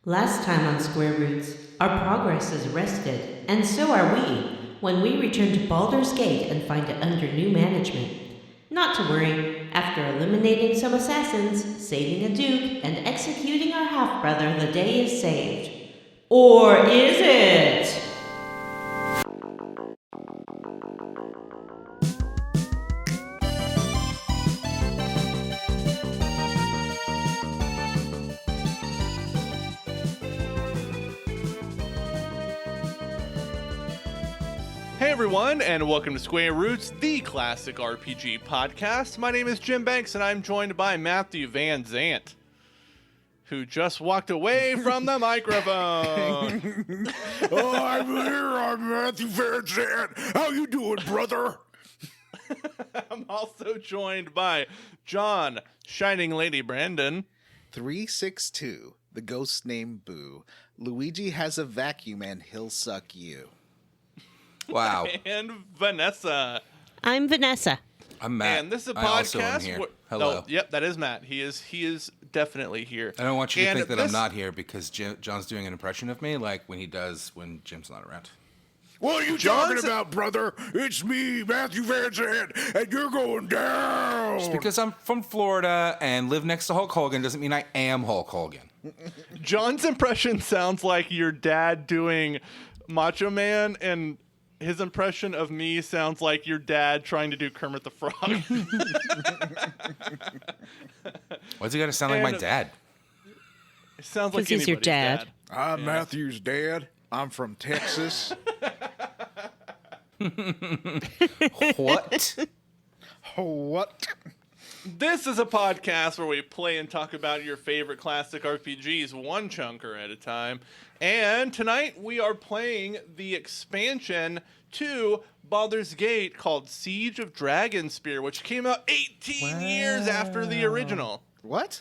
Last time on Square Roots, our progress is arrested, and so are we, when we return to Baldur's Gate and find it under new management. Not to worry, after eliminating some assassins, saving a duke, and executing our half-brother, the day is saved. Or is it? Hey everyone, and welcome to Square Roots, the classic RPG podcast. My name is Jim Banks, and I'm joined by Matthew Van Zant, who just walked away from the microphone. I'm here. I'm Matthew Van Zant. How you doing, brother? I'm also joined by John, Shining Lady Brandon. 362, the ghost named Boo. Luigi has a vacuum and he'll suck you. Wow. And Vanessa. I'm Vanessa. I'm Matt. And this is a I also am podcast. here. Hello. Oh, yep, that is Matt. He is definitely here. I don't want you to And think that this- I'm not here because John's doing an impression of me like when he does when Jim's not around. What are you talking about, brother? It's me, Matthew Van Zant, and you're going down. Just because I'm from Florida and live next to Hulk Hogan doesn't mean I am Hulk Hogan. John's impression sounds like your dad doing Macho Man, and his impression of me sounds like your dad trying to do Kermit the Frog. Why's he got to sound like my And- dad? It sounds like 'Cause he's your anybody's dad. I'm Matthew's dad. I'm from Texas. What? What? This is a podcast where we play and talk about your favorite classic RPGs one chunker at a time. And tonight we are playing the expansion to Baldur's Gate called Siege of Dragonspear, which came out 18 years after the original. What?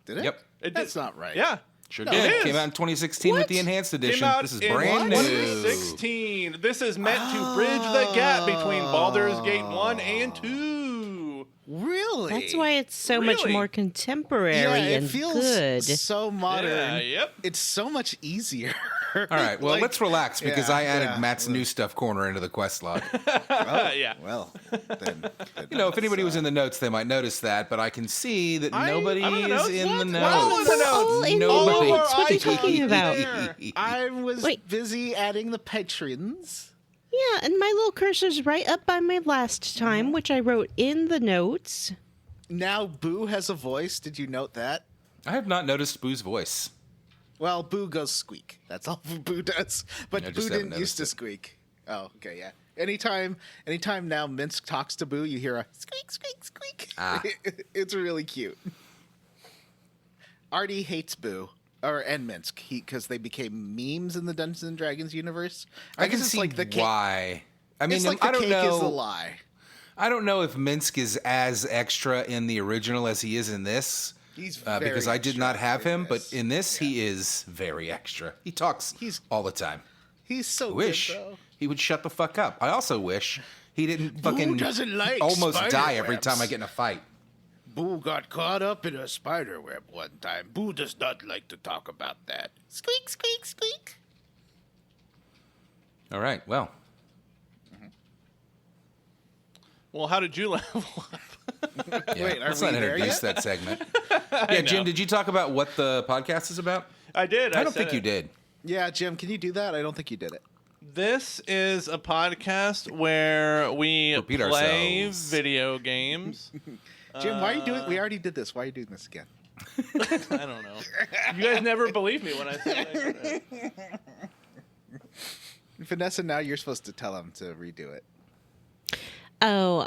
Did it? Yep. It That's did- not right. Yeah. Sure No, did. it is. Came out in 2016 with the enhanced Came edition. out This is in brand new. 2016. This is meant to bridge the gap between Baldur's Gate 1 and 2. Really? That's why it's so much Really? more contemporary Yeah, it and feels good. so modern. Yeah, yep. It's so much easier. All right, well, Like- let's relax because yeah, I added yeah. Matt's new stuff corner into the quest log. Yeah. Well, then You know, if anybody was in the notes, they might notice that, but I can see that nobody I'm in the is notes? in the What? notes. All in the notes. All in the Nobody. notes. What are you Icons talking about? there. I was Wait. busy adding the patrons. Yeah, and my little cursor's right up by my last time, which I wrote in the notes. Now Boo has a voice. Did you note that? I have not noticed Boo's voice. Well, Boo goes squeak. That's all Boo does. But I Boo just haven't didn't used to noticed it. squeak. Oh, okay, yeah. Anytime now Minsk talks to Boo, you hear a squeak, squeak, squeak. Ah. It's really cute. Artie hates Boo and Minsk because they became memes in the Dungeons and Dragons universe. I can it's see like the cake. why. I mean, It's like the I don't cake know. is a lie. I don't know if Minsk is as extra in the original as he is in this. He's Because very I did not extra have in him, but this. in this he is very extra. He talks He's- all the time. He's so Wish good, though. he would shut the fuck up. I also wish he didn't fucking doesn't like almost spider die every time I webs? get in a fight. Boo got caught up in a spider web one time. Boo does not like to talk about that. Squeak, squeak, squeak. All right, well, Well, how did you level up? yeah, Wait, are let's we not there introduce yet? that segment. Yeah, Jim, did you talk about what the podcast is about? I did. I don't said think you it. did. Yeah, Jim, can you do that? I don't think you did it. This is a podcast where we Repeat play ourselves. video games. Jim, why are you doing? We already did this. Why are you doing this again? I don't know. You guys never believe me when I say that. Vanessa, now you're supposed to tell him to redo it. Oh,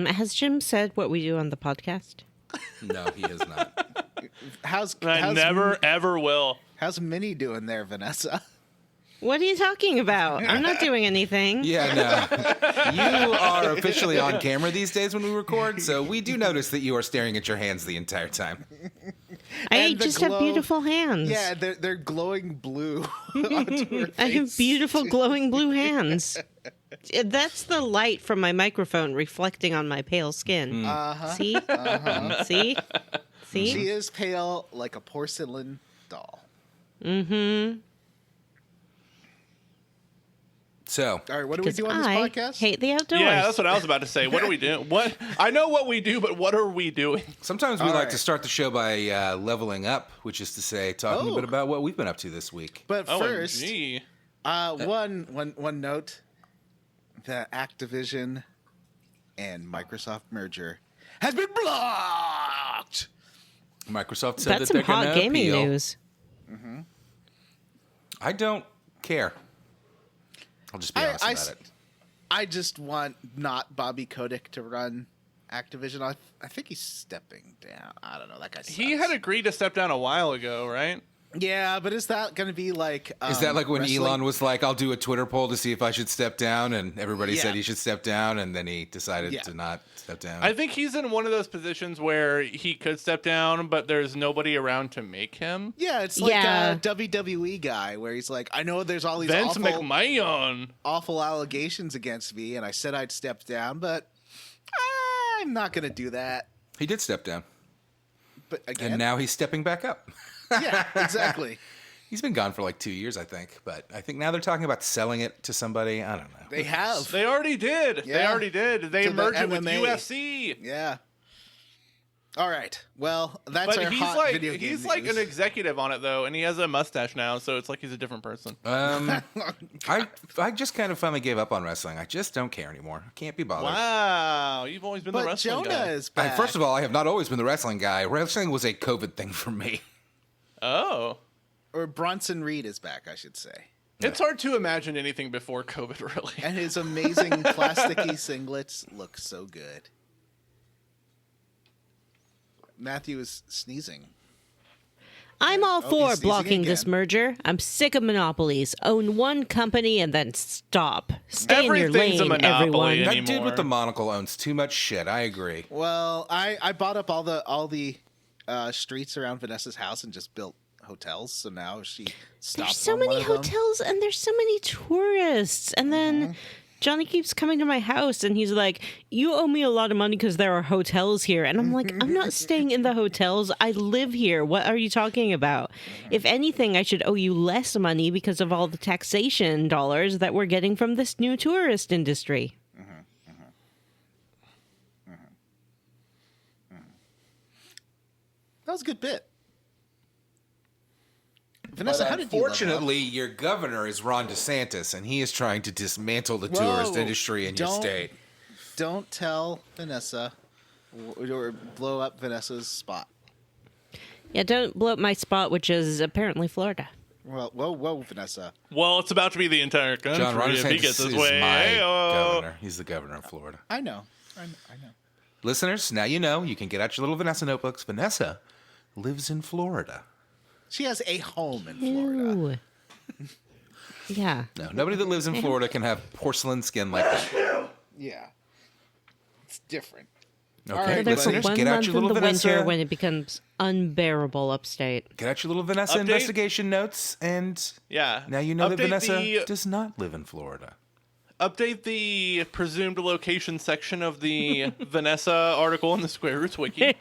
has Jim said what we do on the podcast? No, he has not. How's I never, ever will. How's Minnie doing there, Vanessa? What are you talking about? I'm not doing anything. Yeah, no. You are officially on camera these days when we record, so we do notice that you are staring at your hands the entire time. I And the just have glow- beautiful hands. Yeah, they're glowing blue. onto her I have face. beautiful glowing blue hands. That's the light from my microphone reflecting on my pale skin. See? See? See? She is pale like a porcelain doll. Mm-hmm. All So, right, what do we do on this I podcast? hate the outdoors. Yeah, that's what I was about to say. What are we doing? What I know what we do, but what are we doing? sometimes we All like right. to start the show by leveling up, which is to say, talking a Oh. bit about what we've been up to this week. But first, OMG. one note: the Activision and Microsoft merger has been blocked. Microsoft said That's that they're some going hot to gaming appeal. news. I don't care. I'll just be honest about it. I just want not Bobby Kotick to run Activision. I think he's stepping down. I don't know. That guy sucks. He had agreed to step down a while ago, right? Yeah, but is that going to be like... Is that like when wrestling? Elon was like, I'll do a Twitter poll to see if I should step down, and everybody Yeah. said he should step down, and then he decided Yeah. to not step down? I think he's in one of those positions where he could step down, but there's nobody around to make him. Yeah, it's like Yeah. a WWE guy where he's like, I know there's all these Vince awful, McMahon. awful allegations against me, and I said I'd step down, but I'm not going to do that. He did step down, But again, and now he's stepping back up. yeah, exactly. He's been gone for like 2 years, I think, but I think now they're talking about selling it to somebody. I don't know. They have. They already did. They Yeah. already did. They To the merged it with MMA. UFC. Yeah. All right. Well, that's our But he's hot like video game he's like news. an executive on it though, and he has a mustache now, so it's like he's a different person. I just kind of finally gave up on wrestling. I just don't care anymore. I can't be bothered. Wow, you've always been the But wrestling Jonah guy. is back. First of all, I have not always been the wrestling guy. Wrestling was a COVID thing for me. Oh, Or Bronson Reed is back, I should say. it's hard to imagine anything before COVID, really. And his amazing plasticky singlets look so good. Matthew is sneezing. I'm all he's for sneezing blocking this again. merger. I'm sick of monopolies. Own one company and then stop. Stay in your Everything's a lane, monopoly everyone. anymore. That dude with the monocle owns too much shit. I agree. Well, I bought up all the streets around Vanessa's house and just built hotels. So now she stopped. There's so on one many of them. hotels and there's so many tourists. And then Johnny keeps coming to my house and he's like, you owe me a lot of money because there are hotels here. And I'm like, I'm not staying in the hotels. I live here. What are you talking about? If anything, I should owe you less money because of all the taxation dollars that we're getting from this new tourist industry. That was a good bit. Vanessa, how did you Unfortunately, your governor is Ron DeSantis, and he is trying to dismantle the Whoa, tourist industry in your don't- state. Don't tell Vanessa or blow up Vanessa's spot. Yeah, don't blow up my spot, which is apparently Florida. Well, whoa, Vanessa. Well, it's about to be the entire country Ron if he DeSantis gets his is way. my Hey-o. governor. He's the governor of Florida. I know. I know. Listeners, now you know. You can get out your little Vanessa notebooks. Vanessa lives in Florida. She has a home in Florida. Ooh. Yeah. No, nobody that lives in Florida can have porcelain skin like that. Yeah. It's different. Okay, right, There's listeners, one get out month your in little the Vanessa. winter when it becomes unbearable upstate. Get out your little Vanessa Update. investigation notes, and Yeah. now you know that Update Vanessa the- does not live in Florida. Update the presumed location section of the Vanessa article in the Square Roots Wiki.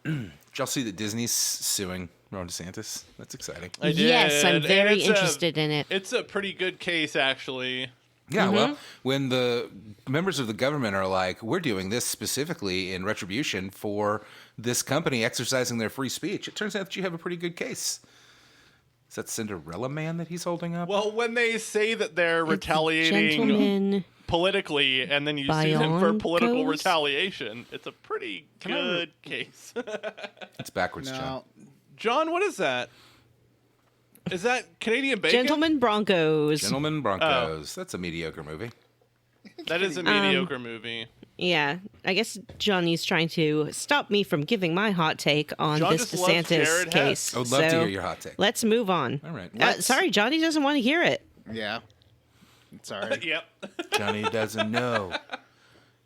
Did y'all see that Disney's suing Ron DeSantis? That's exciting. I did. Yes, I'm and very it's interested in it. It's a pretty good case, actually. Yeah, well, when the members of the government are like, we're doing this specifically in retribution for this company exercising their free speech, it turns out that you have a pretty good case. Is that Cinderella Man that he's holding up? Well, when they say that they're It's a retaliating gentleman. politically, and then you sue them for political Bioncos? retaliation, it's a pretty good case. It's backwards, John. No. John, what is that? Is that Canadian bacon? Gentlemen Broncos. Gentlemen Broncos. That's a mediocre movie. That is a mediocre movie. Yeah, I guess Johnny's trying to stop me from giving my hot take on John this just loves DeSantis Jared case. Hess. I would love to So hear your hot take. Let's move on. All right. Sorry, Johnny doesn't want to hear it. Yeah. Sorry. Yep. Johnny doesn't know.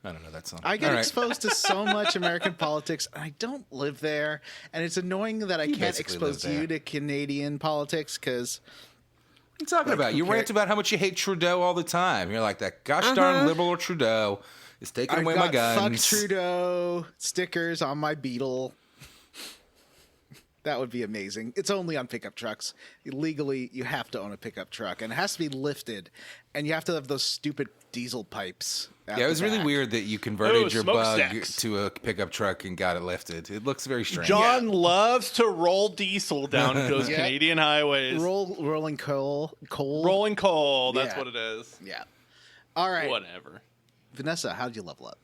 I don't know that song. I get All right. exposed to so much American politics, and I don't live there. And it's annoying that I can't basically live expose you there. to Canadian politics because What are you talking about? You okay. rant about how much you hate Trudeau all the time. You're like, that gosh darn liberal Trudeau is taking I've away my got fuck guns. Trudeau stickers on my Beetle. That would be amazing. It's only on pickup trucks. Legally, you have to own a pickup truck, and it has to be lifted, and you have to have those stupid diesel pipes. Yeah, it was really weird that you converted your bug smokestacks. to a pickup truck and got it lifted. It looks very strange. John loves to roll diesel down those Canadian highways. Rolling coal. Rolling coal, that's Yeah. what it is. Yeah. All right. Whatever. Vanessa, how did you level up?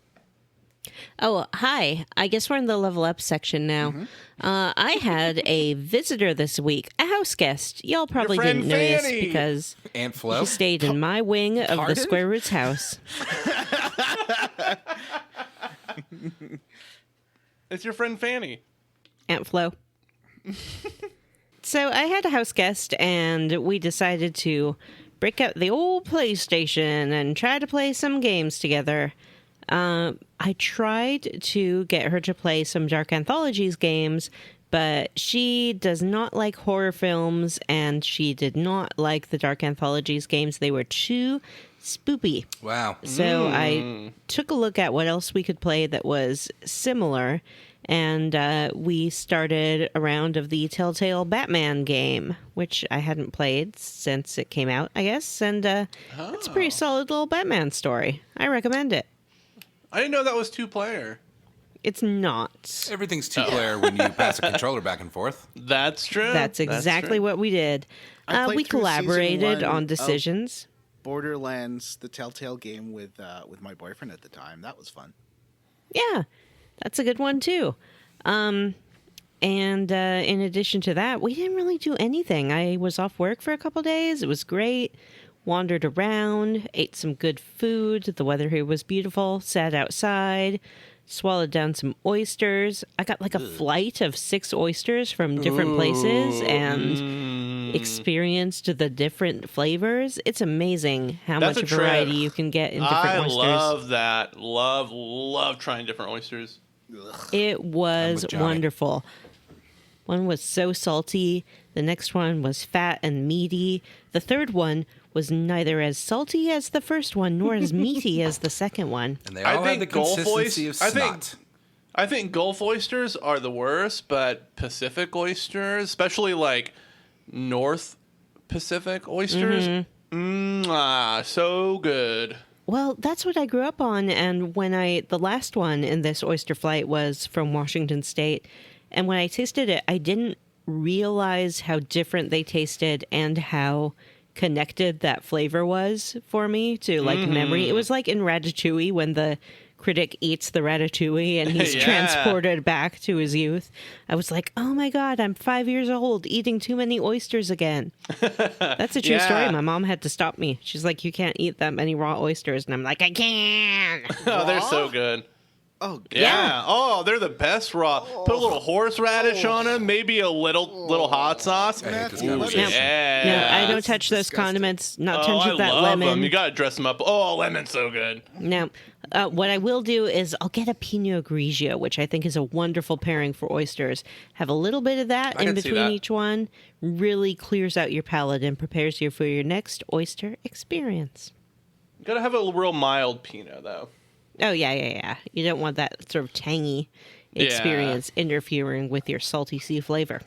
Oh, hi. I guess we're in the level up section now. I had a visitor this week, a house guest. Y'all probably Your friend didn't notice Fanny. because Aunt Flo? she stayed in my wing of the Pardon? Square Roots house. It's your friend Fanny. Aunt Flo. So I had a house guest, and we decided to break out the old PlayStation and try to play some games together. I tried to get her to play some Dark Anthologies games, but she does not like horror films, and she did not like the Dark Anthologies games. They were too spoopy. Wow. So I took a look at what else we could play that was similar, and we started a round of the Telltale Batman game, which I hadn't played since it came out, I guess, and it's a pretty solid little Batman story. I recommend it. I didn't know that was 2-player. It's not. Everything's two-player when you pass a controller back and forth. That's true. That's exactly true. what we did. I played We through season collaborated 1 on of decisions. Borderlands, the Telltale game with my boyfriend at the time. That was fun. Yeah, that's a good one too. And in addition to that, we didn't really do anything. I was off work for a couple days. It was great. Wandered around, ate some good food. The weather here was beautiful. Sat outside, swallowed down some oysters. I got like a flight of 6 oysters from different places and experienced the different flavors. It's amazing how That's much a trip. variety you can get in different I oysters. love that. Love trying different oysters. It was with Johnny. wonderful. One was so salty. The next one was fat and meaty. The third one was neither as salty as the first one nor as meaty as the second one. And they I all have think the Gulf consistency of oys- snot. I think Gulf oysters are the worst, but Pacific oysters, especially like North Pacific oysters, so good. Well, that's what I grew up on, and the last one in this oyster flight was from Washington State, and when I tasted it, I didn't realize how different they tasted and how connected that flavor was for me to like memory. It was like in Ratatouille when the critic eats the ratatouille and he's Yeah. transported back to his youth. I was like, oh my God, I'm 5 years old eating too many oysters again. That's a true Yeah. story. My mom had to stop me. She's like, you can't eat that many raw oysters. And I'm like, I can. Oh, they're so good. Oh, Yeah. Oh, they're the best raw. Put a little horseradish on them, maybe a little hot sauce. I hate this Matthew, conversation. what is- Yeah. No, I don't that's touch those disgusting. condiments. Not Oh, touch I of that love lemon. them. You gotta dress them up. Oh, lemon's so good. No. What I will do is I'll get a Pinot Grigio, which I think is a wonderful pairing for oysters. Have a little bit of that I in can see between that. each one. Really clears out your palate and prepares you for your next oyster experience. You gotta have a real mild Pinot though. Oh, yeah. You don't want that sort of tangy Yeah. experience interfering with your salty sea flavor.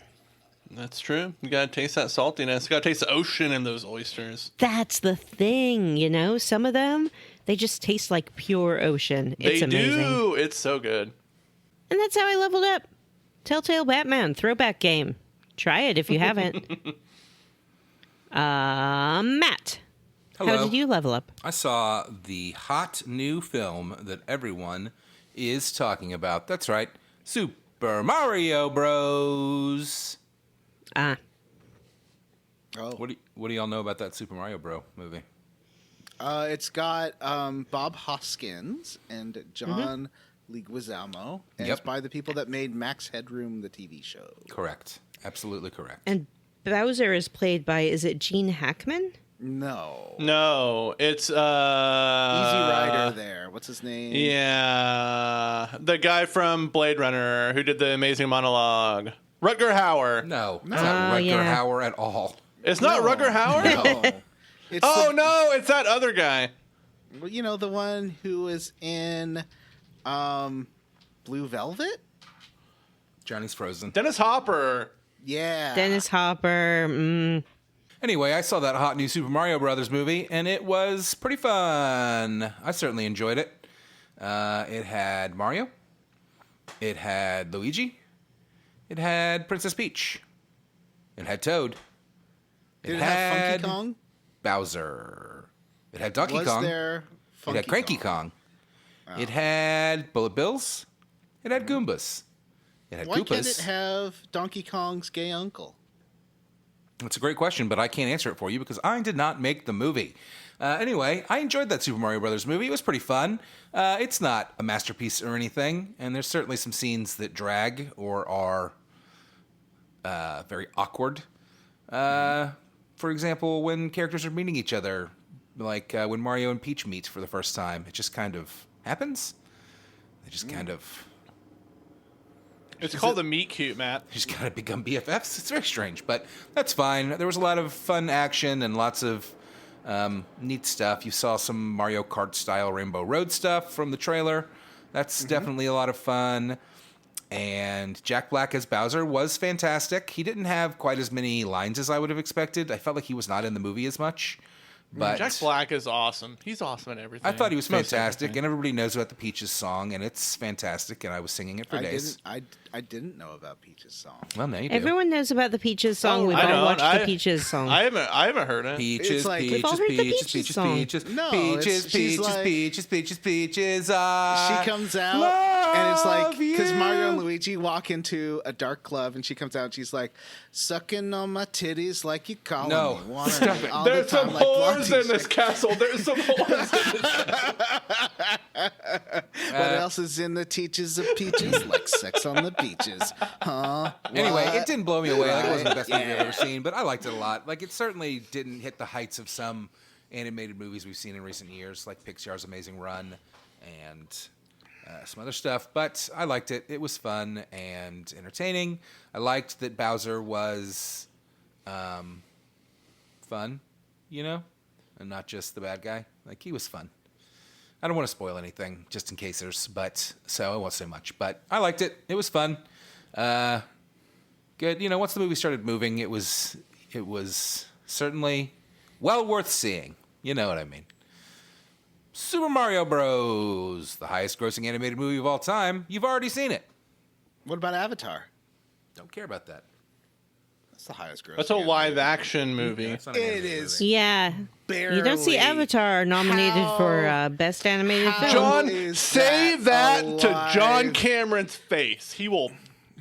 That's true. You gotta taste that saltiness. You gotta taste the ocean in those oysters. That's the thing, you know? Some of them, they just taste like pure ocean. It's They amazing. do. It's so good. And that's how I leveled up. Telltale Batman throwback game. Try it if you haven't. Matt, Hello. how did you level up? I saw the hot new film that everyone is talking about. That's right, Super Mario Bros. Oh. What do y'all know about that Super Mario Bro movie? It's got Bob Hoskins and John Leguizamo, and Yep. it's by the people that made Max Headroom, the TV show. Correct. Absolutely correct. And Bowser is played by, is it Gene Hackman? No. No, it's Easy Rider there. What's his name? Yeah, the guy from Blade Runner who did the amazing monologue, Rutger Hauer. No, it's not Rutger yeah. Hauer at all. It's not No. Rutger Hauer. No. It's Oh the, no, it's that other guy. well, you know, the one who was in Blue Velvet? Johnny's frozen. Dennis Hopper. Yeah. Dennis Hopper. Anyway, I saw that hot new Super Mario Brothers movie, and it was pretty fun. I certainly enjoyed it. It had Mario. It had Luigi. It had Princess Peach. It had Toad. Did it have Funky Kong? Bowser. It had Donkey Was Kong. there Funky It had Cranky Kong. It had Bullet Bills. It had Goombas. It had Why Koopas. can't it have Donkey Kong's gay uncle? That's a great question, but I can't answer it for you because I did not make the movie. Anyway, I enjoyed that Super Mario Brothers movie. It was pretty fun. It's not a masterpiece or anything, and there's certainly some scenes that drag or are very awkward. For example, when characters are meeting each other, like when Mario and Peach meet for the first time, it just kind of happens. They just kind of... It's called the meet cute, Matt. Just gotta become BFFs. It's very strange, but that's fine. There was a lot of fun action and lots of neat stuff. You saw some Mario Kart style Rainbow Road stuff from the trailer. That's definitely a lot of fun. And Jack Black as Bowser was fantastic. He didn't have quite as many lines as I would have expected. I felt like he was not in the movie as much. But Jack Black is awesome. He's awesome at everything. I thought he was Most fantastic, everything. and everybody knows about the Peaches song, and it's fantastic, and I was singing it for days. I didn't know about Peach's song. Well, now you do. Everyone knows about the Peaches song. We've I all don't. watched the Peaches song. I haven't heard it. Peaches, It's like- We've all peaches, heard the peaches, Peaches peaches, song. peaches, No, peaches, she's peaches, like- peaches, peaches, peaches. She comes out and it's like because you. Mario and Luigi walk into a dark club and she comes out and she's like sucking on my titties like you calling No. me. Wanna me all There's the time some like whores Blondie. in this castle. There's some whores in this What else is in the teaches of peaches like sex on the beaches? Huh? Anyway, What? it didn't blow me away. Like, it wasn't the best movie I've Yeah. ever seen, but I liked it a lot. Like, it certainly didn't hit the heights of some animated movies we've seen in recent years, like Pixar's Amazing Run and some other stuff. But I liked it. It was fun and entertaining. I liked that Bowser was fun, you know, and not just the bad guy. Like, he was fun. I don't want to spoil anything, just in case so I won't say much. But I liked it. It was fun. Good. You know, once the movie started moving, it was certainly well worth seeing. You know what I mean. Super Mario Bros., the highest grossing animated movie of all time. You've already seen it. What about Avatar? Don't care about that. That's the highest gross. That's a live action movie. That's not an It animated is. movie. Yeah. Barely. You don't see Avatar nominated for Best Animated Film. John, is say that that to alive? John Cameron's face. He will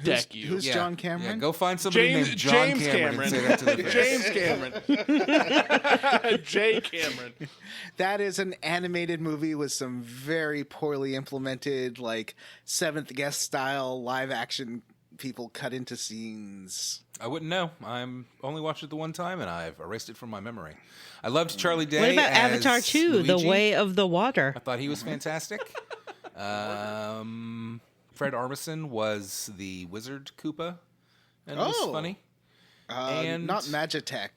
deck you. Who's John Cameron? Yeah, go find somebody James, named John James Cameron, Cameron. and say that to the face. James Cameron. Jay Cameron. That is an animated movie with some very poorly implemented, like Seventh Guest style live action people cut into scenes. I wouldn't know. I'm only watched it the one time, and I've erased it from my memory. I loved Charlie Day. What about as Avatar 2, The Luigi. Way of the Water? I thought he was fantastic. Fred Armisen was the wizard Koopa, and it was Oh. funny. And Not Magitech.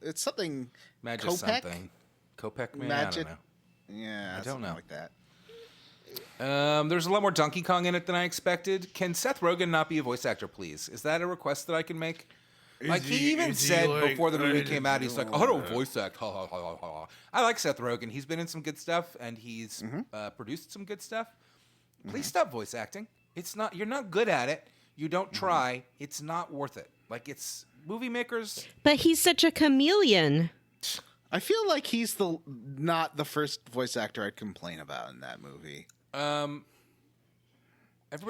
It's something. Magic Kopek? something. Kopek, man, I Magic- don't know. Yeah, don't something know. like that. There's a lot more Donkey Kong in it than I expected. Can Seth Rogen not be a voice actor, please? Is that a request that I can make? Like, he even said before the movie came out, he's like, I don't voice act. Ha, ha, ha, ha, ha. I like Seth Rogen. He's been in some good stuff, and he's produced some good stuff. Please stop voice acting. It's not. You're not good at it. You don't try. It's not worth it. Like, it's movie makers. But he's such a chameleon. I feel like he's not the first voice actor I'd complain about in that movie. Everybody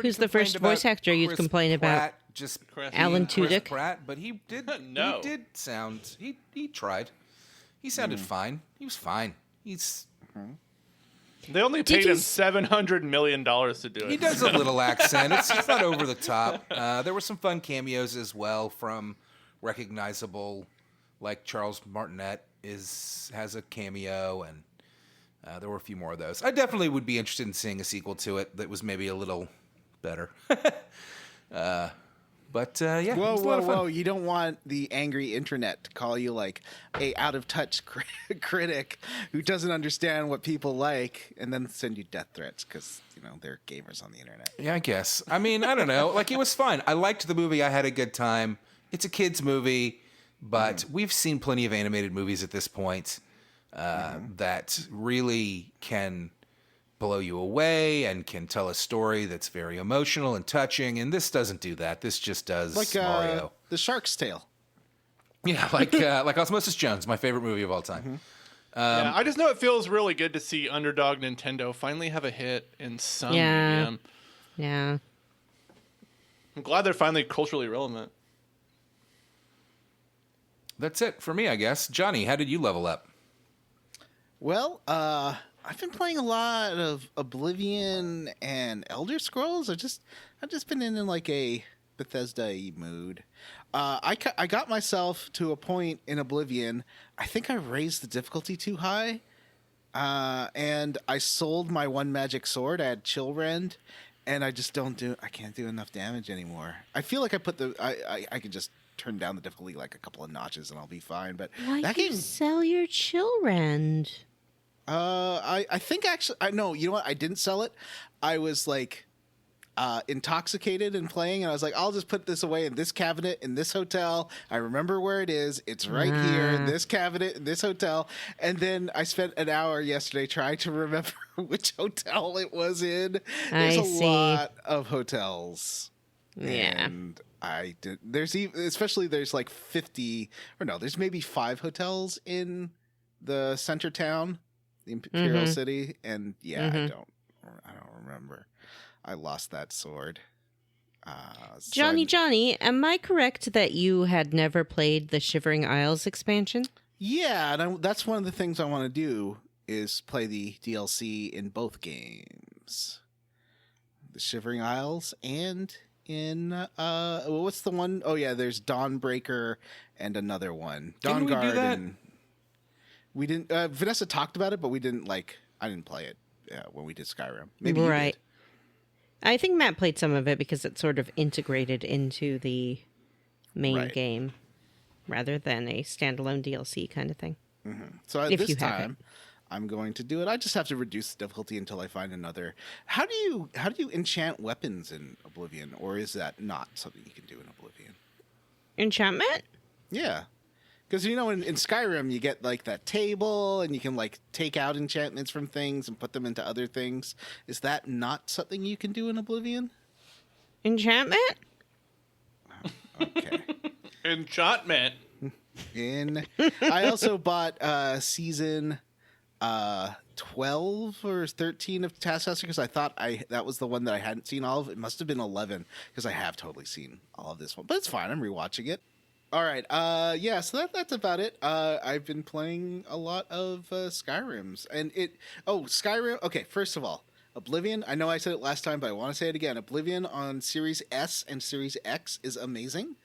Who's the first complained voice about actor you'd Chris complain about? Pratt just Alan being Chris Tudyk? Pratt, but he did. No. He did sound. He tried. He sounded fine. He was fine. He's. They only Did paid you him s- $700 million to do it. He does a little accent. It's not over the top. There were some fun cameos as well from recognizable, like Charles Martinet has a cameo, and there were a few more of those. I definitely would be interested in seeing a sequel to it that was maybe a little better. But yeah, Whoa, it's a lot whoa, of fun. whoa! You don't want the angry internet to call you like a out of touch critic who doesn't understand what people like, and then send you death threats because they're gamers on the internet. Yeah, I guess. I mean, I don't know. Like, it was fun. I liked the movie. I had a good time. It's a kids' movie, but we've seen plenty of animated movies at this point that really can blow you away and can tell a story that's very emotional and touching. And this doesn't do that. This just does Like Mario. The Shark's Tale. Yeah, like Osmosis Jones, my favorite movie of all time. Yeah, I just know it feels really good to see underdog Nintendo finally have a hit in some Yeah. medium. Yeah. I'm glad they're finally culturally relevant. That's it for me, I guess. Johnny, how did you level up? Well, I've been playing a lot of Oblivion and Elder Scrolls. I've just been in like a Bethesda-y mood. I got myself to a point in Oblivion. I think I raised the difficulty too high, and I sold my one magic sword. I had Chill Rend, and I just I can't do enough damage anymore. I feel like I could just turn down the difficulty like a couple of notches and I'll be fine. But Why that you game, sell your Chill Rend? I think actually, no, you know what? I didn't sell it. I was like intoxicated and playing, and I was like, I'll just put this away in this cabinet in this hotel. I remember where it is. It's right here in this cabinet in this hotel. And then I spent an hour yesterday trying to remember which hotel it was in. There's I a see. lot of hotels. Yeah. And I did. There's like 50, or no, there's maybe 5 hotels in the center town, the Imperial City, and yeah, I don't remember. I lost that sword. Johnny, am I correct that you had never played the Shivering Isles expansion? Yeah, and that's one of the things I want to do is play the DLC in both games, the Shivering Isles and in what's the one? Oh yeah, there's Dawnbreaker and another one. Didn't we do Dawnguard that? and we didn't. Vanessa talked about it, but we didn't I didn't play it when we did Skyrim. Maybe you Right. did. I think Matt played some of it because it's sort of integrated into the main Right. game rather than a standalone DLC kind of thing. So If this you have time, I'm going to do it. I just have to reduce the difficulty until I find another. How do you enchant weapons in Oblivion, or is that not something you can do in Oblivion? Enchantment? Yeah, because in Skyrim you get like that table, and you can like take out enchantments from things and put them into other things. Is that not something you can do in Oblivion? Enchantment? Okay. Enchantment. I also bought season 12 or 13 of Taskmaster because I thought that was the one that I hadn't seen all of. It must have been 11 because I have totally seen all of this one, but it's fine. I'm rewatching it. All right. Yeah. So that's about it. I've been playing a lot of Skyrims, and Skyrim. Okay. First of all, Oblivion. I know I said it last time, but I want to say it again. Oblivion on Series S and Series X is amazing.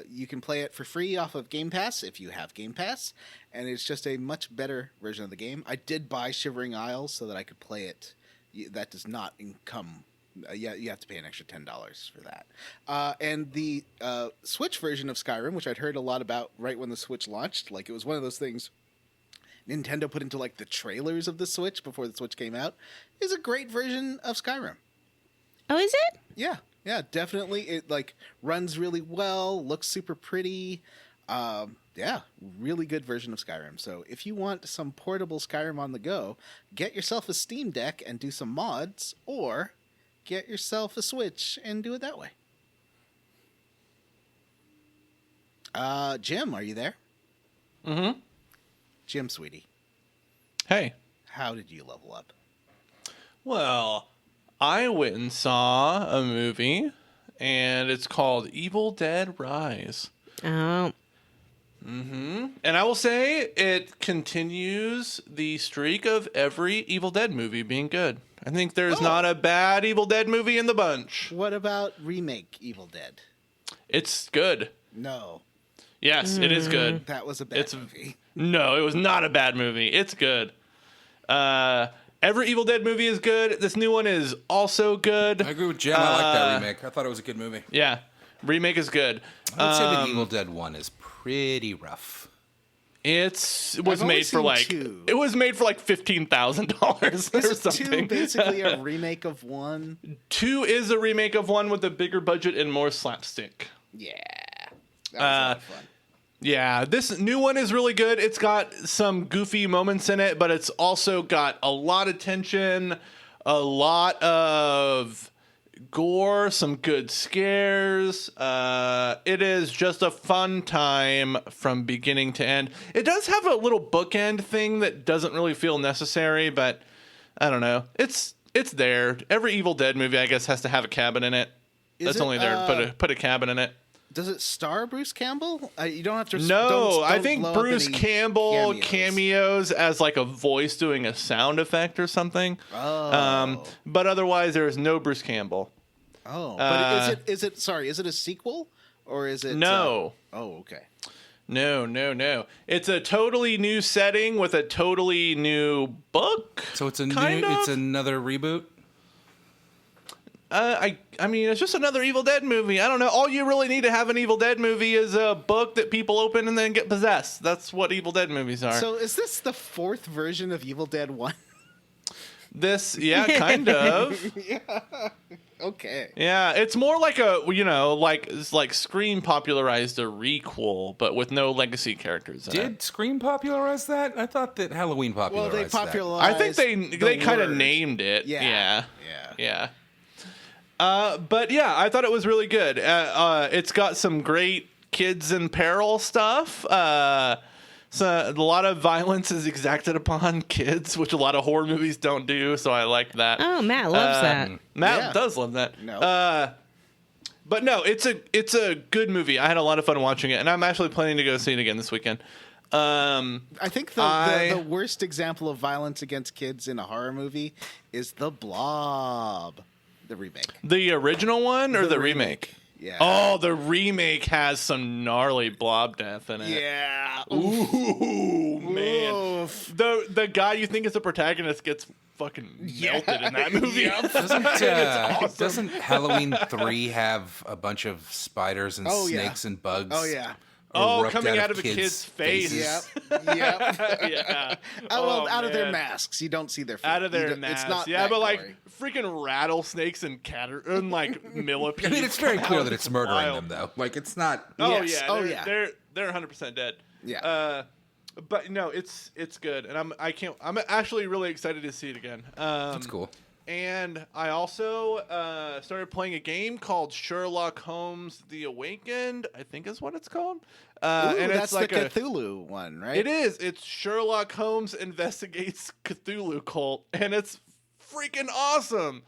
You can play it for free off of Game Pass if you have Game Pass, and it's just a much better version of the game. I did buy Shivering Isles so that I could play it. That does not come. You have to pay an extra $10 for that. And the Switch version of Skyrim, which I'd heard a lot about right when the Switch launched, like it was one of those things Nintendo put into like the trailers of the Switch before the Switch came out, is a great version of Skyrim. Oh, is it? Yeah, definitely. It like runs really well, looks super pretty. Yeah, really good version of Skyrim. So if you want some portable Skyrim on the go, get yourself a Steam Deck and do some mods, or get yourself a Switch and do it that way. Jim, are you there? Mm-hmm. Jim, sweetie, Hey. how did you level up? Well, I went and saw a movie, and it's called Evil Dead Rise. Oh. And I will say it continues the streak of every Evil Dead movie being good. I think there's not a bad Evil Dead movie in the bunch. What about remake Evil Dead? It's good. No, Yes, it is good. that was a bad movie. No, it was not a bad movie. It's good. Every Evil Dead movie is good. This new one is also good. I agree with Jim. I like that remake. I thought it was a good movie. Yeah. Remake is good. I would say the Evil Dead 1 is pretty rough. It was made for like two. it was made for like $15,000 or Is something. 2 basically a remake of 1? 2 is a remake of 1 with a bigger budget and more slapstick. Yeah. That was a lot of fun. Yeah, this new one is really good. It's got some goofy moments in it, but it's also got a lot of tension, a lot of gore, some good scares. It is just a fun time from beginning to end. It does have a little bookend thing that doesn't really feel necessary, but I don't know. It's there. Every Evil Dead movie, I guess, has to have a cabin in it. That's only there to put a cabin in it. Does it star Bruce Campbell? You don't have to. No, I think blow up Bruce any Campbell cameos as like a voice doing a sound effect or something. Oh. But otherwise, there is no Bruce Campbell. Oh, but is it? Sorry, is it a sequel or is it? No. Oh, okay. No. It's a totally new setting with a totally new book. So it's it's another reboot. I mean, it's just another Evil Dead movie. I don't know. All you really need to have an Evil Dead movie is a book that people open and then get possessed. That's what Evil Dead movies are. So is this the 4th version of Evil Dead 1? Yeah, kind of. Yeah. Okay. Yeah, it's more like like Scream popularized a requel, but with no legacy characters in it. Did Scream popularize that? I thought that Halloween popularized Well, they that. popularized. I think they kind of named it. Yeah. Yeah. But yeah, I thought it was really good. It's got some great kids in peril stuff. So a lot of violence is exacted upon kids, which a lot of horror movies don't do. So I like that. Oh, Matt loves that. Matt does love that. No. But no, it's a good movie. I had a lot of fun watching it, and I'm actually planning to go see it again this weekend. I think the worst example of violence against kids in a horror movie is The Blob, the remake. The original one or the remake? Yeah. Oh, the remake has some gnarly blob death in it. Yeah. Ooh, man. Oof. The guy you think is the protagonist gets fucking melted in that movie. Doesn't Halloween 3 have a bunch of spiders and snakes and bugs? Oh, yeah. Coming out of a kid's face. Yep. Yeah. Out of their masks. You don't see their face. Out of their masks. It's not but gory. like freaking rattlesnakes and like millipedes. I mean, it's very clear that it's murdering them, though. Like, it's not. Oh Yes. yeah. They're 100% dead. Yeah. But no, it's good, and I'm actually really excited to see it again. That's cool. And I also started playing a game called Sherlock Holmes: The Awakened, I think is what it's called. And that's it's like the Cthulhu one, right? It is. It's Sherlock Holmes investigates Cthulhu cult, and it's freaking awesome.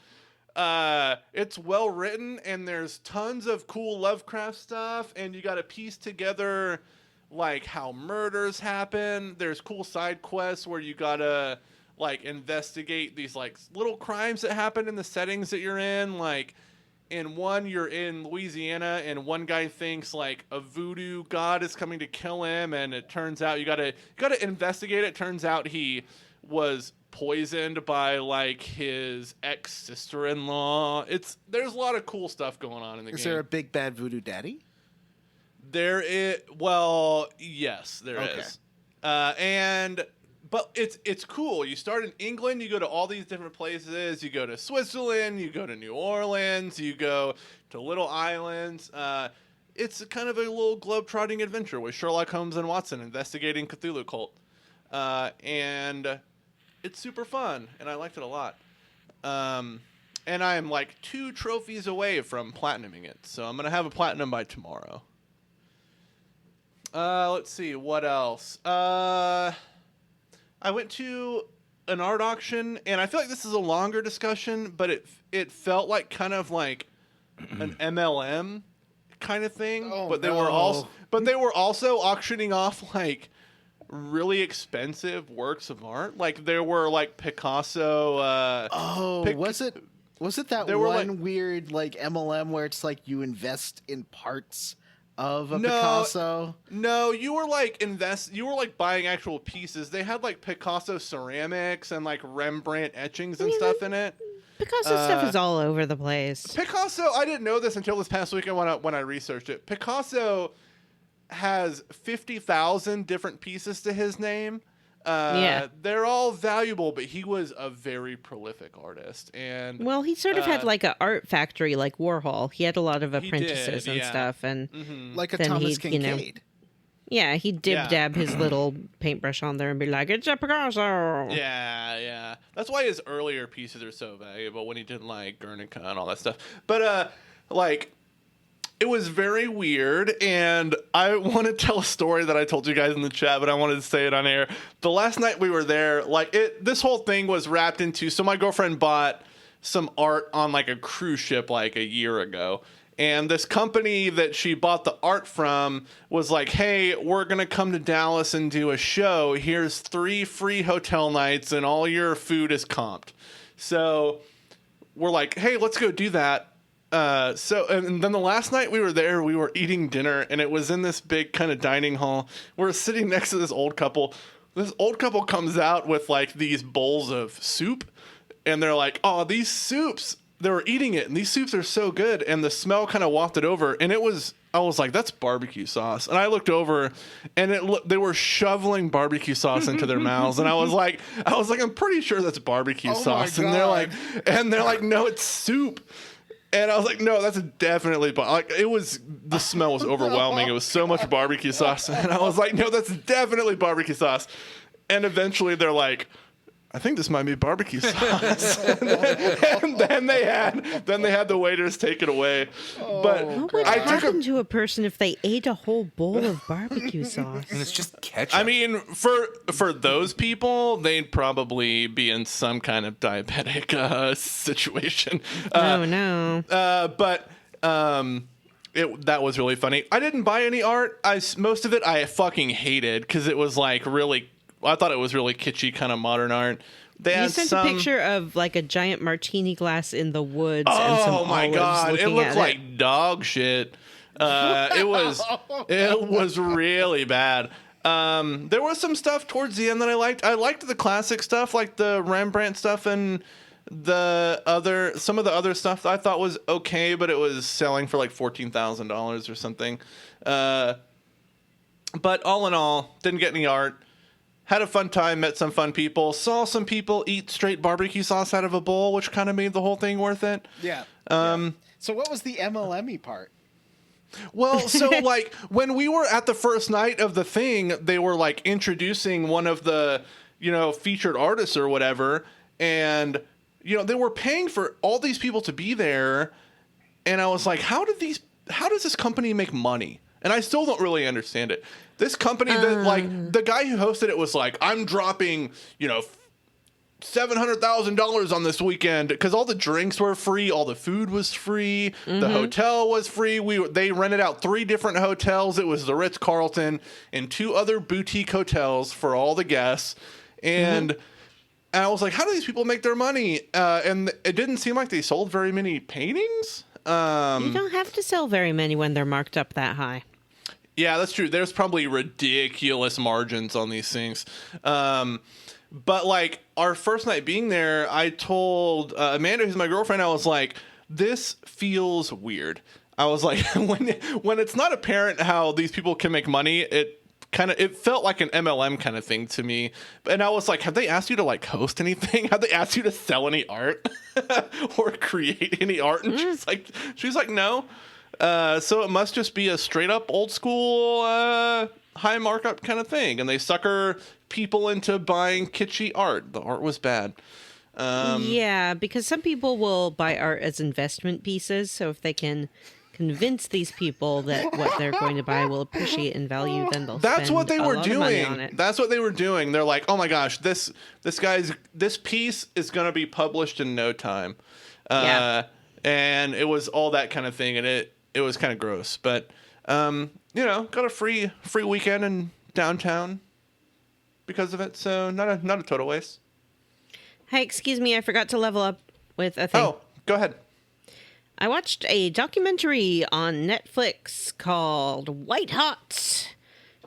It's well written, and there's tons of cool Lovecraft stuff, and you got to piece together like how murders happen. There's cool side quests where you gotta like investigate these like little crimes that happen in the settings that you're in. Like in one, you're in Louisiana, and one guy thinks like a voodoo god is coming to kill him, and it turns out you gotta investigate it. Turns out he was poisoned by like his ex-sister-in-law. There's a lot of cool stuff going on in the game. Is there a big bad voodoo daddy? There is. Well, yes, there is. But it's cool. You start in England, you go to all these different places. You go to Switzerland, you go to New Orleans, you go to little islands. It's kind of a little globe-trotting adventure with Sherlock Holmes and Watson investigating Cthulhu cult. And it's super fun, and I liked it a lot. And I'm like 2 trophies away from platinuming it, so I'm going to have a platinum by tomorrow. Let's see, what else? I went to an art auction, and I feel like this is a longer discussion, but it felt like kind of like an MLM kind of thing. But they were also auctioning off like really expensive works of art. Like there were like Picasso. Was it that one weird like MLM where it's like you invest in parts of a Picasso? No, you were like buying actual pieces. They had like Picasso ceramics and like Rembrandt etchings and stuff in it. Picasso stuff is all over the place. Picasso, I didn't know this until this past weekend when I researched it. Picasso has 50,000 different pieces to his name. They're all valuable, but he was a very prolific artist. And Well, he sort of had like an art factory like Warhol. He had a lot of apprentices and stuff. And Like a then Thomas he'd, you know, Kincaid. yeah, he'd dab his little paintbrush on there and be like, it's a Picasso. Yeah. That's why his earlier pieces are so valuable when he did like Guernica and all that stuff. But like it was very weird, and I want to tell a story that I told you guys in the chat, but I wanted to say it on air. The last night we were there, like this whole thing was wrapped into, so my girlfriend bought some art on like a cruise ship like a year ago. And this company that she bought the art from was like, hey, we're going to come to Dallas and do a show. Here's 3 free hotel nights and all your food is comped. So we're like, hey, let's go do that. And then the last night we were there, we were eating dinner, and it was in this big kind of dining hall. We're sitting next to this old couple. This old couple comes out with like these bowls of soup, and they're like, oh, these soups, they were eating it, and these soups are so good. And the smell kind of wafted over, and I was like, that's barbecue sauce. And I looked over, and they were shoveling barbecue sauce into their mouths. And I was like, I'm pretty sure that's barbecue sauce. And they're like, no, it's soup. And I was like, no, that's definitely the smell was overwhelming. It was so much barbecue sauce. And I was like, no, that's definitely barbecue sauce. And eventually they're like, I think this might be barbecue sauce. and then they had the waiters take it away. But What would happen to a person if they ate a whole bowl of barbecue sauce? And it's just ketchup. I mean, for those people, they'd probably be in some kind of diabetic situation. Oh no. But that was really funny. I didn't buy any art. Most of it I fucking hated because it was like really. I thought it was really kitschy, kind of modern art. You sent a picture of like a giant martini glass in the woods. And some oh my god! It looked like dog shit. It was really bad. There was some stuff towards the end that I liked. I liked the classic stuff, like the Rembrandt stuff, and some of the other stuff I thought was okay, but it was selling for like $14,000 or something. But all in all, didn't get any art. Had a fun time, met some fun people, saw some people eat straight barbecue sauce out of a bowl, which kind of made the whole thing worth it. Yeah. So what was the MLM-y part? Well, so like when we were at the first night of the thing, they were like introducing one of the, featured artists or whatever. And, they were paying for all these people to be there. And I was like, how does this company make money? And I still don't really understand it. This company that like the guy who hosted it was like, I'm dropping, $700,000 on this weekend because all the drinks were free, all the food was free, the hotel was free. They rented out 3 different hotels. It was the Ritz-Carlton and 2 other boutique hotels for all the guests. And I was like, how do these people make their money? And it didn't seem like they sold very many paintings. You don't have to sell very many when they're marked up that high. Yeah, that's true. There's probably ridiculous margins on these things. But like our first night being there, I told Amanda, who's my girlfriend, I was like, this feels weird. I was like, when it's not apparent how these people can make money, it felt like an MLM kind of thing to me. And I was like, have they asked you to like host anything? Have they asked you to sell any art or create any art? And she's like, no. So it must just be a straight up old school high markup kind of thing, and they sucker people into buying kitschy art. The art was bad. Yeah, because some people will buy art as investment pieces, so if they can convince these people that what they're going to buy will appreciate in value, then they'll That's what they spend a were lot of money doing. on it. That's what they were doing. They're like, oh my gosh, this piece is going to be published in no time. And it was all that kind of thing, and it was kind of gross, but got a free weekend in downtown because of it, so not a total waste. Hey, excuse me, I forgot to level up with a thing. Oh, go ahead. I watched a documentary on Netflix called White Hot,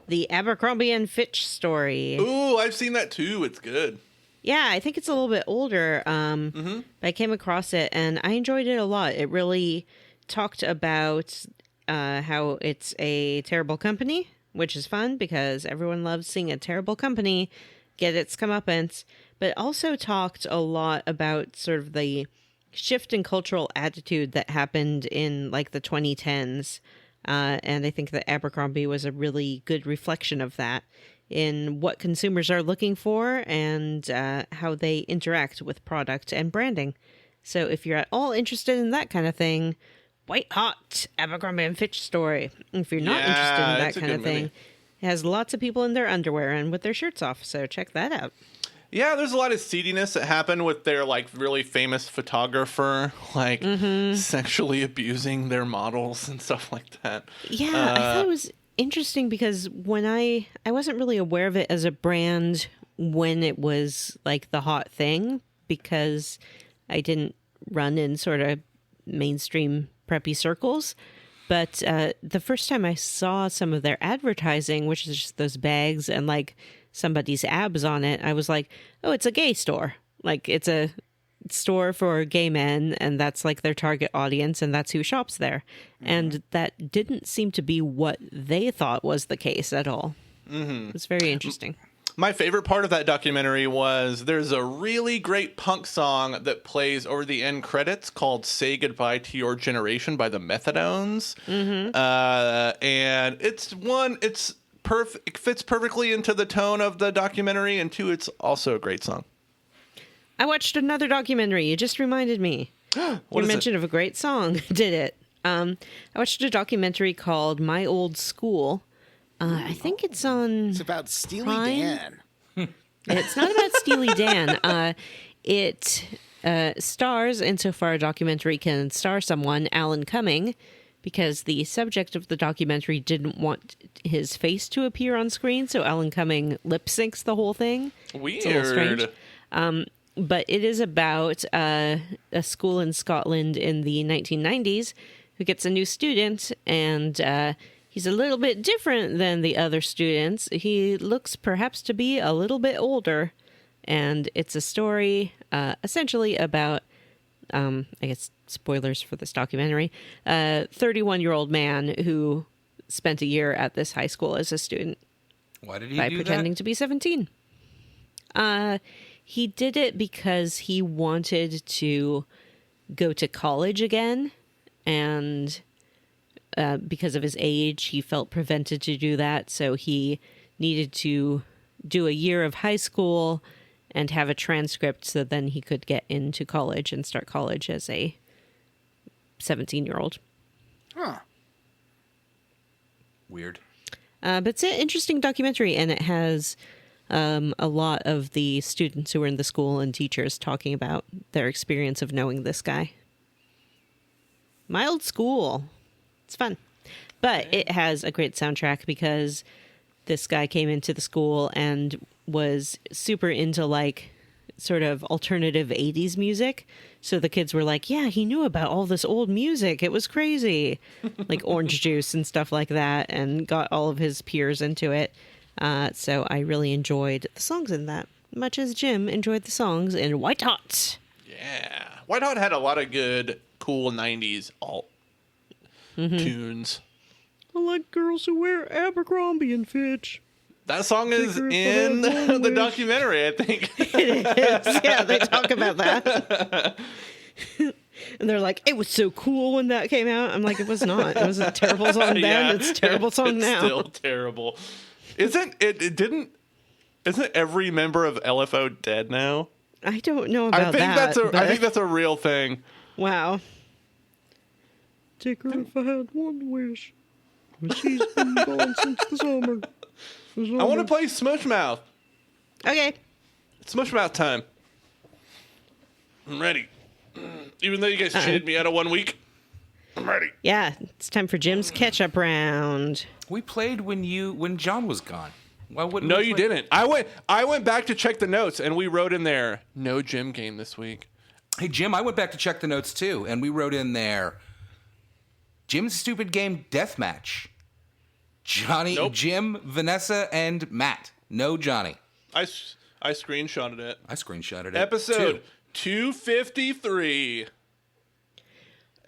the Abercrombie and Fitch story. Ooh, I've seen that too. It's good. Yeah, I think it's a little bit older. But I came across it and I enjoyed it a lot. It really talked about how it's a terrible company, which is fun because everyone loves seeing a terrible company get its comeuppance, but also talked a lot about sort of the shift in cultural attitude that happened in like the 2010s. And I think that Abercrombie was a really good reflection of that in what consumers are looking for and how they interact with product and branding. So if you're at all interested in that kind of thing, White Hot, Abercrombie and Fitch story. If you're not interested in that kind of thing, it has lots of people in their underwear and with their shirts off. So check that out. Yeah, there's a lot of seediness that happened with their like really famous photographer, like sexually abusing their models and stuff like that. Yeah, I thought it was interesting because when I wasn't really aware of it as a brand when it was like the hot thing because I didn't run in sort of mainstream preppy circles. But the first time I saw some of their advertising, which is just those bags and like somebody's abs on it, I was like, oh, it's a gay store. Like it's a store for gay men and that's like their target audience and that's who shops there. And that didn't seem to be what they thought was the case at all. It was very interesting. My favorite part of that documentary was there's a really great punk song that plays over the end credits called Say Goodbye to Your Generation by the Methadones. And it fits perfectly into the tone of the documentary, and two, it's also a great song. I watched another documentary. You just reminded me. Your mention of a great song did it. I watched a documentary called My Old School. I think it's on. It's about Steely Prime? Dan. It's not about Steely Dan. It stars, insofar a documentary can star someone, Alan Cumming, because the subject of the documentary didn't want his face to appear on screen, so Alan Cumming lip syncs the whole thing. Weird. It's a little strange. But it is about a school in Scotland in the 1990s who gets a new student, and he's a little bit different than the other students. He looks perhaps to be a little bit older, and it's a story essentially about, I guess, spoilers for this documentary, a 31-year-old man who spent a year at this high school as a student. Why did he by do pretending that? to be 17. He did it because he wanted to go to college again, and because of his age, he felt prevented to do that, so he needed to do a year of high school and have a transcript so then he could get into college and start college as a 17-year-old. Huh. Weird. But it's an interesting documentary, and it has a lot of the students who were in the school and teachers talking about their experience of knowing this guy. My Old School. It's fun. But it has a great soundtrack because this guy came into the school and was super into like sort of alternative 80s music. So the kids were like, yeah, he knew about all this old music. It was crazy. Like Orange Juice and stuff like that, and got all of his peers into it. So I really enjoyed the songs in that, much as Jim enjoyed the songs in White Hot. Yeah. White Hot had a lot of good, cool 90s alt tunes. I like girls who wear Abercrombie and Fitch. That song is in the documentary, I think. It is. Yeah, they talk about that. And they're like, it was so cool when that came out. I'm like, it was not. It was a terrible song then. Yeah, It's a terrible song it's now. Still terrible. Isn't every member of LFO dead now? I don't know about I think that's a real thing. Wow. Take her if I had one wish. But she's been gone since the summer. I want to play Smushmouth. Okay. It's Smushmouth time. I'm ready. Even though you guys cheated me out of 1 week, I'm ready. Yeah, it's time for Jim's catch-up round. We played when John was gone. Why wouldn't No, we you play? didn't. I went back to check the notes, and we wrote in there, no Jim game this week. Hey, Jim, I went back to check the notes, too, and we wrote in there, Jim's Stupid Game Deathmatch. Johnny, Nope. Jim, Vanessa, and Matt. No Johnny. I I screenshotted it. I screenshotted it. Episode too. 253.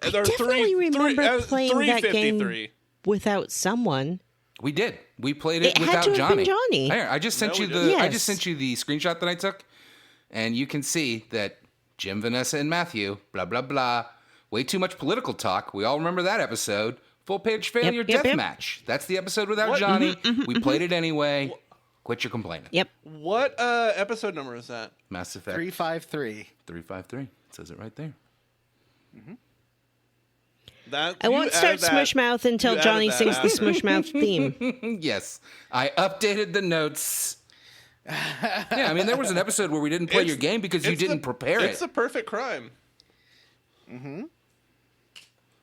I definitely remember playing that game 353. without someone. We did. We played it It had without to have Johnny. been Johnny. Here, I just sent No, you we the. didn't. I Yes. just sent you the screenshot that I took, and you can see that Jim, Vanessa, and Matthew. Blah blah blah. Way too much political talk. We all remember that episode. Full page failure yep. deathmatch. That's the episode without What? Johnny. We played it anyway. Quit your complaining. Yep. What episode number is that? Mass Effect 353. 353. It says it right there. That I won't start Smush Mouth until you Johnny added that sings the after. Smush Mouth theme. Yes, I updated the notes. Yeah, I mean, there was an episode where we didn't play your game because you didn't prepare It's it. the perfect crime.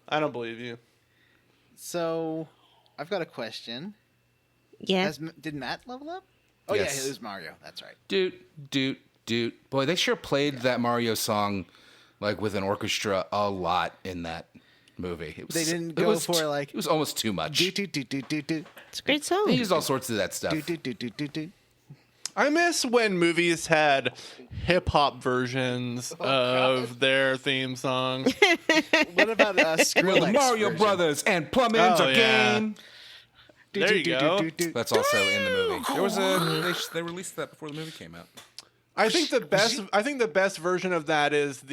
I don't believe you. So, I've got a question. Yeah. Did Matt level up? Oh, Yes. yeah, it was Mario. That's right. Doot. Boy, they sure played that Mario song like with an orchestra a lot in that movie. It was, They didn't it go was for, t- like- It was almost too much. Do do do do do do It's a great song. They used all sorts of that stuff. do do do do do do. I miss when movies had hip hop versions of their theme songs. What about Well, the Skrillex Mario version? Brothers and Plumbins Oh, are yeah. game. Do, There do, you do, go. do, do, do. That's also in the movie. There was a they released that before the movie came out. I think the best version of that is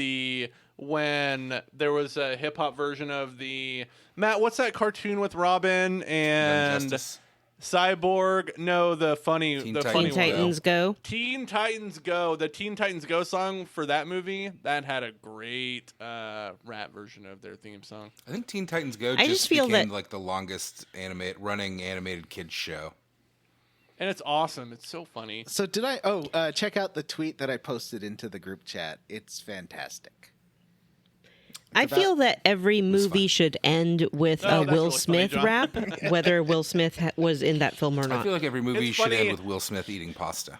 when there was a hip hop version of the Matt. What's that cartoon with Robin Young and Justice. Cyborg? No, the funny Teen the Titans funny Teen Go. one. Titans Go. Teen Titans Go. The Teen Titans Go song for that movie that had a great rap version of their theme song. I think Teen Titans Go I just just feel became that- like the longest running animated kids show. And it's awesome. It's so funny. So did I? Check out the tweet that I posted into the group chat. It's fantastic. I feel that every movie fun. should end with Oh, a that's Will really funny, Smith John. rap, whether Will Smith was in that film or I not. feel like every movie It's should funny- end with Will Smith eating pasta.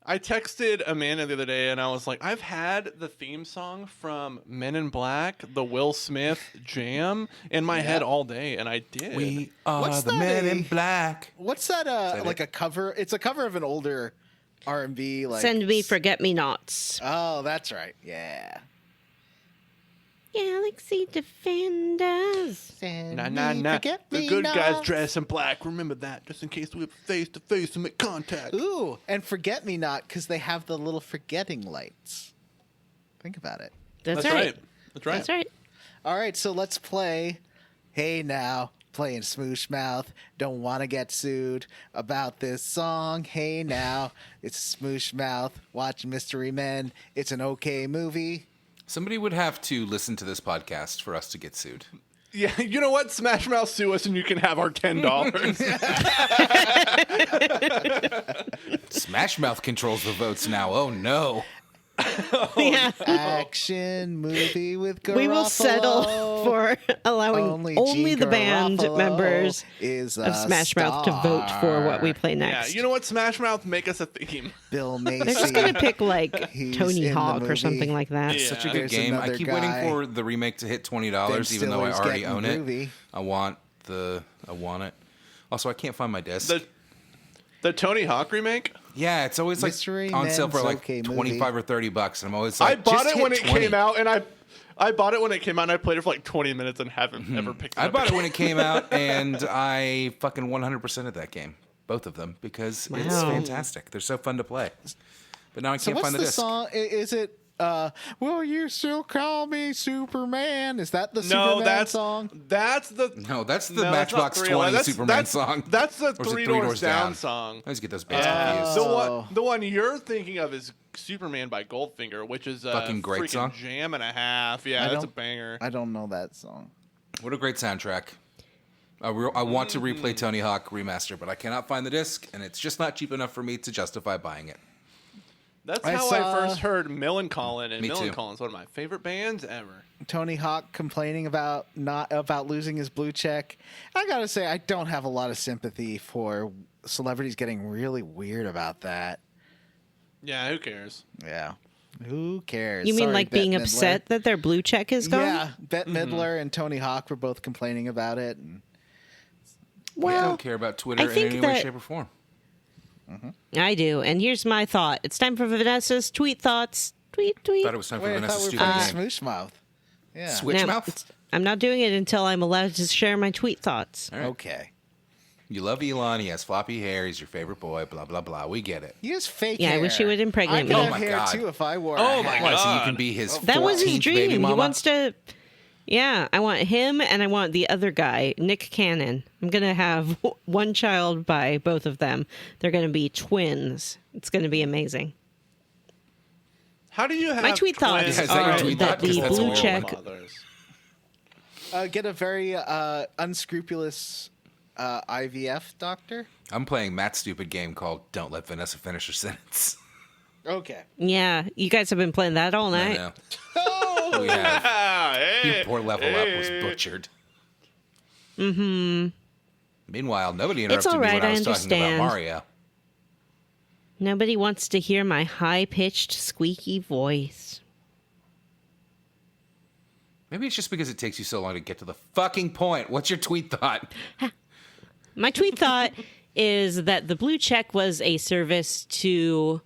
I texted Amanda the other day and I was like, I've had the theme song from Men in Black, the Will Smith jam, in my head all day, and I did. We are What's the that men a- in black. What's that? that Like it? a cover? It's a cover of an older R&B. Like Send me forget me nots. Oh, that's right. Yeah. Galaxy Defenders. Send Nah, me nah, nah. The forget-me-nots. good guys dress in black. Remember that, just in case we have face to face and make contact. Ooh, and forget me not because they have the little forgetting lights. Think about it. That's right. That's right. That's right. All right, so let's play. Hey now, playing Smoosh Mouth. Don't want to get sued about this song. Hey now, it's Smoosh Mouth. Watch Mystery Men. It's an okay movie. Somebody would have to listen to this podcast for us to get sued. Yeah, you know what? Smash Mouth sue us and you can have our $10. Smash Mouth controls the votes now. Oh no. Yeah. Action movie with Garofalo. We will settle for allowing only Gene the band Garofalo members is of Smash Mouth to vote for what we play Yeah, next. you know what? Smash Mouth, make us a theme. Bill Macy. They're just going to pick like He's Tony in the Hawk or movie. something like that. Yeah. Such a good There's game. I another keep guy. waiting for the remake to hit $20, Ben even though I Stiller's already getting own groovy. it. I want it. Also, I can't find my disc. The Tony Hawk remake? Yeah, it's always like Mystery on sale for Men's like okay movie. 25 or $30, and I'm always like, I bought just it when hit it 20. came out, and I bought it when it came out, and I played it for like 20 minutes and haven't ever picked it I up. bought it when it came out, and I fucking 100%ed that game, both of them, because it's Wow. fantastic. They're so fun to play. But now I So can't what's find the the disc. song? Is it? Will you still call me Superman? Is that the No, Superman that's song? That's the No, that's the no, it's not Matchbox 3 20 that's- Superman that's- song. That's the Or is it Three Doors Down song. I always get those bands confused. The one you're thinking of is Superman by Goldfinger, which is a Fucking great freaking song. jam and a half. Yeah, I that's a don't- banger. I don't know that song. What a great soundtrack. I want to replay Tony Hawk Remaster, but I cannot find the disc, and it's just not cheap enough for me to justify buying it. That's I how saw- I first heard Millencolin, and Me too. Millencolin's one of my favorite bands ever. Tony Hawk complaining about losing his blue check. I gotta say, I don't have a lot of sympathy for celebrities getting really weird about that. Yeah, who cares? Yeah, who cares? You mean Sorry, like Bette being Midler. upset that their blue check is gone? Yeah, Bette Midler and Tony Hawk were both complaining about it. And I Well, don't care about Twitter I in think any way, that- shape, or form. I do. And here's my thought. It's time for Vanessa's tweet thoughts. Tweet. Thought it was time for Wait, I Vanessa's thought we stupid were game. playing Smoosh Mouth. Yeah. Switch No, mouth. I'm not doing it until I'm allowed to share my tweet thoughts. All right. Okay. You love Elon. He has floppy hair. He's your favorite boy. Blah blah blah. We get it. He has fake Yeah, hair. I wish he would impregnate I me. could Oh have my hair God. too if I wore Oh a my hat. God. Why? So you can be his That was his 14th dream. baby He mama? wants to. Yeah, I want him and I want the other guy, Nick Cannon. I'm going to have one child by both of them. They're going to be twins. It's going to be amazing. How do you have My tweet thoughts twins Yeah, is that your are tweet that thought? 'Cause the that's blue horrible. check. fathers? Get a very unscrupulous IVF doctor. I'm playing Matt's stupid game called Don't Let Vanessa Finish Her Sentence. Okay. Yeah, you guys have been playing that all I night. know. We have. Ah, hey, Your poor level up was butchered. Mm-hmm. Meanwhile, nobody interrupted all me right, when I I was talking about understand. Mario. Nobody wants to hear my high-pitched, squeaky voice. Maybe it's just because it takes you so long to get to the fucking point. What's your tweet thought? My tweet thought is that the blue check was a service to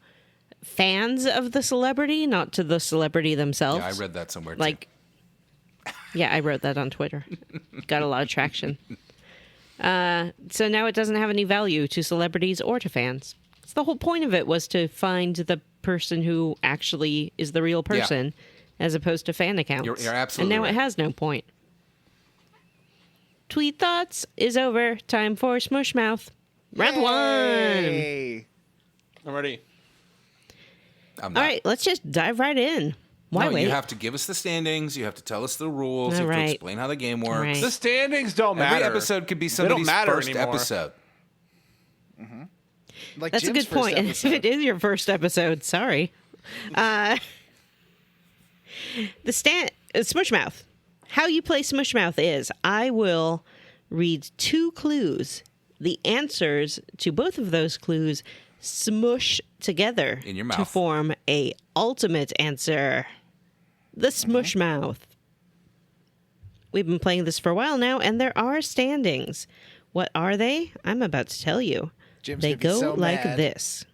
fans of the celebrity, not to the celebrity themselves. Yeah, I read that somewhere too. Like, yeah, I wrote that on Twitter. Got a lot of traction. So now it doesn't have any value to celebrities or to fans. So the whole point of it was to find the person who actually is the real person, as opposed to fan accounts. You're absolutely And now right. it has no point. Tweet thoughts is over. Time for Smushmouth. Round one. Hey. I'm ready. I'm All not. right, let's just dive right in. Why No, wait? you have to give us the standings. You have to tell us the rules. All you have to right. explain how the game works. right. The standings don't matter. Every episode could be They don't somebody's matter first anymore. episode. Like That's Jim's a good first point. If episode. it is your first episode, sorry. Smushmouth. How you play Smushmouth is I will read 2 clues. The answers to both of those clues smush together In your to mouth. form a ultimate answer. The Smushmouth. We've been playing this for a while now, and there are standings. What are they? I'm about to tell you. Jim's They gonna be go so like mad. this.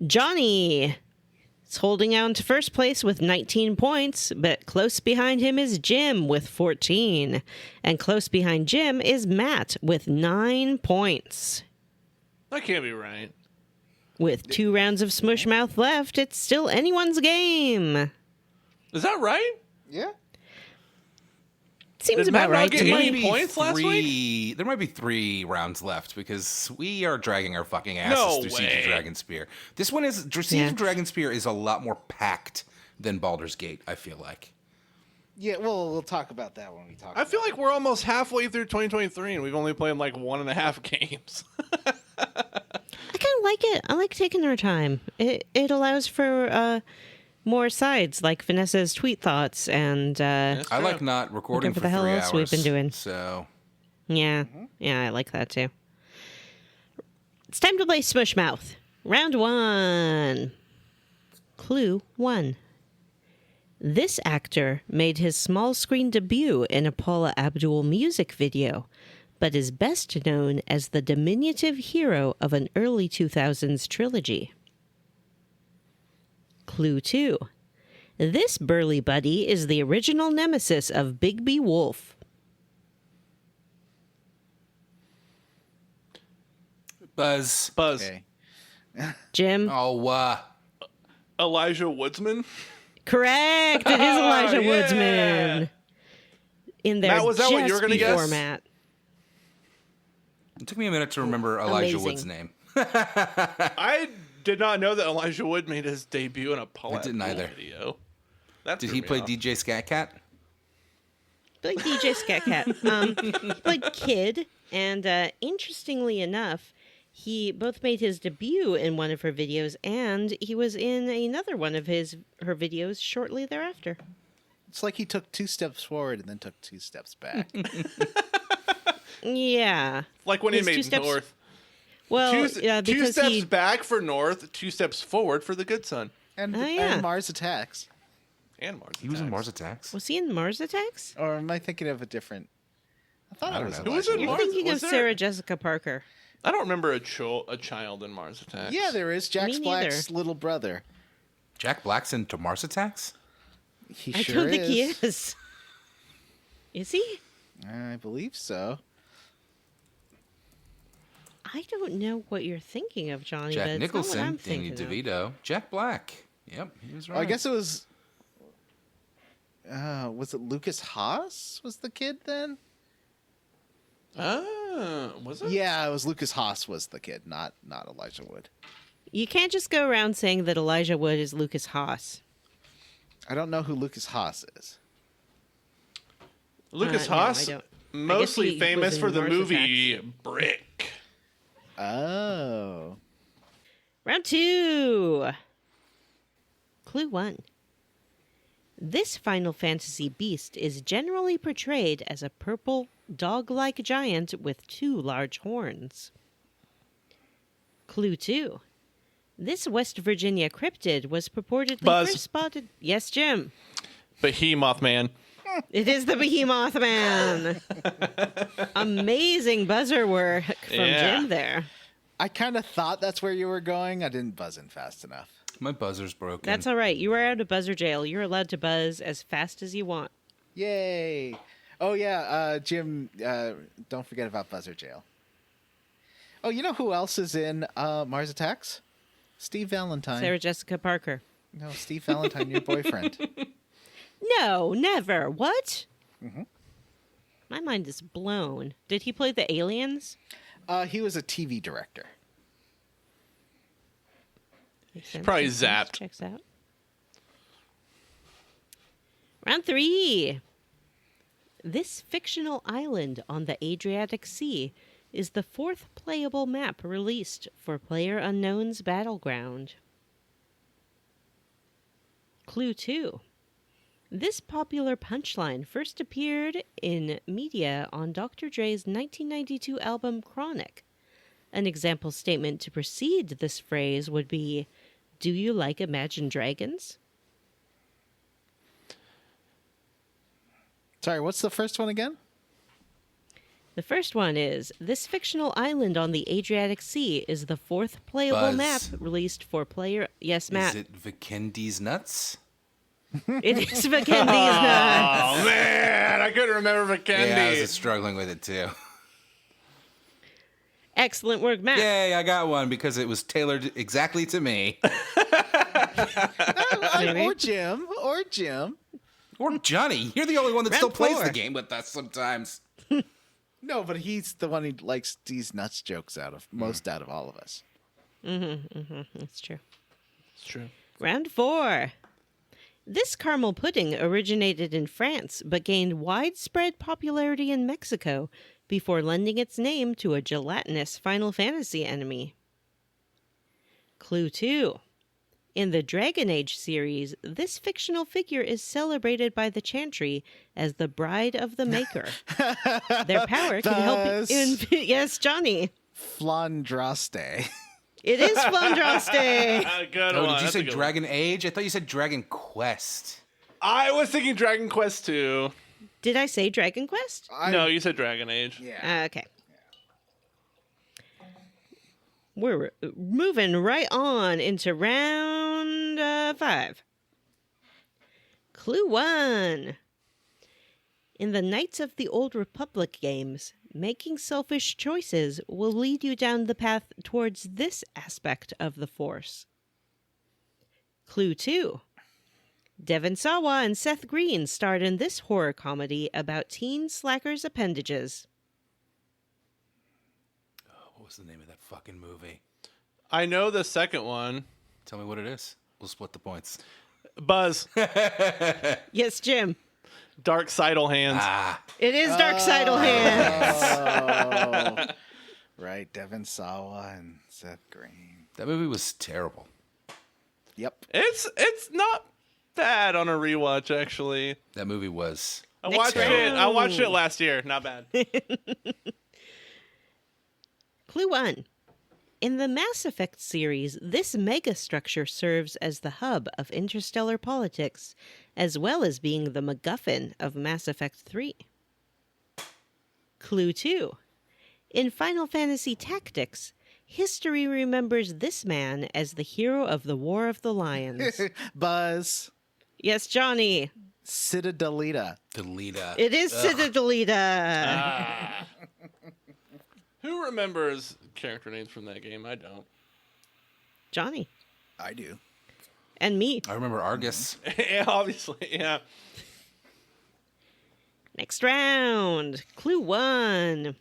Johnny is holding on to first place with 19 points, but close behind him is Jim with 14. And close behind Jim is Matt with 9 points. That can't be right. With 2 rounds of Smushmouth left, it's still anyone's game. Is that right? Yeah. Seems Did Matt about not right get to any me. points last week? There might be 3 rounds left because we are dragging our fucking asses No through Siege of way. Dragonspear. This one is Siege Yeah. of Dragonspear is a lot more packed than Baldur's Gate. I feel like. Yeah, well, we'll talk about that when we talk. I feel like we're almost halfway through 2023 and we've only played like 1.5 games. I kind of like it. I like taking our time. It allows for more sides, like Vanessa's tweet thoughts, and I true. like not recording Whatever for the hell 3 else hours. we've been doing. So yeah, I like that too. It's time to play Smushmouth. Round 1. Clue 1. This actor made his small screen debut in a Paula Abdul music video, but is best known as the diminutive hero of an early 2000s trilogy. Clue 2. This burly buddy is the original nemesis of Bigby Wolf. Buzz. Okay. Jim? Oh, Elijah Woodsman? Correct! It is Elijah Yeah. Woodsman. In their Matt, was that what you were gonna guess? format. it took me a minute to remember Elijah Amazing. Wood's name. I did not know that Elijah Wood made his debut in a Paul I didn't Abdul either. video. That Did threw he me play off. DJ Scat Cat? Like DJ Scat Cat. He played Kid, and interestingly enough, he both made his debut in one of her videos, and he was in another one of her videos shortly thereafter. It's like he took 2 steps forward and then took 2 steps back. Yeah. Like when he His 2 made steps- North. Well, Two because steps he... back for North, 2 steps forward for the Good Son. And, Oh, yeah. and Mars Attacks. And Mars. He was in Attacks. Mars Attacks. Was he in Mars Attacks? Or am I thinking of a different I thought it was know. Who was Elijah it? Wood. You're Mars- thinking of was there- Sarah Jessica Parker. I don't remember a child in Mars Attacks. Yeah, there is Jack Me Black's neither. little brother. Jack Black's into Mars Attacks? He I sure don't think is. he is. Is he? I believe so. I don't know what you're thinking of, Johnny. Jack but it's Nicholson, not what I'm Danny thinking of. DeVito, Jack Black. Yep, he was right. I guess it was. Was it Lucas Haas? Was the kid then? Was it? Yeah, it was Lucas Haas was the kid, not Elijah Wood. You can't just go around saying that Elijah Wood is Lucas Haas. I don't know who Lucas Haas is. Lucas No, I Haas, don't. mostly he famous was for in the Mars movie Brick. Oh. Round 2. Clue 1. This Final Fantasy beast is generally portrayed as a purple, dog-like giant with 2 large horns. Clue 2. This West Virginia cryptid was purportedly Buzz. first spotted... Yes, Jim. Behemoth Man. It is the Behemoth Man. Amazing buzzer work from Yeah. Jim there. I kind of thought that's where you were going. I didn't buzz in fast enough. My buzzer's broken. That's all right. You are out of buzzer jail. You're allowed to buzz as fast as you want. Yay. Oh, yeah, Jim, don't forget about Buzzer Jail. Oh, you know who else is in Mars Attacks? Steve Valentine. Sarah Jessica Parker. No, Steve Valentine, your boyfriend. No, never. What? My mind is blown. Did he play the aliens? He was a TV director. Makes sense, probably makes sense. zapped. Checks out. Round 3. This fictional island on the Adriatic Sea is the 4th playable map released for PlayerUnknown's Battleground. Clue 2. This popular punchline first appeared in media on Dr. Dre's 1992 album Chronic. An example statement to precede this phrase would be, "Do you like Imagine Dragons?" Sorry, what's the first one again? The first one is, this fictional island on the Adriatic Sea is the 4th playable Buzz. map released for player... Yes, Matt. Is it Vikendi's Nuts? It is Vikendi's Nuts. Oh man, I couldn't remember Vikendi. Yeah, I was just struggling with it too. Excellent work, Matt. Yay, I got one because it was tailored exactly to me. Maybe. Or Jim. Or Jim. Or Johnny. You're the only one that Round still plays 4. the game with us sometimes. No, but he's the one who likes these nuts jokes most out of all of us. That's true. It's true. Round 4. This caramel pudding originated in France but gained widespread popularity in Mexico before lending its name to a gelatinous Final Fantasy enemy. Clue 2. In the Dragon Age series, this fictional figure is celebrated by the Chantry as the bride of the Maker. Their power can help... Thus- Yes, Johnny. Flandraste. It is Flandraste. Good Oh, one. did you That's a say good Dragon Age? I thought you said Dragon Quest. one. I was thinking Dragon Quest 2. Did I say Dragon Quest? No, you said Dragon Age. Yeah. Okay. We're moving right on into round 5. Clue 1. In the Knights of the Old Republic games, making selfish choices will lead you down the path towards this aspect of the Force. Clue 2. Devon Sawa and Seth Green starred in this horror comedy about teen slackers' appendages. What was the name of that fucking movie? I know the second one. Tell me what it is. We'll split the points. Buzz. Yes, Jim. Dark Sidle Hands. It is Dark Sidle Hand. Oh. Right, Devon Sawa and Seth Green. That movie was terrible. Yep. It's not bad on a rewatch, actually. That movie was. I Next watched round. it. I watched it last year. Not bad. Clue 1. In the Mass Effect series, this megastructure serves as the hub of interstellar politics, as well as being the MacGuffin of Mass Effect 3. Clue 2. In Final Fantasy Tactics, history remembers this man as the hero of the War of the Lions. Buzz. Yes, Johnny. Citadelita. Delita. It is Citadelita. Who remembers character names from that game? I don't. Johnny. I do. And me. I remember Argus. Yeah, obviously, yeah. Next round. Clue 1.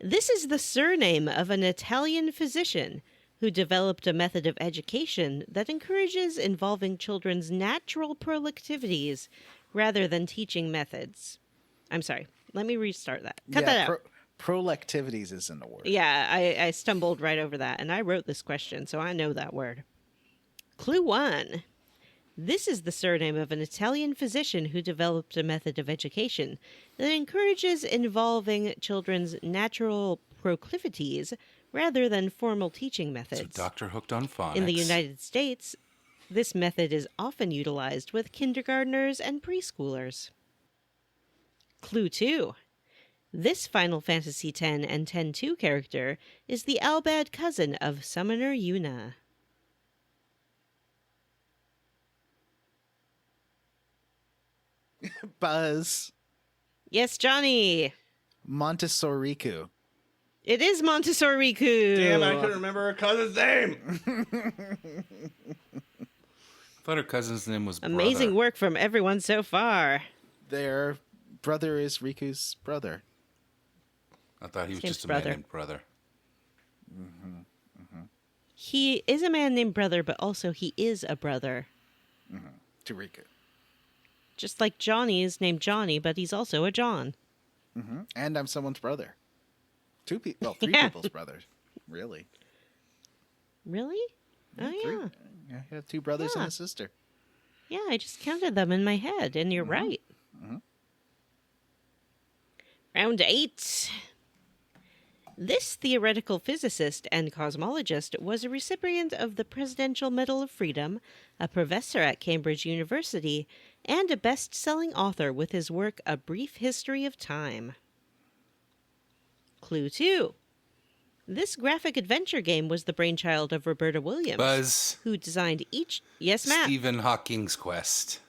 This is the surname of an Italian physician who developed a method of education that encourages involving children's natural proclivities rather than teaching methods. I'm sorry. Let me restart that. Cut that out. Prolectivities isn't a word. Yeah, I stumbled right over that, and I wrote this question, so I know that word. Clue 1. This is the surname of an Italian physician who developed a method of education that encourages involving children's natural proclivities rather than formal teaching methods. So Dr. Hooked on Phonics. In the United States, this method is often utilized with kindergartners and preschoolers. Clue 2. This Final Fantasy X and X-2 character is the Albad cousin of Summoner Yuna. Buzz. Yes, Johnny. Montessoriku. It is Montessoriku. Damn, I couldn't remember her cousin's name. I thought her cousin's name was Amazing Brother. work from everyone so far. Their brother is Riku's brother. I thought he was His just a brother. man named Brother. He is a man named Brother, but also he is a brother. To Riku. Just like Johnny is named Johnny, but he's also a John. And I'm someone's brother. Three Yeah. people's brothers. Really? Really? Oh, Three. yeah. Yeah, I have two brothers and Yeah. a sister. Yeah, I just counted them in my head, and you're right. Round 8. This theoretical physicist and cosmologist was a recipient of the Presidential Medal of Freedom, a professor at Cambridge University, and a best-selling author with his work A Brief History of Time. Clue 2. This graphic adventure game was the brainchild of Roberta Williams, Buzz. who designed each... Yes, Matt. Stephen Hawking's Quest.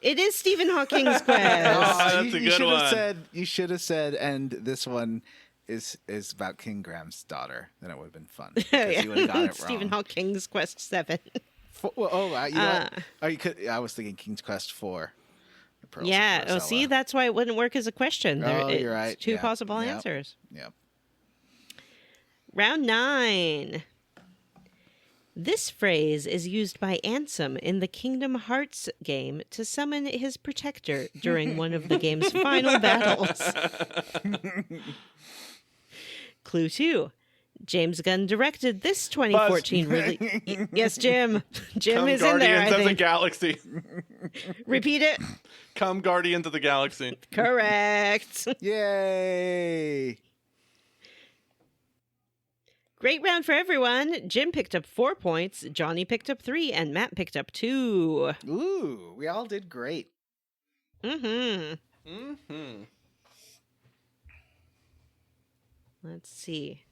It is Stephen Hawking's Quest. That's a good should one. have said. You should have said. And this one is about King Graham's daughter. Then it would have been fun. 'cause you would have got it Stephen wrong. Hawking's Quest 7. You know what? Oh, you could. I was thinking King's Quest 4. The Pearls of Yeah. Oh, Priscilla. see, that's why it wouldn't work as a question. Oh, It's you're right. Two Yeah. possible Yep. answers. Yep. Round 9. This phrase is used by Ansem in the Kingdom Hearts game to summon his protector during one of the game's final battles. Clue 2. James Gunn directed this 2014 release. Yes, Jim. Jim Come is in there, Guardians I of the think. Galaxy. Repeat it. Come Guardians of the Galaxy. Correct. Yay! Great round for everyone. Jim picked up 4 points, Johnny picked up 3, and Matt picked up 2. Ooh, we all did great. Let's see.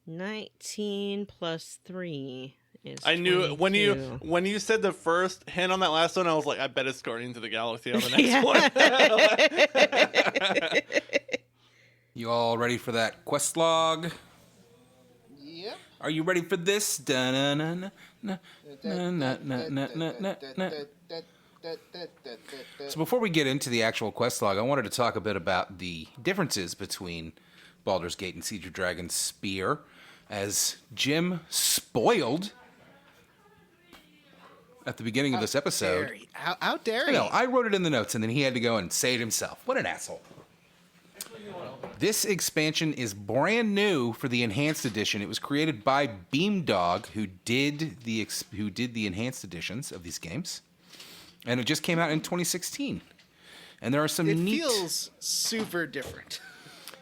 19 plus 3 is I knew 22. when you said the first hint on that last one, I was like, I bet it's Guardians of the Galaxy on the next one. You all ready for that quest log? Yep. Are you ready for this? Da-na-na-na-na, na-na-na-na-na-na. So before we get into the actual quest log, I wanted to talk a bit about the differences between Baldur's Gate and Siege of Dragonspear, as Jim spoiled at the beginning of this episode. How dare I he? know, I wrote it in the notes, and then he had to go and say it himself. What an asshole. This expansion is brand new for the Enhanced Edition. It was created by Beamdog, who did the Enhanced Editions of these games. And it just came out in 2016. And there are some It neat... feels super different.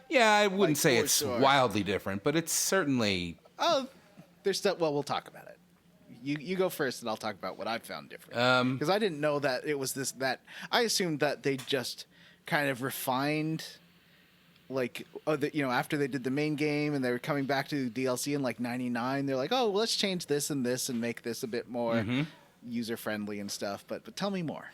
Yeah, I wouldn't say for it's sure. wildly different, but it's certainly... Oh, there's stuff. Well, we'll talk about it. You go first, and I'll talk about what I found different. Because I didn't know that it was that. I assumed that they just kind of refined after they did the main game and they were coming back to the DLC in like 99, they're like, oh, well, let's change this and this and make this a bit more user friendly and stuff. But tell me more.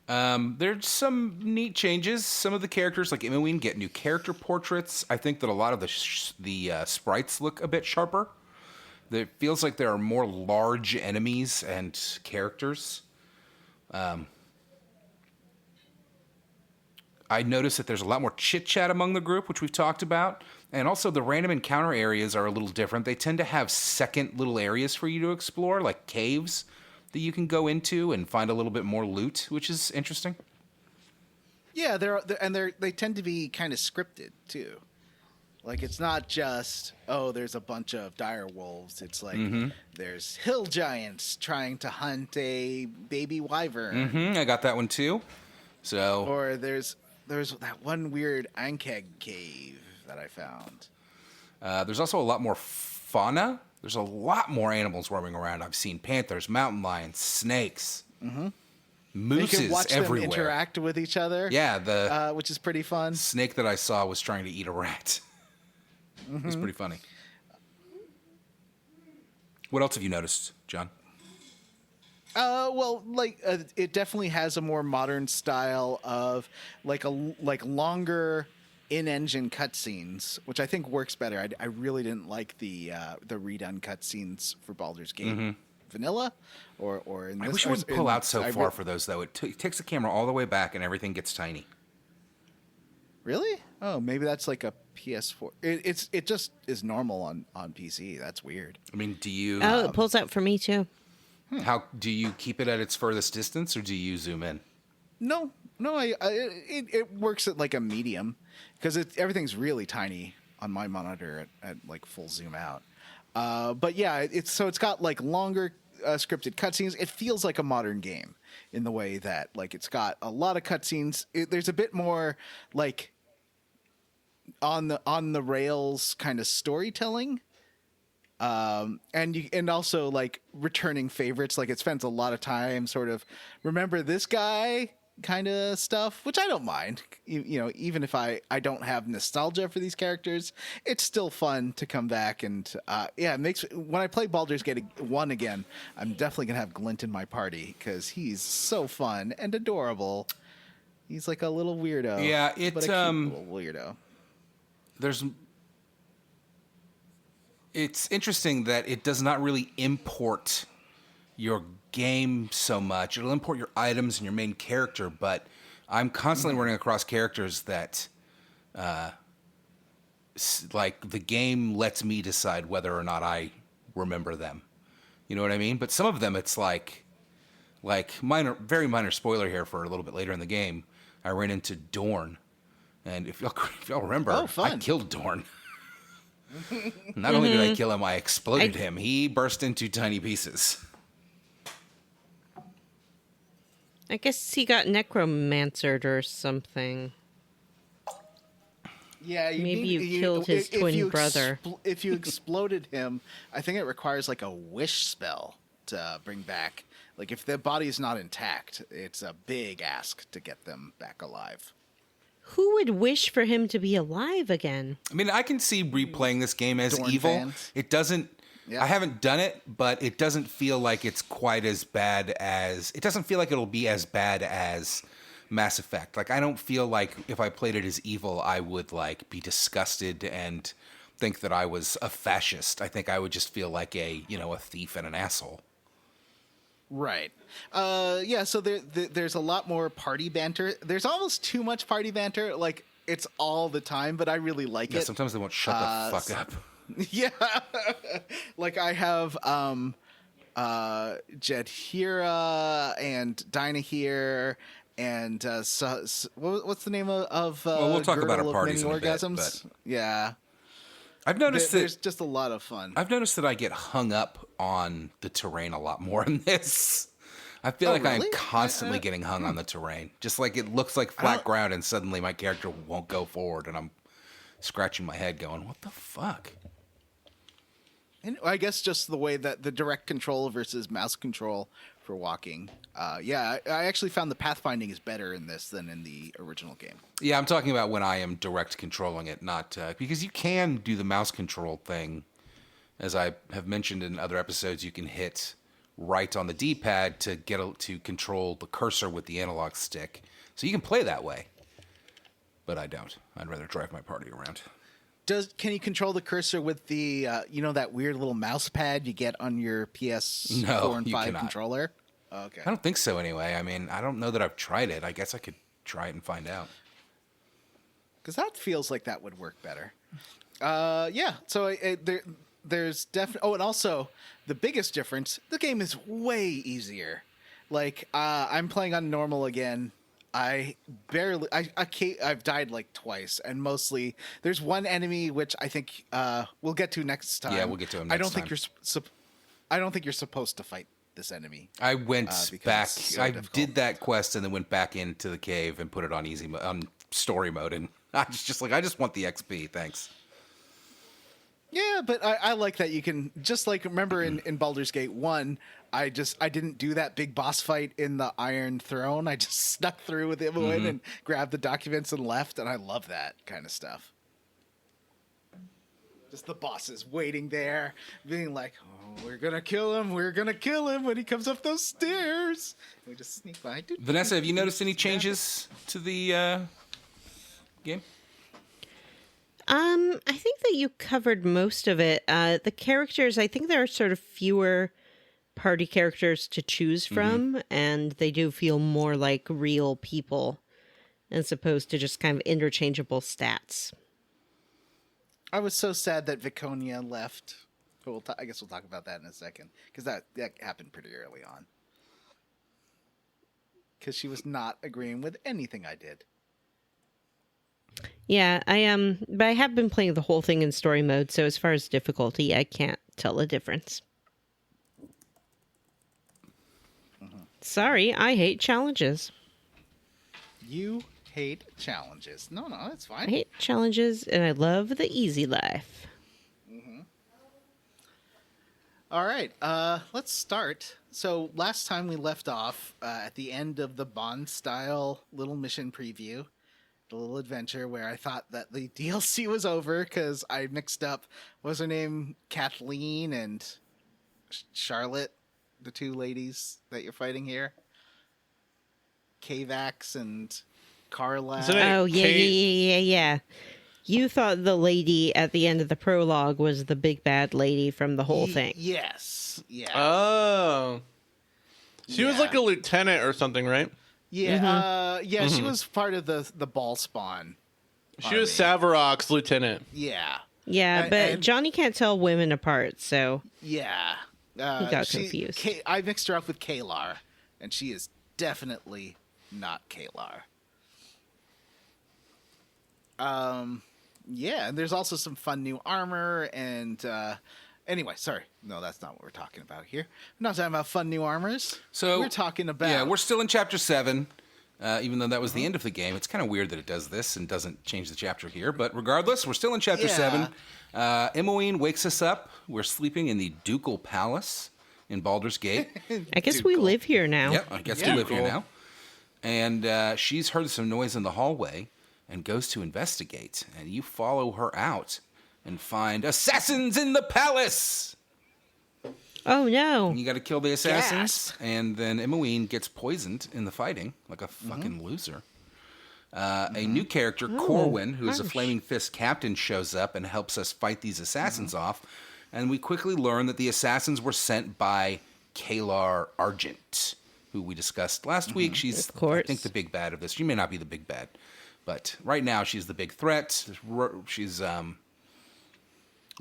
There's some neat changes. Some of the characters, like Imoween, get new character portraits. I think that a lot of the sprites look a bit sharper. It feels like there are more large enemies and characters. I noticed that there's a lot more chit-chat among the group, which we've talked about. And also the random encounter areas are a little different. They tend to have second little areas for you to explore, like caves that you can go into and find a little bit more loot, which is interesting. Yeah, they tend to be kind of scripted too. Like it's not just there's a bunch of dire wolves. It's like there's hill giants trying to hunt a baby wyvern. I got that one too. So or there's that one weird Ankeg cave that I found. There's also a lot more fauna. There's a lot more animals roaming around. I've seen panthers, mountain lions, snakes, mooses you can watch everywhere. them interact with each other. Yeah, which is pretty fun. Snake that I saw was trying to eat a rat. It was pretty funny. What else have you noticed, John? It definitely has a more modern style of like longer in-engine cutscenes, which I think works better. I really didn't like the redone cutscenes for Baldur's Gate vanilla, or in this. I wish it wouldn't pull out so far for those though. It takes the camera all the way back and everything gets tiny. Really? Oh, maybe that's like a PS4. It just is normal on PC. That's weird. I mean, do you? Oh, it pulls out for me too. How do you keep it at its furthest distance, or do you zoom in? No. It works at like a medium because everything's really tiny on my monitor at like full zoom out. But yeah, it's got like longer scripted cutscenes. It feels like a modern game in the way that like it's got a lot of cutscenes. There's a bit more like on the rails kind of storytelling. And also like returning favorites. Like it spends a lot of time sort of remember this guy kind of stuff, which I don't mind. Even if I don't have nostalgia for these characters, it's still fun to come back and it makes when I play Baldur's Gate 1 again, I'm definitely gonna have Glint in my party because he's so fun and adorable. He's like a little weirdo. Yeah, but a cute little weirdo. It's interesting that it does not really import your game so much. It'll import your items and your main character, but I'm constantly running across characters that, like, the game lets me decide whether or not I remember them. You know what I mean? But some of them, it's like very minor spoiler here for a little bit later in the game. I ran into Dorn, and if y'all remember, I killed Dorn. Not only did I kill him, I exploded him. He burst into tiny pieces. I guess he got necromancered or something. Yeah, maybe you killed his twin brother. If you exploded him, I think it requires like a wish spell to bring back. Like if their body is not intact, it's a big ask to get them back alive. Who would wish for him to be alive again? I mean, I can see replaying this game as Dorn evil. fans. It doesn't. Yeah. I haven't done it, but it doesn't feel like it's quite as bad as. It doesn't feel like it'll be as bad as Mass Effect. Like I don't feel like if I played it as evil, I would like be disgusted and think that I was a fascist. I think I would just feel like a thief and an asshole. Right. Yeah, so there's a lot more party banter. There's almost too much party banter. Like, it's all the time, but I really like it. Sometimes they won't shut the fuck up. Yeah. Like, I have Jedhira and Dinah here, and what's the name of we'll talk about our Girl of parties Many in a bit, Orgasms? but- Yeah. I've noticed There's just a lot of fun. I've noticed that I get hung up on the terrain a lot more in this. I feel like really? I'm constantly getting hung on the terrain. Just like it looks like flat ground and suddenly my character won't go forward and I'm scratching my head going, what the fuck? And I guess just the way that the direct control versus mouse control for walking. Yeah, I actually found the pathfinding is better in this than in the original game. Yeah, I'm talking about when I am direct controlling it, not because you can do the mouse control thing. As I have mentioned in other episodes, you can hit right on the D-pad to to control the cursor with the analog stick. So you can play that way. But I don't. I'd rather drive my party around. Can you control the cursor with the that weird little mouse pad you get on your PS4 No, and you 5 cannot. controller? Okay. I don't think so anyway. I mean, I don't know that I've tried it. I guess I could try it and find out. Because that feels like that would work better. Yeah, so there's definitely... Oh, and also, the biggest difference, the game is way easier. Like, I'm playing on normal again. I've died like twice, and mostly there's one enemy which I think we'll get to next time. Yeah, we'll get to him next I don't time. think you're supposed to fight this enemy. I went because back. it's so I difficult. did that quest and then went back into the cave and put it on on story mode, and I was just like, I just want the XP. Thanks. Yeah, but I like that you can just like remember in Baldur's Gate 1, I didn't do that big boss fight in the Iron Throne. I just snuck through with Imoen and grabbed the documents and left, and I love that kind of stuff. Just the bosses waiting there, being like, "Oh, we're gonna kill him! We're gonna kill him when he comes up those stairs." And we just sneak by. Vanessa, have you noticed any changes to the game? I think that you covered most of it. The characters, I think there are sort of fewer party characters to choose from, and they do feel more like real people as opposed to just kind of interchangeable stats. I was so sad that Viconia left. But I guess we'll talk about that in a second, because that happened pretty early on. Because she was not agreeing with anything I did. Yeah, but I have been playing the whole thing in story mode, so as far as difficulty, I can't tell the difference. Sorry, I hate challenges. You hate challenges. No, that's fine. I hate challenges, and I love the easy life. All right, let's start. So last time we left off at the end of the Bond-style little mission preview, the little adventure where I thought that the DLC was over because I mixed up, what was her name, Kathleen and Charlotte, the two ladies that you're fighting here? Kavax and Carla. Isn't it Oh, Kate? yeah. You thought the lady at the end of the prologue was the big bad lady from the whole thing. Yes. Yeah. Oh. She was Yeah. like a lieutenant or something, right? Yeah. She was part of the ball spawn. She was Savarok's lieutenant. Yeah. Yeah, but and- Johnny can't tell women apart, so Yeah. he got confused. I mixed her up with Caelar, and she is definitely not Caelar. Yeah, and there's also some fun new armor, and anyway, sorry. No, that's not what we're talking about here. We're not talking about fun new armors. So we're talking about... Yeah, we're still in chapter 7, even though that was the end of the game. It's kind of weird that it does this and doesn't change the chapter here. But regardless, we're still in chapter 7. Imoen wakes us up. We're sleeping in the Ducal Palace in Baldur's Gate. I guess we live here now. Yep, I guess we live here now. And she's heard some noise in the hallway and goes to investigate. And you follow her out and find assassins in the palace. Oh, no. You got to kill the assassins, and then Imoen gets poisoned in the fighting, like a fucking loser. A new character, Corwin, who is a harsh. Flaming Fist captain, shows up and helps us fight these assassins off. And we quickly learn that the assassins were sent by Caelar Argent, who we discussed last week. She's, Of course. I think, the big bad of this. She may not be the big bad, but right now she's the big threat. She's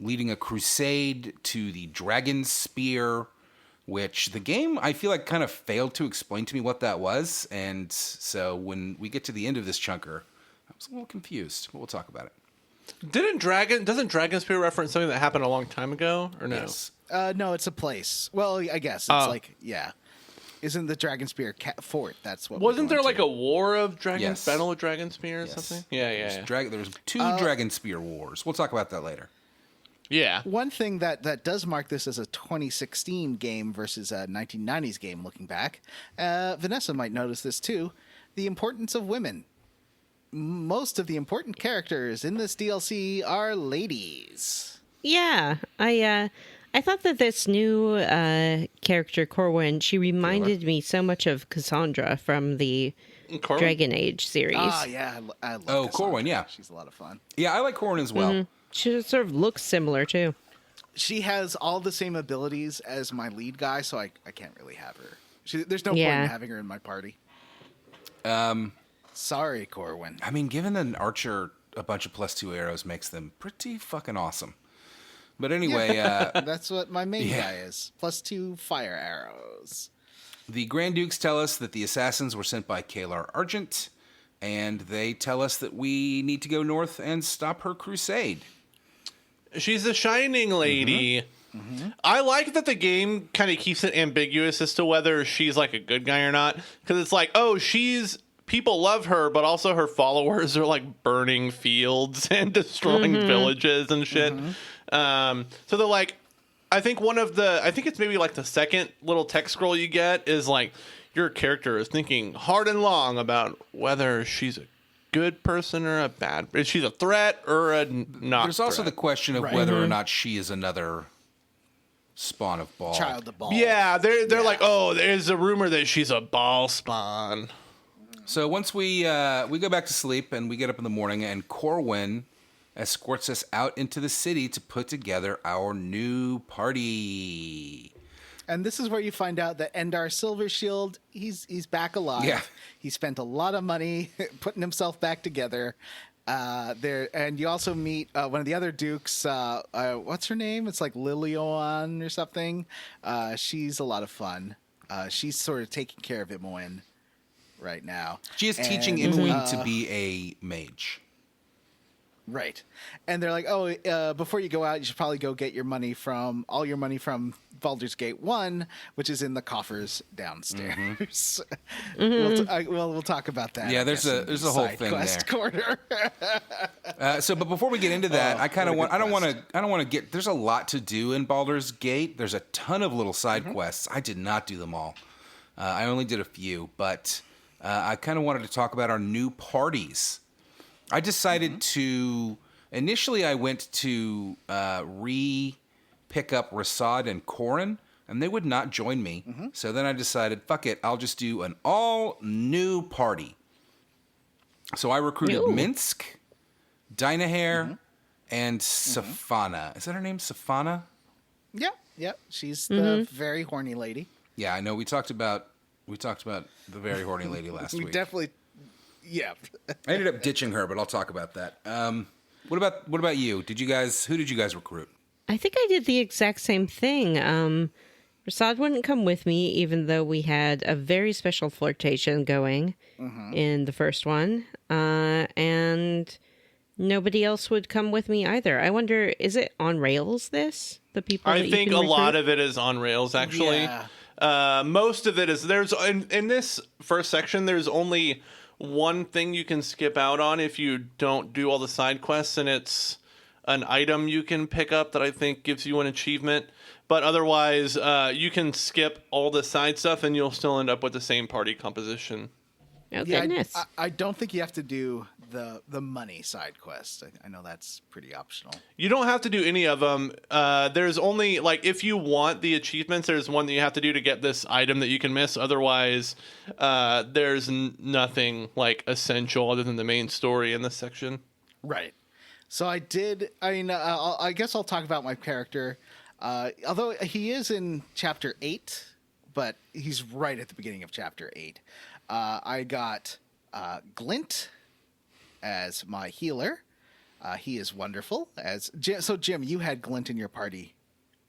leading a crusade to the Dragonspear, which the game, I feel like, kind of failed to explain to me what that was. And so when we get to the end of this chunker, I was a little confused, but we'll talk about it. Doesn't Dragonspear reference something that happened a long time ago, or no? Yes. No, it's a place. Well, I guess. It's like, yeah. Isn't the Dragonspear fort? That's what Wasn't we're there going like a war of dragons, Yes. Battle of Dragonspear or Yes. something? Yeah. There was 2 Dragonspear wars. We'll talk about that later. Yeah. One thing that does mark this as a 2016 game versus a 1990s game looking back, Vanessa might notice this too, the importance of women. Most of the important characters in this DLC are ladies. Yeah, I thought that this new character, Corwin, she reminded me so much of Cassandra from the Corwin? Dragon Age series. Ah, yeah, I love Oh, Cassandra. Corwin, yeah. She's a lot of fun. Yeah, I like Corwin as well. She sort of looks similar, too. She has all the same abilities as my lead guy, so I can't really have her. There's no point Yeah. in having her in my party. Sorry, Corwin. I mean, giving an archer a bunch of +2 arrows makes them pretty fucking awesome. But anyway, That's what my main guy is. +2 fire arrows. the Grand Dukes tell us that the assassins were sent by Caelar Argent, and they tell us that we need to go north and stop her crusade. She's a shining lady. I like that the game kind of keeps it ambiguous as to whether she's like a good guy or not. Because it's like, oh, people love her, but also her followers are like burning fields and destroying villages and shit. So they're like, I think it's maybe like the second little text scroll you get is like, your character is thinking hard and long about whether she's a good person or a bad. Is she a threat or a not? There's also the threat? question of whether or not she is another spawn of Baal. Child of Ball. Yeah, they're like, oh, there's a rumor that she's a Baal spawn. So once we go back to sleep and we get up in the morning, and Corwin escorts us out into the city to put together our new party. And this is where you find out that Endar Silvershield, he's back alive. Yeah. He spent a lot of money putting himself back together. And you also meet one of the other dukes. What's her name? It's like Lilioan or something. She's a lot of fun. She's sort of taking care of Imoen right now. She is teaching Imoen to be a mage. Right. And they're like, oh, before you go out, you should probably go get your money from Baldur's Gate 1, which is in the coffers downstairs. We'll talk about that. Yeah, I there's guess, a in whole side thing quest there. corner. But before we get into that, I don't want to get. There's a lot to do in Baldur's Gate. There's a ton of little side quests. I did not do them all. I only did a few, but I kind of wanted to talk about our new parties. I decided to. Initially, I went to pick up Rasad and Corin, and they would not join me. So then I decided, fuck it, I'll just do an all-new party. So I recruited Minsk, Dynahair, and Safana. Is that her name, Safana? Yep. She's the very horny lady. Yeah, I know. We talked about the very horny lady last We week. definitely, yeah. I ended up ditching her, but I'll talk about that. What about you? Who did you guys recruit? I think I did the exact same thing. Rasad wouldn't come with me, even though we had a very special flirtation going in the first one. And nobody else would come with me either. I wonder, is it on rails, this? The people I that think you a can lot recruit? of it is on rails, actually. Yeah. Most of it is in this first section. There's only one thing you can skip out on if you don't do all the side quests, and it's an item you can pick up that I think gives you an achievement. But otherwise, you can skip all the side stuff, and you'll still end up with the same party composition. Oh, Yeah, goodness. I don't think you have to do the money side quest. I know that's pretty optional. You don't have to do any of them. There's only, like, if you want the achievements, there's one that you have to do to get this item that you can miss. Otherwise, there's nothing, like, essential other than the main story in this section. Right. So I guess I'll talk about my character. Although he is in Chapter 8, but he's right at the beginning of Chapter 8. I got Glint as my healer. He is wonderful. So Jim, you had Glint in your party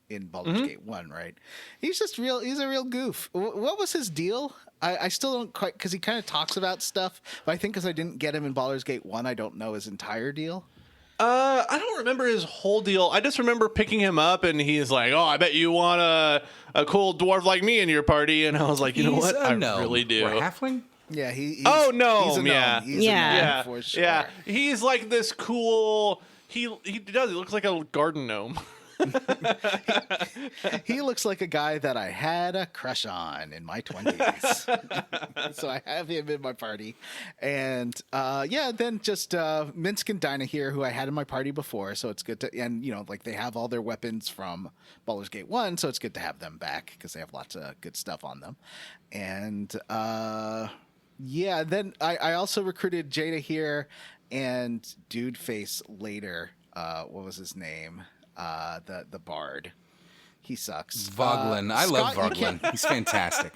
in Baldur's Gate 1, right? He's a real goof. What was his deal? I still don't quite, because he kind of talks about stuff, but I think because I didn't get him in Baldur's Gate 1, I don't know his entire deal. I don't remember his whole deal. I just remember picking him up, and he's like, "Oh, I bet you want a cool dwarf like me in your party." And I was like, "You know what? I really do." Or a halfling? Yeah, he's Oh, gnome, he's a gnome. yeah. He's a Yeah. gnome for sure. Yeah, he's like this cool He does. He looks like a garden gnome. He looks like a guy that I had a crush on in my 20s. So I have him in my party. And then just Minsk and Dinah here, who I had in my party before. So it's good to, and like they have all their weapons from Baldur's Gate 1. So it's good to have them back because they have lots of good stuff on them. And then I also recruited Jada here and Dude Face later. What was his name? The bard. He sucks. Voglin. I love Voglin. He's fantastic.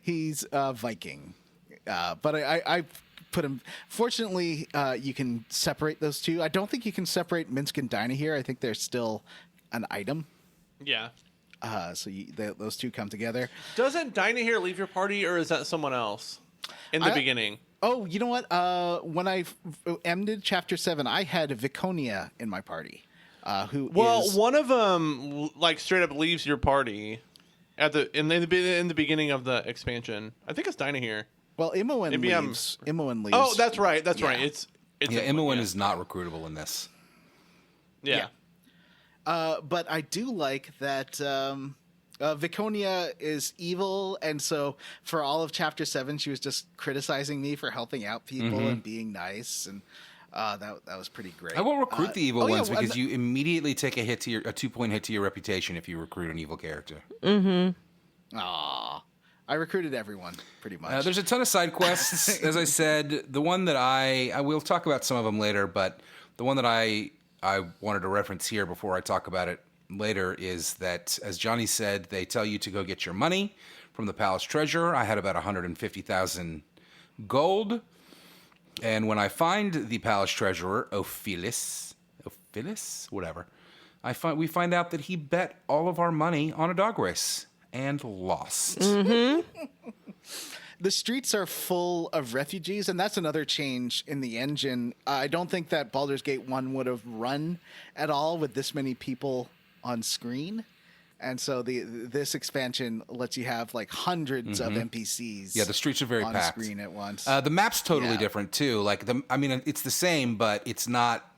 He's Viking. But I put him... Fortunately, you can separate those two. I don't think you can separate Minsk and Dinah here. I think they're still an item. Yeah. So those two come together. Doesn't Dinah here leave your party, or is that someone else in the beginning? Oh, you know what? When I ended Chapter 7, I had Viconia in my party. One of them like straight up leaves your party in the beginning of the expansion. I think it's Dinah here. Well, Imoen leaves. Imoen leaves. Oh, that's right. That's right. It's Imoen is not recruitable in this. Yeah. But I do like that Viconia is evil, and so for all of Chapter 7, she was just criticizing me for helping out people and being nice, and that was pretty great. I won't recruit the evil ones because you immediately take a 2-point hit to your reputation if you recruit an evil character. Aw. I recruited everyone, pretty much. There's a ton of side quests. As I said, the one that I will talk about some of them later, but the one that I wanted to reference here before I talk about it later is that, as Johnny said, they tell you to go get your money from the palace treasurer. I had about 150,000 gold. And when I find the palace treasurer, Ophilis, whatever, we find out that he bet all of our money on a dog race and lost. The streets are full of refugees, and that's another change in the engine. I don't think that Baldur's Gate 1 would have run at all with this many people on screen. And so this expansion lets you have like hundreds of NPCs. Yeah, the streets are very on packed. Screen at once. The map's totally different too. It's the same, but it's not.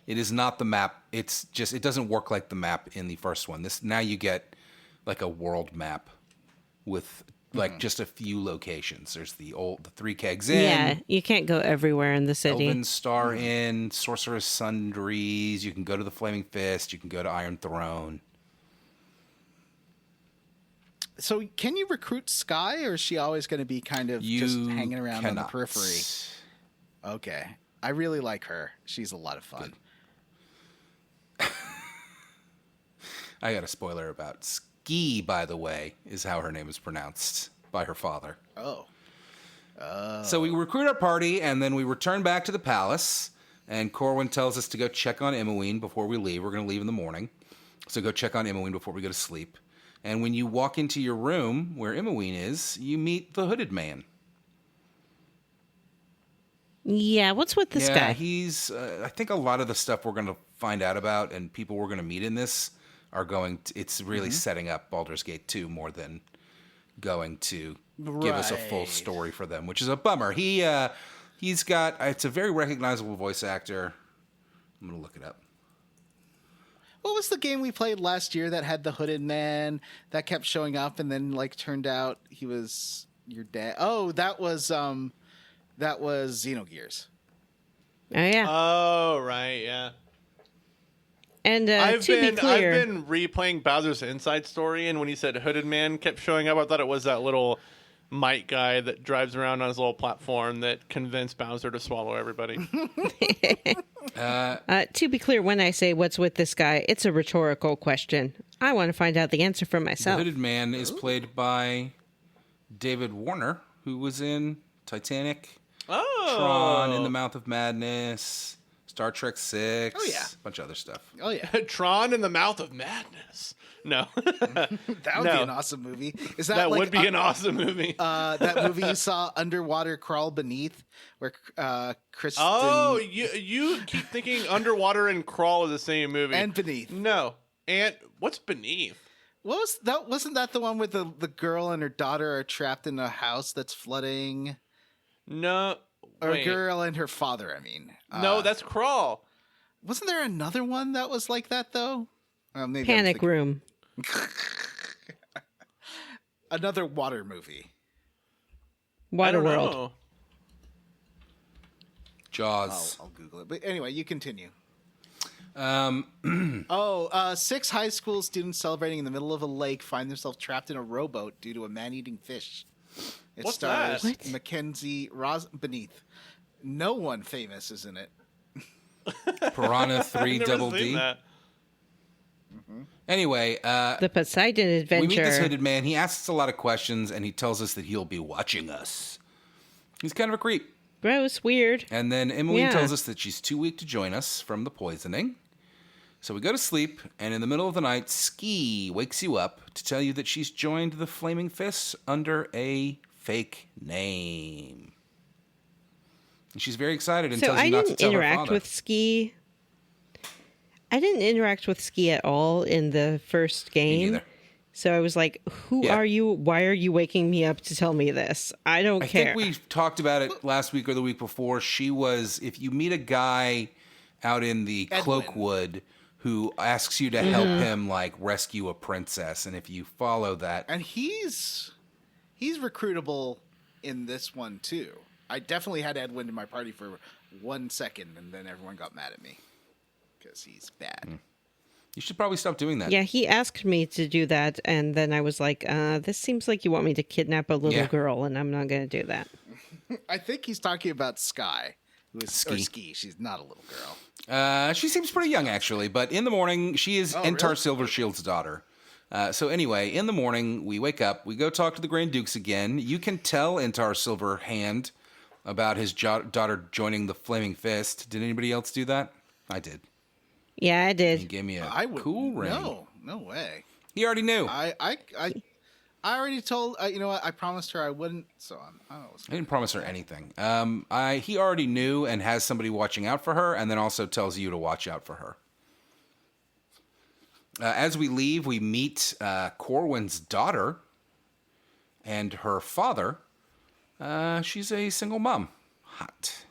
It is not the map. It's just it doesn't work like the map in the first one. Now you get like a world map with like just a few locations. There's the 3 Kegs Inn. Yeah, you can't go everywhere in the city. Elven Star Inn, Sorcerer's Sundries. You can go to the Flaming Fist. You can go to Iron Throne. So can you recruit Skye, or is she always going to be kind of just hanging around on the periphery? Okay. I really like her. She's a lot of fun. I got a spoiler about Ski, by the way, is how her name is pronounced by her father. Oh. So we recruit our party, and then we return back to the palace, and Corwin tells us to go check on Imoen before we leave. We're going to leave in the morning. So go check on Imoen before we go to sleep. And when you walk into your room where Imoen is, you meet the hooded man. Yeah, what's with this guy? He's, I think a lot of the stuff we're going to find out about and people we're going to meet in this are it's really setting up Baldur's Gate 2 more than going to give us a full story for them, which is a bummer. He's got, it's a very recognizable voice actor. I'm going to look it up. What was the game we played last year that had the hooded man that kept showing up and then turned out he was your dad? Oh, that was Xenogears. Oh yeah. Oh right, yeah. And I've to be clear, I've been replaying Bowser's Inside Story, and when he said hooded man kept showing up, I thought it was that little mite guy that drives around on his little platform that convinced Bowser to swallow everybody. to be clear, when I say what's with this guy, it's a rhetorical question. I want to find out the answer for myself. The hooded man is played by David Warner, who was in Titanic, Tron, In the Mouth of Madness, Star Trek 6. Oh, yeah. A bunch of other stuff. Oh, yeah. Tron in the Mouth of Madness. No. That would be an awesome movie. Is that would be an awesome movie. That movie you saw, Underwater Crawl Beneath, where Kristen... Oh, you keep thinking Underwater and Crawl are the same movie. And Beneath. No. And what's Beneath? What was that? Wasn't that the one where the girl and her daughter are trapped in a house that's flooding? No. Or Wait. a girl and her father, I mean. No, that's Crawl. Wasn't there another one that was like that, though? Maybe I'm Panic thinking- Room. Another water movie. I don't Waterworld. know. Jaws. I'll Google it. But anyway, you continue. Um, 6 high school students celebrating in the middle of a lake find themselves trapped in a rowboat due to a man-eating fish. It What's stars that? What? Mackenzie Beneath. No one famous is in it. Piranha 3 Never Double seen D. that. Anyway, The Poseidon we Adventure. meet this hooded man. He asks us a lot of questions, and he tells us that he'll be watching us. He's kind of a creep. Gross, weird. And then Emily Yeah. tells us that she's too weak to join us from the poisoning. So we go to sleep, and in the middle of the night, Ski wakes you up to tell you that she's joined the Flaming Fists under a fake name. And she's very excited and So tells you I not to didn't tell her interact father. with Ski. I didn't interact with Ski at all in the first game. neither. So I was like, who Yeah. are you? Why are you waking me up to tell me this? I don't I care. think we talked about it last week or the week before. She was, if you meet a guy out in the Edwin. Cloakwood who asks you to help him like rescue a princess, and if you follow that, And he's recruitable in this one, too. I definitely had Edwin in my party for 1 second, and then everyone got mad at me. Because he's bad. you should probably stop doing that. Yeah, he asked me to do that, and then I was like, this seems like you want me to kidnap a little Yeah. girl, and I'm not going to do that. I think he's talking about Sky. Who is, or Ski. Ski. She's not a little girl. She seems pretty young, actually, but in the morning, she is Entar really? Silvershield's daughter. So anyway, in the morning, we wake up, we go talk to the Grand Dukes again. You can tell Entar Silverhand about his daughter joining the Flaming Fist. Did anybody else do that? I did. Yeah, I He did. gave me a I would. cool ring. No way. He already knew. I already told. You know what? I promised her I wouldn't. So I don't know. I didn't promise her anything. He already knew and has somebody watching out for her, and then also tells you to watch out for her. As we leave, we meet Corwin's daughter and her father. She's a single mom. Hot.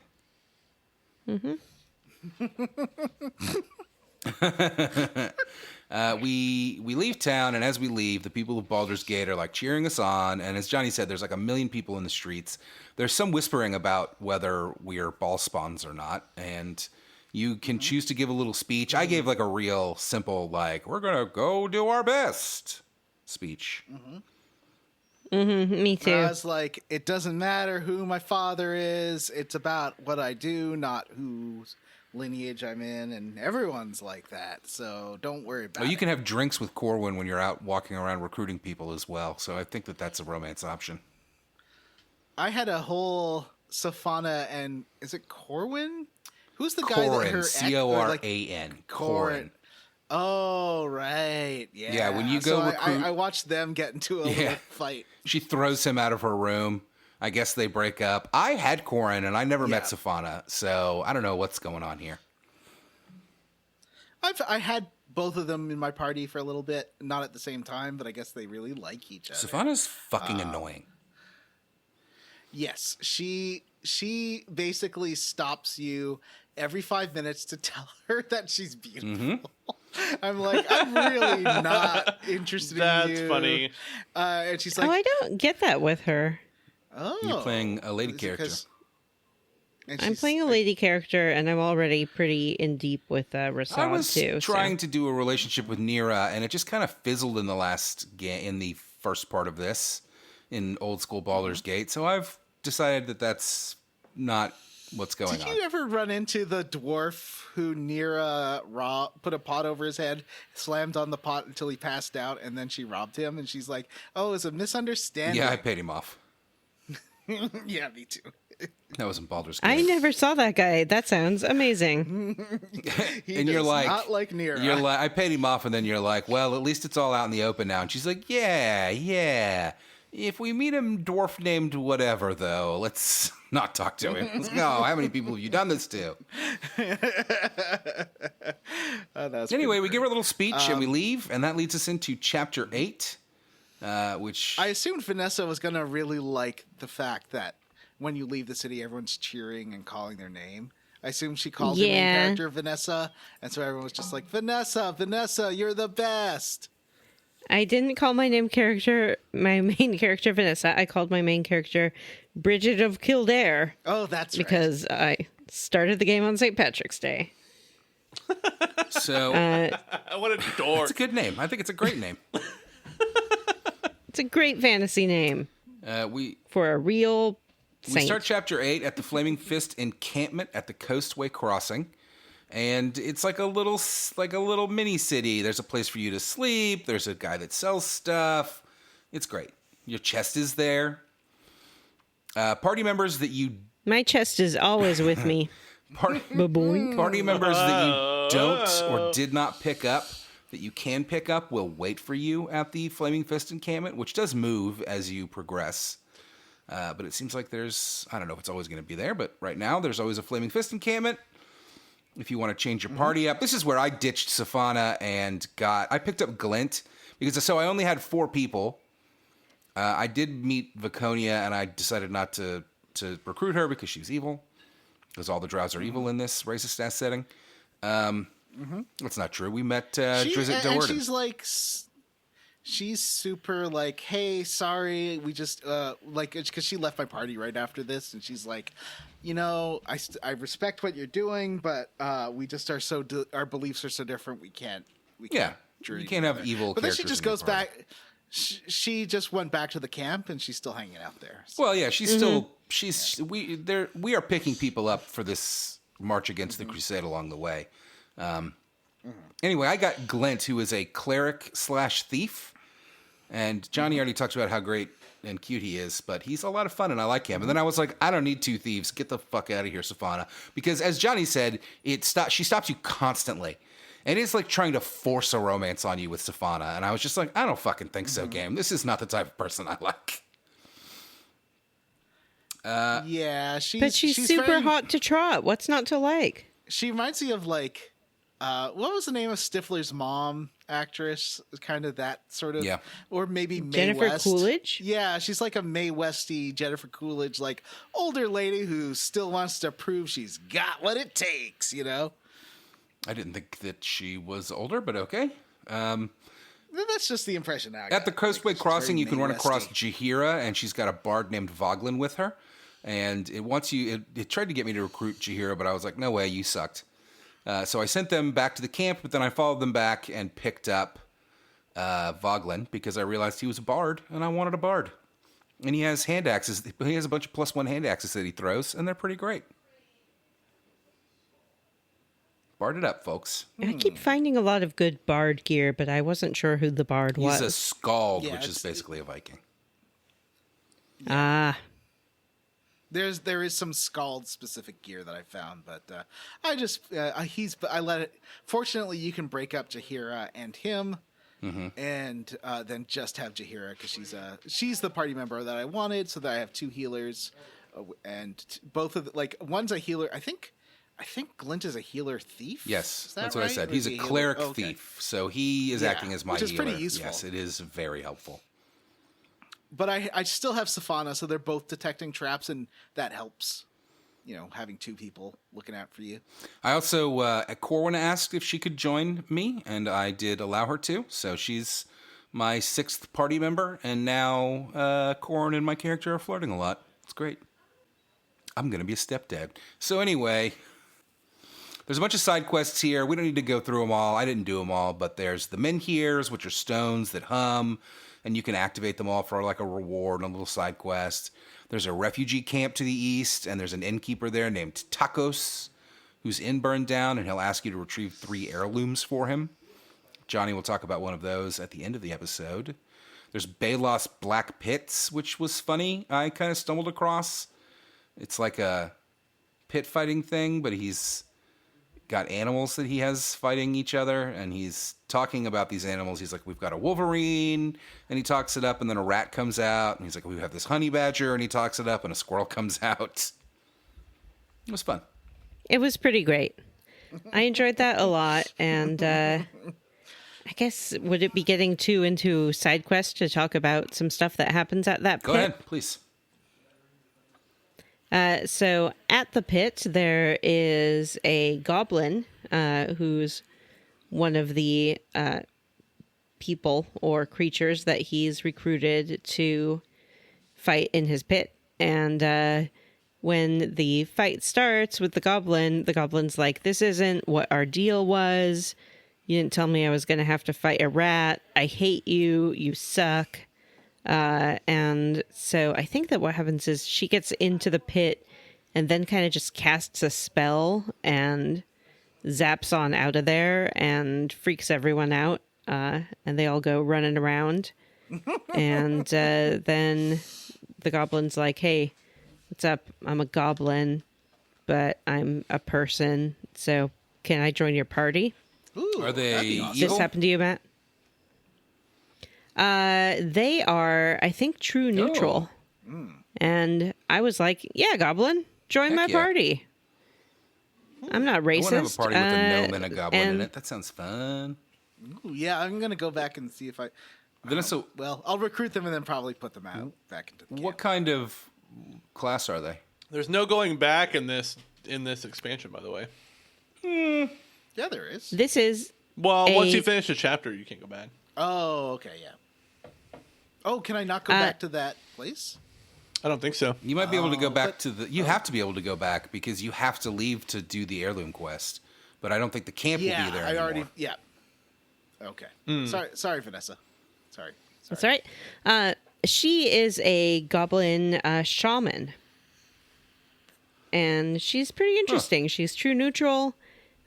We leave town, and as we leave, the people of Baldur's Gate are like cheering us on. And as Johnny said, there's like 1 million people in the streets. There's some whispering about whether we're ball spawns or not, and you can choose to give a little speech. I gave like a real simple, like, we're gonna go do our best speech. Me too. I was like, it doesn't matter who my father is. It's about what I do, not whose lineage I'm in. And everyone's like that. So don't worry about Well, you it. can have drinks with Corwin when you're out walking around recruiting people as well. So I think that that's a romance option. I had a whole Safana and is it Corwin? Who's the guy that her Corin, ex- Coran, Corin. Oh, right. Yeah. Yeah, when you go so recruit- I watched them get into a Yeah. little fight. She throws him out of her room. I guess they break up. I had Corin, and I never met Yeah. Safana, so I don't know what's going on here. I had both of them in my party for a little bit, not at the same time, but I guess they really like each other. Safana's fucking annoying. Yes, she basically stops you every 5 minutes to tell her that she's beautiful. I'm like, I'm really not interested in you. That's funny. And she's Oh, like, I don't get that with her. oh, You're playing a lady is it character. 'cause- and I'm she's- playing a lady character, and I'm already pretty in deep with I Rasad was too. trying to do a relationship with Nira, and it just kind of fizzled in in the first part of this, in old school Baldur's Gate. So I've decided that that's not what's going Did on. you ever run into the dwarf who Nira put a pot over his head, slammed on the pot until he passed out, and then she robbed him? And she's like, "Oh, it's a misunderstanding." Yeah, I paid him off. Yeah, me too. That was in Baldur's Gate. I never saw that guy. That sounds amazing. He And you're does like, not like Nira. You're like, I paid him off, and then you're like, well, at least it's all out in the open now. And she's like, yeah. If we meet a dwarf named whatever, though, let's not talk to him. Let's go. How many people have you done this to? Anyway, we give her a little speech, and we leave, and that leads us into Chapter 8, which... I assumed Vanessa was gonna really like the fact that when you leave the city, everyone's cheering and calling their name. I assume she called her main Yeah. character Vanessa, and so everyone was just like, Vanessa, Vanessa, you're the best. I didn't call my main character Vanessa. I called my main character Bridget of Kildare Oh, that's right. because I started the game on St. Patrick's Day. So What a dork. it's a good name. I think it's a great name. It's a great fantasy name We for a real We saint. start chapter 8 at the Flaming Fist encampment at the Coastway Crossing. And it's like a little mini city. There's a place for you to sleep. There's a guy that sells stuff. It's great. Your chest is there. Party members that you My chest is always with me. Baboink. party members that you don't or did not pick up that you can pick up will wait for you at the Flaming Fist encampment, which does move as you progress. But it seems like I don't know if it's always going to be there, but right now there's always a Flaming Fist encampment. If you want to change your party up, this is where I ditched Safana and I picked up Glint because I only had 4 people. I did meet Viconia and I decided not to recruit her because she was evil. Because all the drows are evil in this racist ass setting. That's not true. We met Drizzt And Do'Urden. she's like, she's super like, hey, sorry, we just because she left my party right after this, and she's like, I respect what you're doing, but we just are our beliefs are so different. We can't. You can't have evil. But then she characters just in your goes party. back. She just went back to the camp, and she's still hanging out there. Well, yeah, she's still we are picking people up for this march against the crusade along the way. Anyway, I got Glint, who is a cleric / thief, and Johnny already talked about how great and cute he is, but he's a lot of fun, and I like him. And then I was like, I don't need 2 thieves. Get the fuck out of here, Safana, because as Johnny said, she stops you constantly. And it's like trying to force a romance on you with Safana. And I was just like, I don't fucking think so, game. This is not the type of person I like. Yeah, But she's super very- hot to trot. What's not to like? She reminds me of like, what was the name of Stifler's mom actress? Kind of that sort of, Yeah. or maybe Mae Jennifer West. Coolidge? Yeah, she's like a Mae Westy Jennifer Coolidge, like older lady who still wants to prove she's got what it takes. I didn't think that she was older, but okay. That's just the impression I got. At the Coastway She's Crossing, very you can Mae run across Westy. Jahira, and she's got a bard named Voglin with her. And it tried to get me to recruit Jahira, but I was like, no way, you sucked. So I sent them back to the camp, but then I followed them back and picked up Voglin because I realized he was a bard, and I wanted a bard. And he has hand axes. He has a bunch of +1 hand axes that he throws, and they're pretty great. Bard it up, folks. I keep finding a lot of good bard gear, but I wasn't sure who the bard He's was. a skald, Yeah, which is it's- basically a Viking. Ah, There is some Scald specific gear that I found, but I just I let it. Fortunately, you can break up Jahira and him, and then just have Jahira because she's the party member that I wanted, so that I have 2 healers, and both of one's a healer. I think Glint is a healer thief. Yes, Is that that's what I right? said. Or He's is a he healer? cleric Okay. thief, so he is Yeah, acting as my which is healer. pretty useful. Yes, it is very helpful. But I still have Safana, so they're both detecting traps, and that helps. Having 2 people looking out for you. I also, Corwin asked if she could join me, and I did allow her to. So she's my 6th party member, and now Corwin and my character are flirting a lot. It's great. I'm going to be a stepdad. So anyway, there's a bunch of side quests here. We don't need to go through them all. I didn't do them all, but there's the menhirs, which are stones that hum, and you can activate them all for like a reward and a little side quest. There's a refugee camp to the east, and there's an innkeeper there named Tacos, whose inn burned down, and he'll ask you to retrieve 3 heirlooms for him. Johnny will talk about one of those at the end of the episode. There's Balos Black Pits, which was funny. I kind of stumbled across. It's like a pit fighting thing, but he's got animals that he has fighting each other, and he's talking about these animals. He's like, we've got a wolverine, and he talks it up, and then a rat comes out, and he's like, we have this honey badger, and he talks it up, and a squirrel comes out. It was fun. it was pretty great. I enjoyed that a lot, and I guess would it be getting too into side quest to talk about some stuff that happens at that Go pit? ahead, please. So at the pit, there is a goblin who's one of the people or creatures that he's recruited to fight in his pit. And when the fight starts with the goblin's like, this isn't what our deal was. You didn't tell me I was going to have to fight a rat. I hate you. You suck. And so I think that what happens is she gets into the pit and then kind of just casts a spell and zaps on out of there and freaks everyone out. And they all go running around. And then the goblin's like, hey, what's up? I'm a goblin, but I'm a person. So can I join your party? Ooh, Are they that'd be awesome. Did this evil? happen to you, Matt? They are, I think, true neutral. And I was like, yeah, goblin, join Heck my yeah. party. I'm not I racist. want to have a party with a gnome and a goblin in and- it. That sounds fun. Ooh, yeah, I'm gonna go back and see if I. Vanessa, Well, I'll recruit them and then probably put them out back into the camp. what kind of class are they? There's no going back in this expansion, by the way. Yeah, there is. This is Well, once A- you finish the chapter, you can't go back. Oh, okay, yeah. Oh, can I not go back to that place? I don't think so. You might be able to go back but- to the. You have to be able to go back because you have to leave to do the heirloom quest. But I don't think the camp will Yeah, be there I anymore. already. Yeah. Okay. Sorry, Vanessa. Sorry. That's right. She is a goblin shaman. And she's pretty interesting. She's true neutral.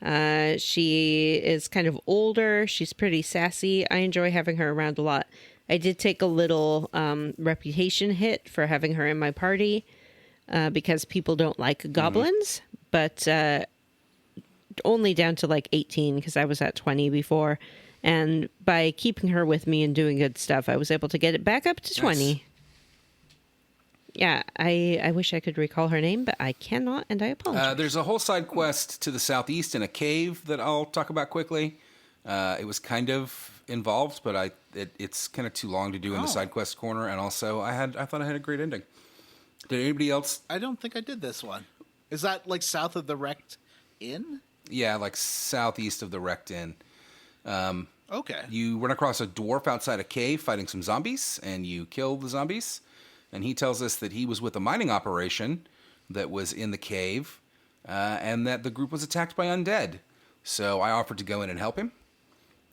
She is kind of older. She's pretty sassy. I enjoy having her around a lot. I did take a little reputation hit for having her in my party because people don't like goblins, but only down to like 18 because I was at 20 before. And by keeping her with me and doing good stuff, I was able to get it back up to 20. Nice. Yeah, I wish I could recall her name, but I cannot, and I apologize. There's a whole side quest to the southeast in a cave that I'll talk about quickly. It was kind of involved, but it's kind of too long to do in the side quest corner. And also, I thought I had a great ending. Did anybody else? I don't think I did this one. Is that like south of the wrecked inn? Yeah, like southeast of the wrecked inn. Okay. You run across a dwarf outside a cave fighting some zombies, and you kill the zombies. And he tells us that he was with a mining operation that was in the cave, and that the group was attacked by undead. So I offered to go in and help him.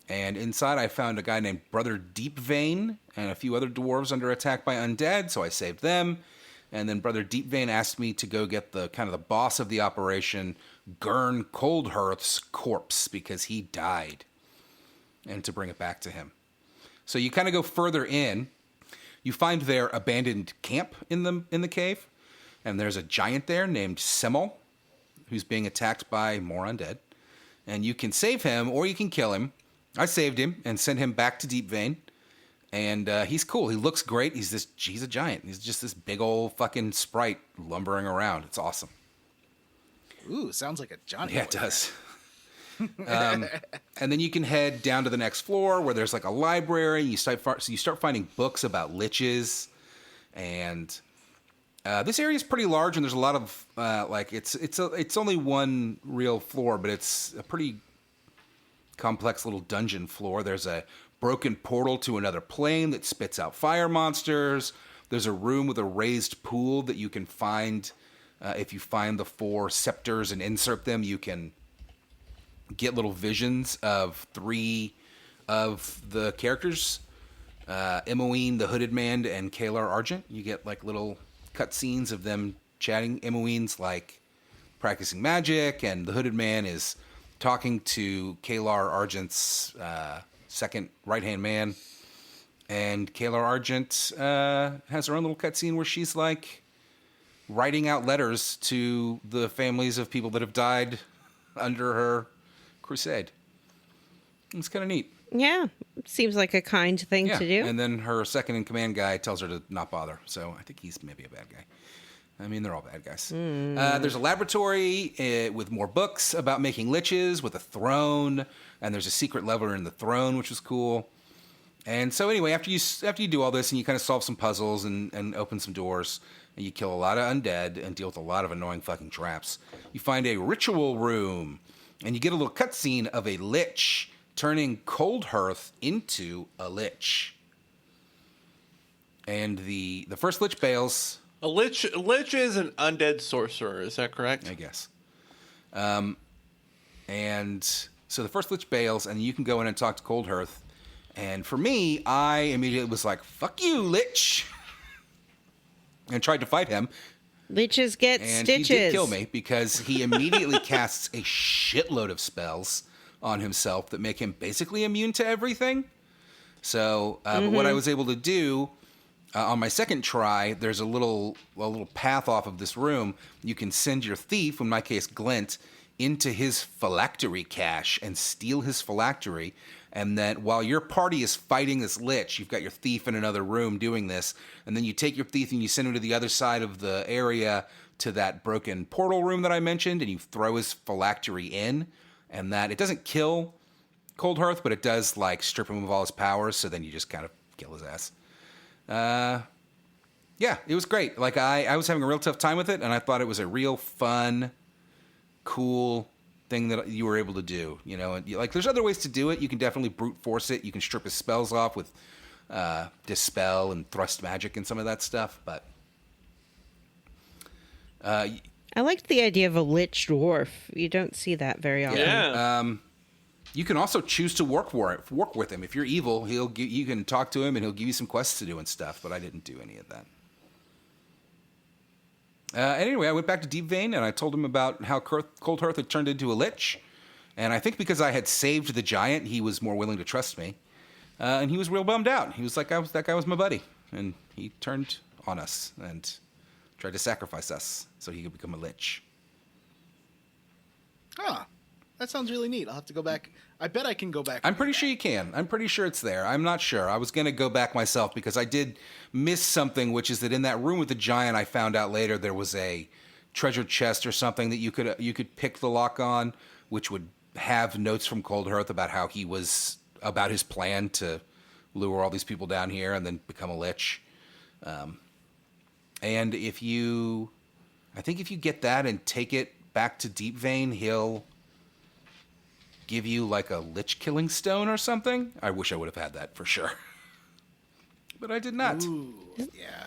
And inside I found a guy named Brother Deepvein and a few other dwarves under attack by undead, so I saved them. And then Brother Deepvein asked me to go get the kind of the boss of the operation, Gurn Coldhearth's corpse, because he died, and to bring it back to him. So you kind of go further in. You find their abandoned camp in the cave, and there's a giant there named Semmel, who's being attacked by more undead. And you can save him, or you can kill him. I saved him and sent him back to Deepvein, and he's cool. He looks great. He's a giant. He's just this big old fucking sprite lumbering around. It's awesome. Ooh, sounds like a Johnny. Yeah, boy it does. And then you can head down to the next floor where there's like a library. You start finding books about liches, and this area is pretty large. And there's a lot of it's only one real floor, but it's a pretty complex little dungeon floor. There's a broken portal to another plane that spits out fire monsters. There's a room with a raised pool that you can find. If you find the 4 scepters and insert them, you can get little visions of 3 of the characters, Imoene, the Hooded Man, and Caelar Argent. You get like little cutscenes of them chatting. Imoene's like practicing magic, and the Hooded Man is talking to Caelar Argent's second right-hand man. And Caelar Argent has her own little cutscene where she's like writing out letters to the families of people that have died under her crusade. It's kind of neat. Yeah, seems like a kind thing Yeah. to do. And then her second in command guy tells her to not bother. So I think he's maybe a bad guy. I mean, they're all bad guys. There's a laboratory with more books about making liches with a throne. And there's a secret lever in the throne, which was cool. And so anyway, after you do all this and you kind of solve some puzzles and open some doors, and you kill a lot of undead and deal with a lot of annoying fucking traps, you find a ritual room, and you get a little cutscene of a lich turning Cold Hearth into a lich. And the first lich bails. A lich is an undead sorcerer. Is that correct? I guess. And so the first lich bails, and you can go in and talk to Cold Hearth. And for me, I immediately was like, "Fuck you, lich," and tried to fight him. Liches get And stitches. he did kill me because he immediately casts a shitload of spells on himself that make him basically immune to everything. So but what I was able to do on my second try, there's a little path off of this room. You can send your thief, in my case Glint, into his phylactery cache and steal his phylactery. And then while your party is fighting this lich, you've got your thief in another room doing this. And then you take your thief and you send him to the other side of the area to that broken portal room that I mentioned, and you throw his phylactery in. And that, it doesn't kill Cold Hearth, but it does, like, strip him of all his powers, so then you just kind of kill his ass. Yeah, it was great. Like, I was having a real tough time with it, and I thought it was a real fun, cool thing that you were able to do, you know. And like, there's other ways to do it. You can definitely brute force it. You can strip his spells off with dispel and thrust magic and some of that stuff. But I liked the idea of a lich dwarf. You don't see that very often. Yeah. you can also choose to work with him. If you're evil, you can talk to him and he'll give you some quests to do and stuff. But I didn't do any of that. Anyway, I went back to Deep Vein and I told him about how Cold Hearth had turned into a lich. And I think because I had saved the giant, he was more willing to trust me. And he was real bummed out. He was like, that guy was my buddy. And he turned on us and tried to sacrifice us so he could become a lich. Huh. That sounds really neat. I'll have to go back. I bet I can go back. I'm pretty sure you can. I'm pretty sure it's there. I'm not sure. I was going to go back myself because I did miss something, which is that in that room with the giant, I found out later there was a treasure chest or something that you could pick the lock on, which would have notes from Cold Hearth about about his plan to lure all these people down here and then become a lich. And if you get that and take it back to Deep Vein, he'll give you like a lich killing stone or something. I wish I would have had that for sure. But I did not. Ooh, yeah.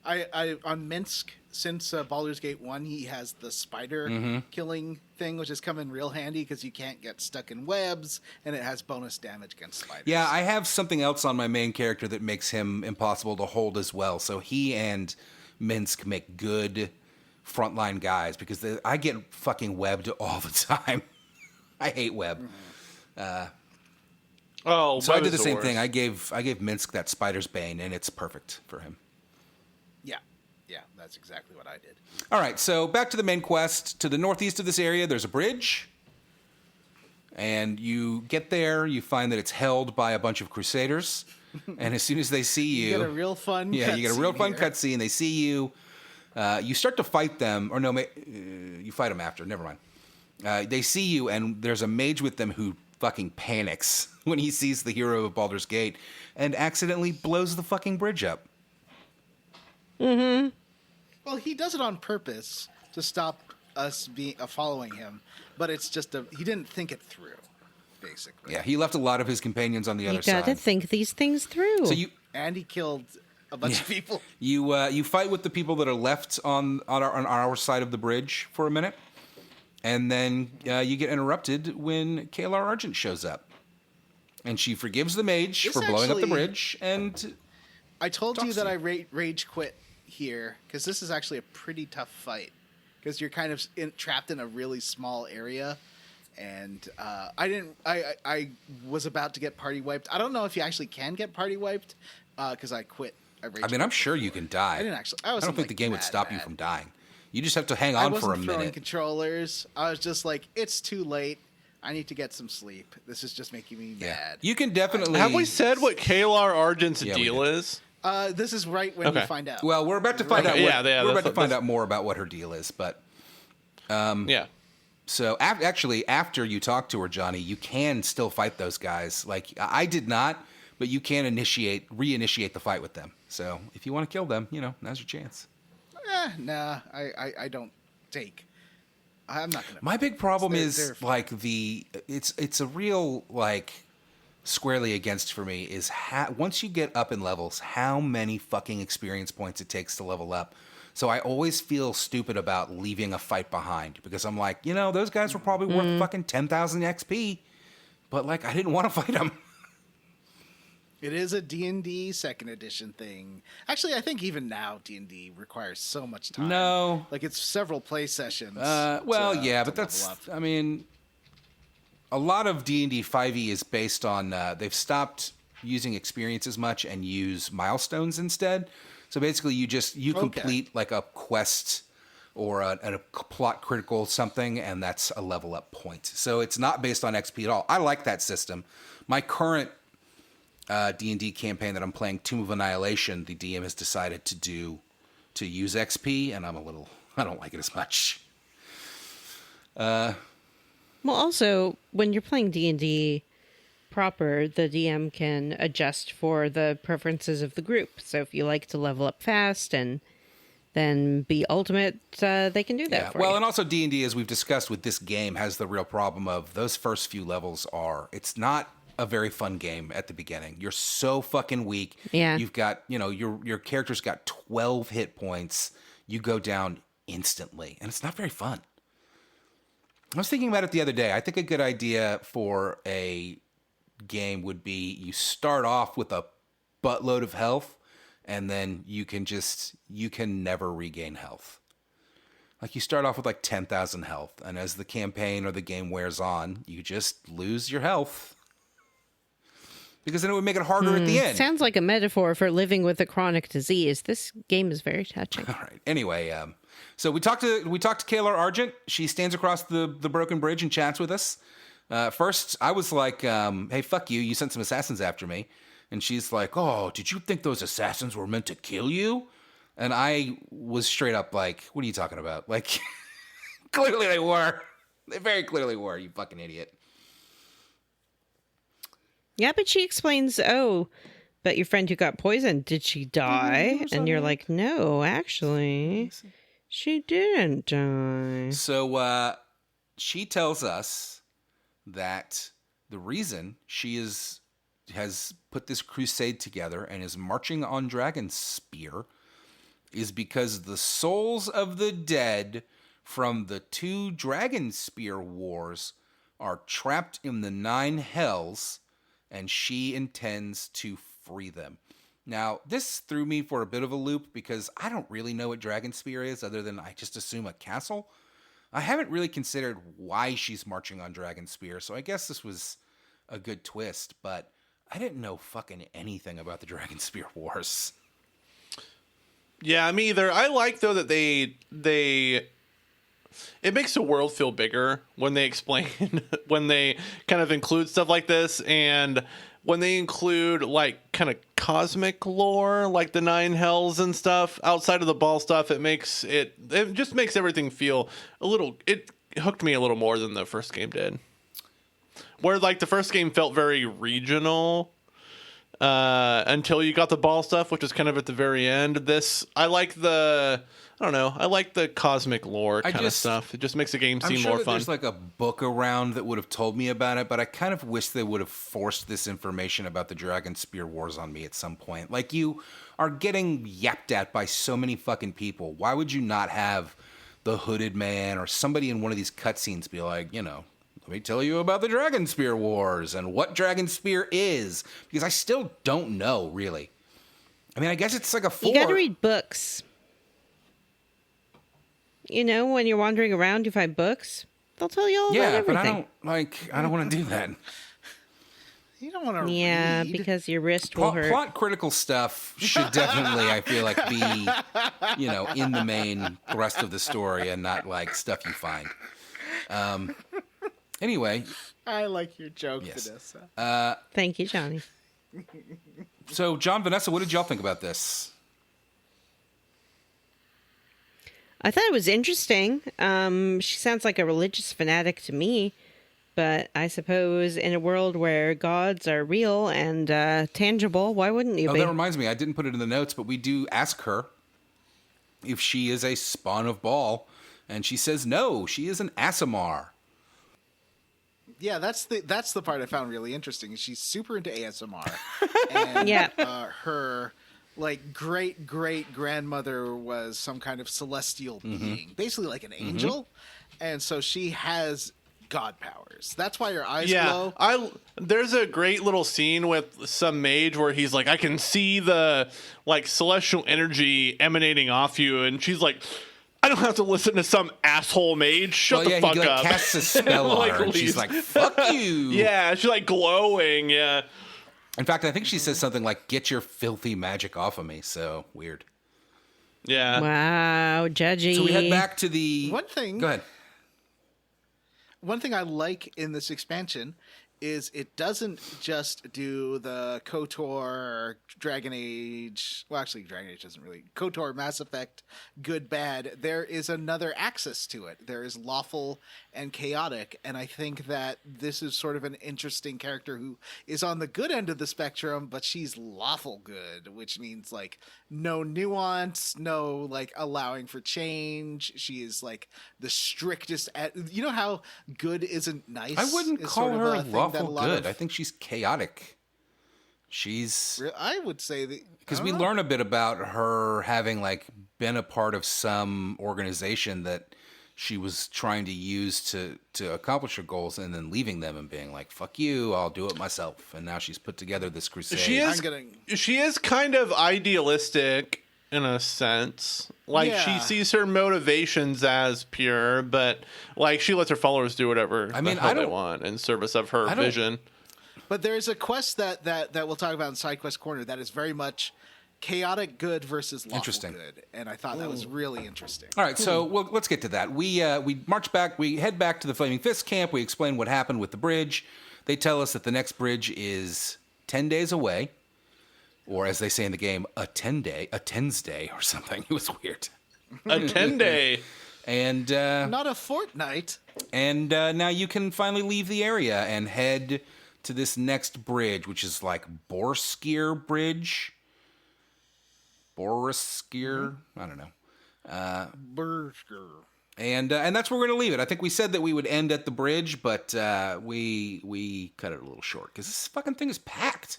I on Minsk, since Baldur's Gate 1, he has the spider killing thing, which has come in real handy because you can't get stuck in webs, and it has bonus damage against spiders. Yeah, I have something else on my main character that makes him impossible to hold as well. So he and Minsk make good frontline guys because I get fucking webbed all the time. I hate web. So I did the same thing. I gave Minsk that Spider's Bane, and it's perfect for him. Yeah, that's exactly what I did. All right, so back to the main quest. To the northeast of this area, there's a bridge. And you get there, you find that it's held by a bunch of crusaders. And as soon as they see you... You get a real fun you get a real fun cutscene. They see you. You start to fight them. Or no, you fight them after. Never mind. They see you, and there's a mage with them who fucking panics when he sees the hero of Baldur's Gate and accidentally blows the fucking bridge up. Mm-hmm. Well, he does it on purpose to stop us following him, but it's just he didn't think it through, basically. Yeah, he left a lot of his companions on the other You side. gotta think these things through. So And he killed a bunch of people. You fight with the people that are left on our side of the bridge for a minute, and then you get interrupted when Caelar Argent shows up, and she forgives the mage for blowing up the bridge. And I told you that I rage quit here because this is actually a pretty tough fight because you're kind of trapped in a really small area, and I was about to get party wiped. I don't know if you actually can get party wiped because I quit. I'm sure you can die. I don't think the game would stop you from dying. You just have to hang on for a minute. Throwing controllers. I was just like, it's too late. I need to get some sleep. This is just making me mad. You can definitely. Have we said what Caelar Argent's deal is? This is right when you find out. Well, we're about to find out. We're about to find out more about what her deal is, but yeah. So actually, after you talk to her, Johnny, you can still fight those guys. Like I did not, but you can reinitiate the fight with them. So if you want to kill them, now's your chance. Nah, I don't take. I'm not gonna. My big problem They're- is they're- like it's a real like squarely against for me is once you get up in levels, how many fucking experience points it takes to level up. So I always feel stupid about leaving a fight behind because I'm like, those guys were probably worth fucking 10,000 XP, but like I didn't want to fight them. It is a D&D second edition thing. Actually, I think even now D&D requires so much time. No. Like it's several play sessions. Well, to yeah, but level that's, up. I mean, a lot of D&D 5e is based on, they've stopped using experience as much and use milestones instead. So basically you complete like a quest or a plot critical something, and that's a level up point. So it's not based on XP at all. I like that system. My current D&D campaign that I'm playing, Tomb of Annihilation, the DM has decided to use XP, and I don't like it as much. Well, also, when you're playing D&D proper, the DM can adjust for the preferences of the group. So if you like to level up fast and then be ultimate, they can do that for well, you. and also D&D, as we've discussed with this game, has the real problem of those first few levels it's not a very fun game at the beginning. You're so fucking weak. Yeah. You've got, your character's got 12 hit points. You go down instantly, and it's not very fun. I was thinking about it the other day. I think a good idea for a game would be you start off with a buttload of health, and then you can never regain health. Like you start off with like 10,000 health, and as the campaign or the game wears on, you just lose your health. Because then it would make it harder at the end. Sounds like a metaphor for living with a chronic disease. This game is very touching. All right. Anyway, so we talked to Caelar Argent. She stands across the broken bridge and chats with us. First, I was like, "Hey, fuck you! You sent some assassins after me." And she's like, "Oh, did you think those assassins were meant to kill you?" And I was straight up like, "What are you talking about? Like, clearly they were. They very clearly were. You fucking idiot." Yeah, but she explains, but your friend who got poisoned, did she die? And you're like, no, actually, she didn't die. So she tells us that the reason she has put this crusade together and is marching on Dragonspear is because the souls of the dead from the 2 Dragonspear wars are trapped in the 9 hells, and she intends to free them. Now, this threw me for a bit of a loop because I don't really know what Dragonspear is other than I just assume a castle. I haven't really considered why she's marching on Dragonspear, so I guess this was a good twist, but I didn't know fucking anything about the Dragonspear Wars. Yeah, me either. I like though that they it makes the world feel bigger when they explain when they kind of include stuff like this, and when they include like kind of cosmic lore, like the 9 hells and stuff outside of the ball stuff. It just makes everything feel it hooked me a little more than the first game did, where like the first game felt very regional until you got the ball stuff, which was kind of at the very end. I like the cosmic lore kind of stuff. It just makes the game seem more fun. There's like a book around that would have told me about it, but I kind of wish they would have forced this information about the Dragonspear Wars on me at some point. Like, you are getting yapped at by so many fucking people. Why would you not have the hooded man or somebody in one of these cutscenes be like, let me tell you about the Dragonspear Wars and what Dragonspear is, because I still don't know, really. I mean, I guess it's like a 4. You gotta read books. When you're wandering around, you find books. They'll tell you all about everything. But I don't want to do that. You don't want to Yeah, read. because your wrist will hurt. Plot critical stuff should definitely, I feel like, be, in the main thrust of the story and not like stuff you find. Anyway. I like your joke, Yes. Vanessa. Thank you, Johnny. So, John, Vanessa, what did y'all think about this? I thought it was interesting. She sounds like a religious fanatic to me. But I suppose in a world where gods are real and tangible, why wouldn't you Oh, be? that reminds me. I didn't put it in the notes, but we do ask her if she is a spawn of Baal, and she says no. She is an Aasimar. Yeah, that's the part I found really interesting. She's super into ASMR, and Yeah. her like great grandmother was some kind of celestial being, basically like an angel, and so she has god powers. That's why her eyes glow. There's a great little scene with some mage where he's like, I can see the like celestial energy emanating off you, and she's like, I don't have to listen to some asshole mage. Shut the fuck he up. casts a spell on Like, her, and she's leaves. like, "Fuck you." Yeah, she's like glowing. Yeah. In fact, I think she says something like, "Get your filthy magic off of me." So weird. Yeah. Wow, judgy. So we head back to the One thing- Go ahead. One thing I like in this expansion is it doesn't just do the KOTOR, Dragon Age. Well, actually, Dragon Age doesn't really. KOTOR, Mass Effect, good, bad. There is another axis to it. There is lawful and chaotic, and I think that this is sort of an interesting character who is on the good end of the spectrum, but she's lawful good, which means like no nuance, no like allowing for change. She is like the strictest. You know how good isn't nice? I wouldn't is call sort of her a thing that a lawful lot good. of- I think she's chaotic. She's I would say that because we learn a bit about her having like been a part of some organization that she was trying to use to accomplish her goals, and then leaving them and being like, "Fuck you, I'll do it myself." And now she's put together this crusade. She is kind of idealistic in a sense. Like she Yeah. sees her motivations as pure, but like she lets her followers do whatever I mean, the hell I they don't- want in service of her I don't- vision. But there's a quest that we'll talk about in Side Quest Corner that is very much chaotic good versus lawful Interesting. good, and I thought that was really interesting. All right, so let's get to that. We march back. We head back to the Flaming Fist camp. We explain what happened with the bridge. They tell us that the next bridge is 10 days away, or as they say in the game, a tens day or something. It was weird. A 10-day. And Not a fortnight. and now you can finally leave the area and head to this next bridge, which is like Borskir Bridge. Boriskir? I don't know. Burger. And that's where we're going to leave it. I think we said that we would end at the bridge, but we cut it a little short because this fucking thing is packed.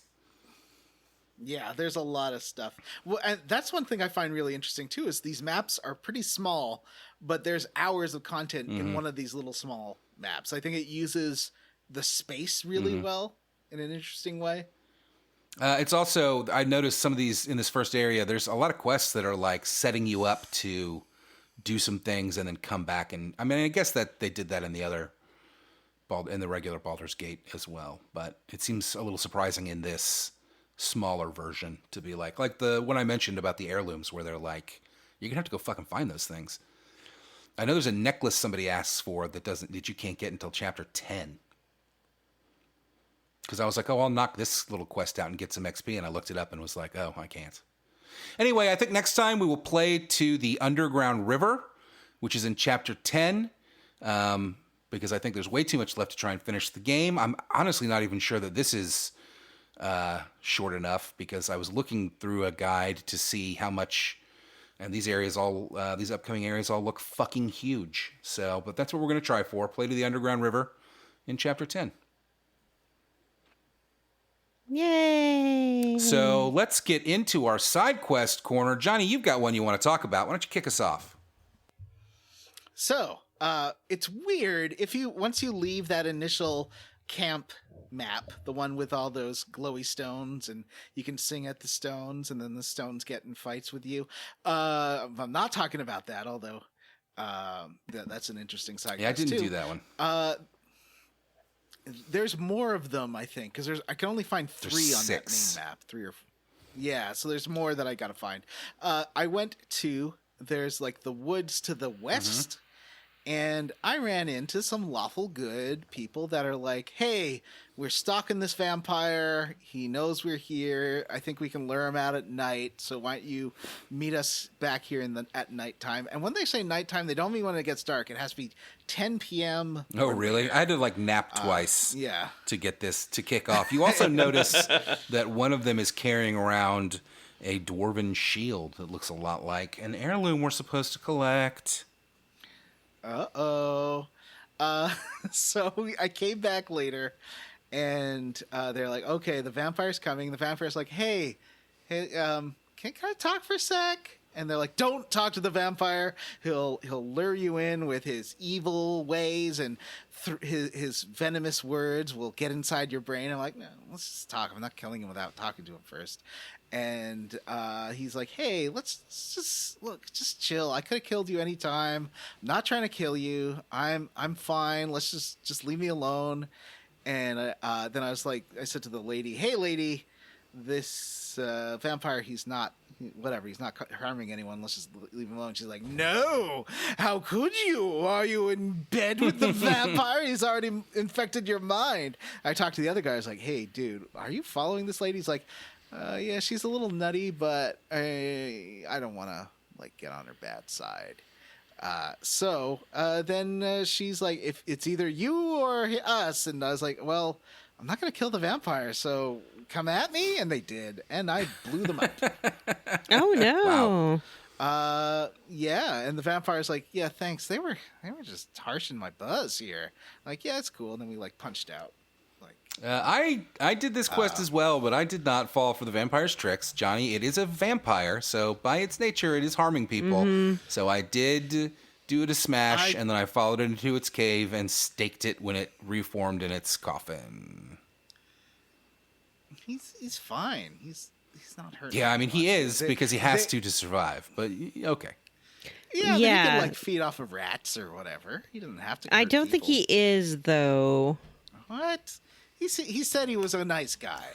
Yeah, there's a lot of stuff. Well, and that's one thing I find really interesting too is these maps are pretty small, but there's hours of content in one of these little small maps. I think it uses the space really well in an interesting way. It's also, I noticed some of these in this first area, there's a lot of quests that are like setting you up to do some things and then come back. And I mean, I guess that they did that in the other, in the regular Baldur's Gate as well. But it seems a little surprising in this smaller version to be like the one I mentioned about the heirlooms where they're like, you're gonna have to go fucking find those things. I know there's a necklace somebody asks for that you can't get until chapter 10. Because I was like, oh, I'll knock this little quest out and get some XP, and I looked it up and was like, oh, I can't. Anyway, I think next time we will play to the Underground River, which is in chapter 10, because I think there's way too much left to try and finish the game. I'm honestly not even sure that this is short enough, because I was looking through a guide to see how much, and these upcoming areas all look fucking huge. So, but that's what we're going to try for, play to the Underground River in chapter 10. Yay! So let's get into our side quest corner. Johnny, you've got one you want to talk about. Why don't you kick us off? So, it's weird once you leave that initial camp map, the one with all those glowy stones and you can sing at the stones and then the stones get in fights with you. I'm not talking about that, although that's an interesting side Yeah, I quest didn't too. do that one. There's more of them, I think, because I can only find 3 There's on 6. that main map. 3 or yeah, so there's more that I gotta find. I went to there's like the woods to the west, And I ran into some lawful good people that are like, hey, we're stalking this vampire. He knows we're here. I think we can lure him out at night. So why don't you meet us back here at nighttime? And when they say nighttime, they don't mean when it gets dark. It has to be 10 p.m. Oh, really? I had to like nap twice Yeah. to get this to kick off. You also notice that one of them is carrying around a dwarven shield that looks a lot like an heirloom we're supposed to collect. Uh-oh. So I came back later, and they're like, okay, the vampire's coming. The vampire's like, hey, can I talk for a sec? And they're like, don't talk to the vampire. He'll lure you in with his evil ways, and his venomous words will get inside your brain. I'm like, no, let's just talk. I'm not killing him without talking to him first. And he's like, hey, let's just chill. I could have killed you anytime. I'm not trying to kill you. I'm fine. Let's just leave me alone. And then I was like, I said to the lady, hey, lady, this vampire, he's not harming anyone. Let's just leave him alone. She's like, no, how could you? Are you in bed with the vampire? He's already infected your mind. I talked to the other guy. I was like, hey, dude, are you following this lady? He's like, yeah, she's a little nutty, but I don't want to like get on her bad side. So then she's like, if it's either you or us. And I was like, well, I'm not going to kill the vampire, so come at me. And they did. And I blew them up. Oh, no. Wow. Yeah. And the vampire's like, yeah, thanks. They were just harshing my buzz here. Like, yeah, it's cool. And then we like punched out. I did this quest as well, but I did not fall for the vampire's tricks. Johnny, it is a vampire, so by its nature, it is harming people. Mm-hmm. So I did do it a smash, and then I followed it into its cave and staked it when it reformed in its coffin. He's fine. He's not hurt. Yeah, I mean, he is because he has to survive, but okay. Yeah, he can like feed off of rats or whatever. He doesn't have to. I don't think he is, though. What? He said he was a nice guy.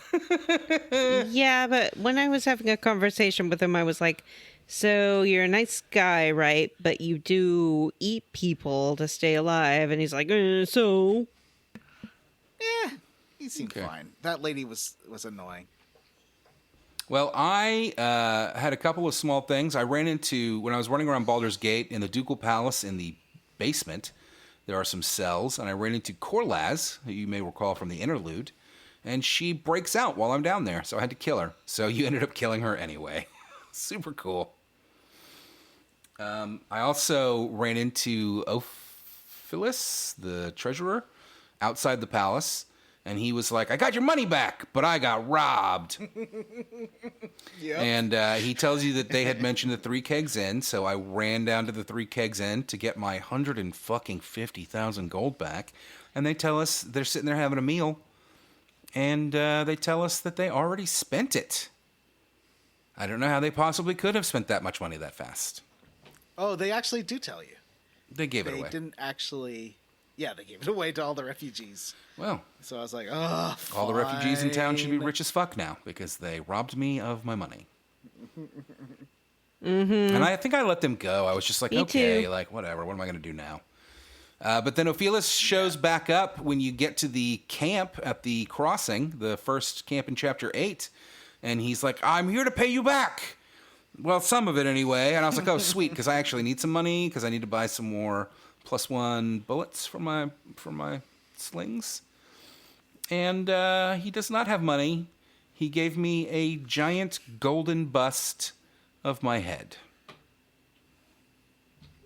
Yeah, but when I was having a conversation with him, I was like, so you're a nice guy, right? But you do eat people to stay alive. And he's like, so? Yeah, he seemed fine. That lady was annoying. Well, I had a couple of small things. I ran into, when I was running around Baldur's Gate in the Ducal Palace in the basement, there are some cells, and I ran into Corlaz, who you may recall from the interlude, and she breaks out while I'm down there, so I had to kill her. So you ended up killing her anyway. Super cool. I also ran into Ophilis, the treasurer, outside the palace, and he was like, I got your money back, but I got robbed. Yep. And he tells you that they had mentioned the 3 Kegs Inn, so I ran down to the 3 Kegs Inn to get my 150,000 gold back. And they tell us they're sitting there having a meal, and they tell us that they already spent it. I don't know how they possibly could have spent that much money that fast. Oh, they actually do tell you. They gave it away. They didn't actually... Yeah, they gave it away to all the refugees. Well, so I was like, oh, fine. All the refugees in town should be rich as fuck now because they robbed me of my money. Mm-hmm. And I think I let them go. I was just like, Me okay, too. like whatever. What am I going to do now? But then Ophilis shows back up when you get to the camp at the crossing, the first camp in Chapter 8. And he's like, I'm here to pay you back. Well, some of it anyway. And I was like, oh, sweet, because I actually need some money because I need to buy some more +1 bullets for my slings. And he does not have money. He gave me a giant golden bust of my head.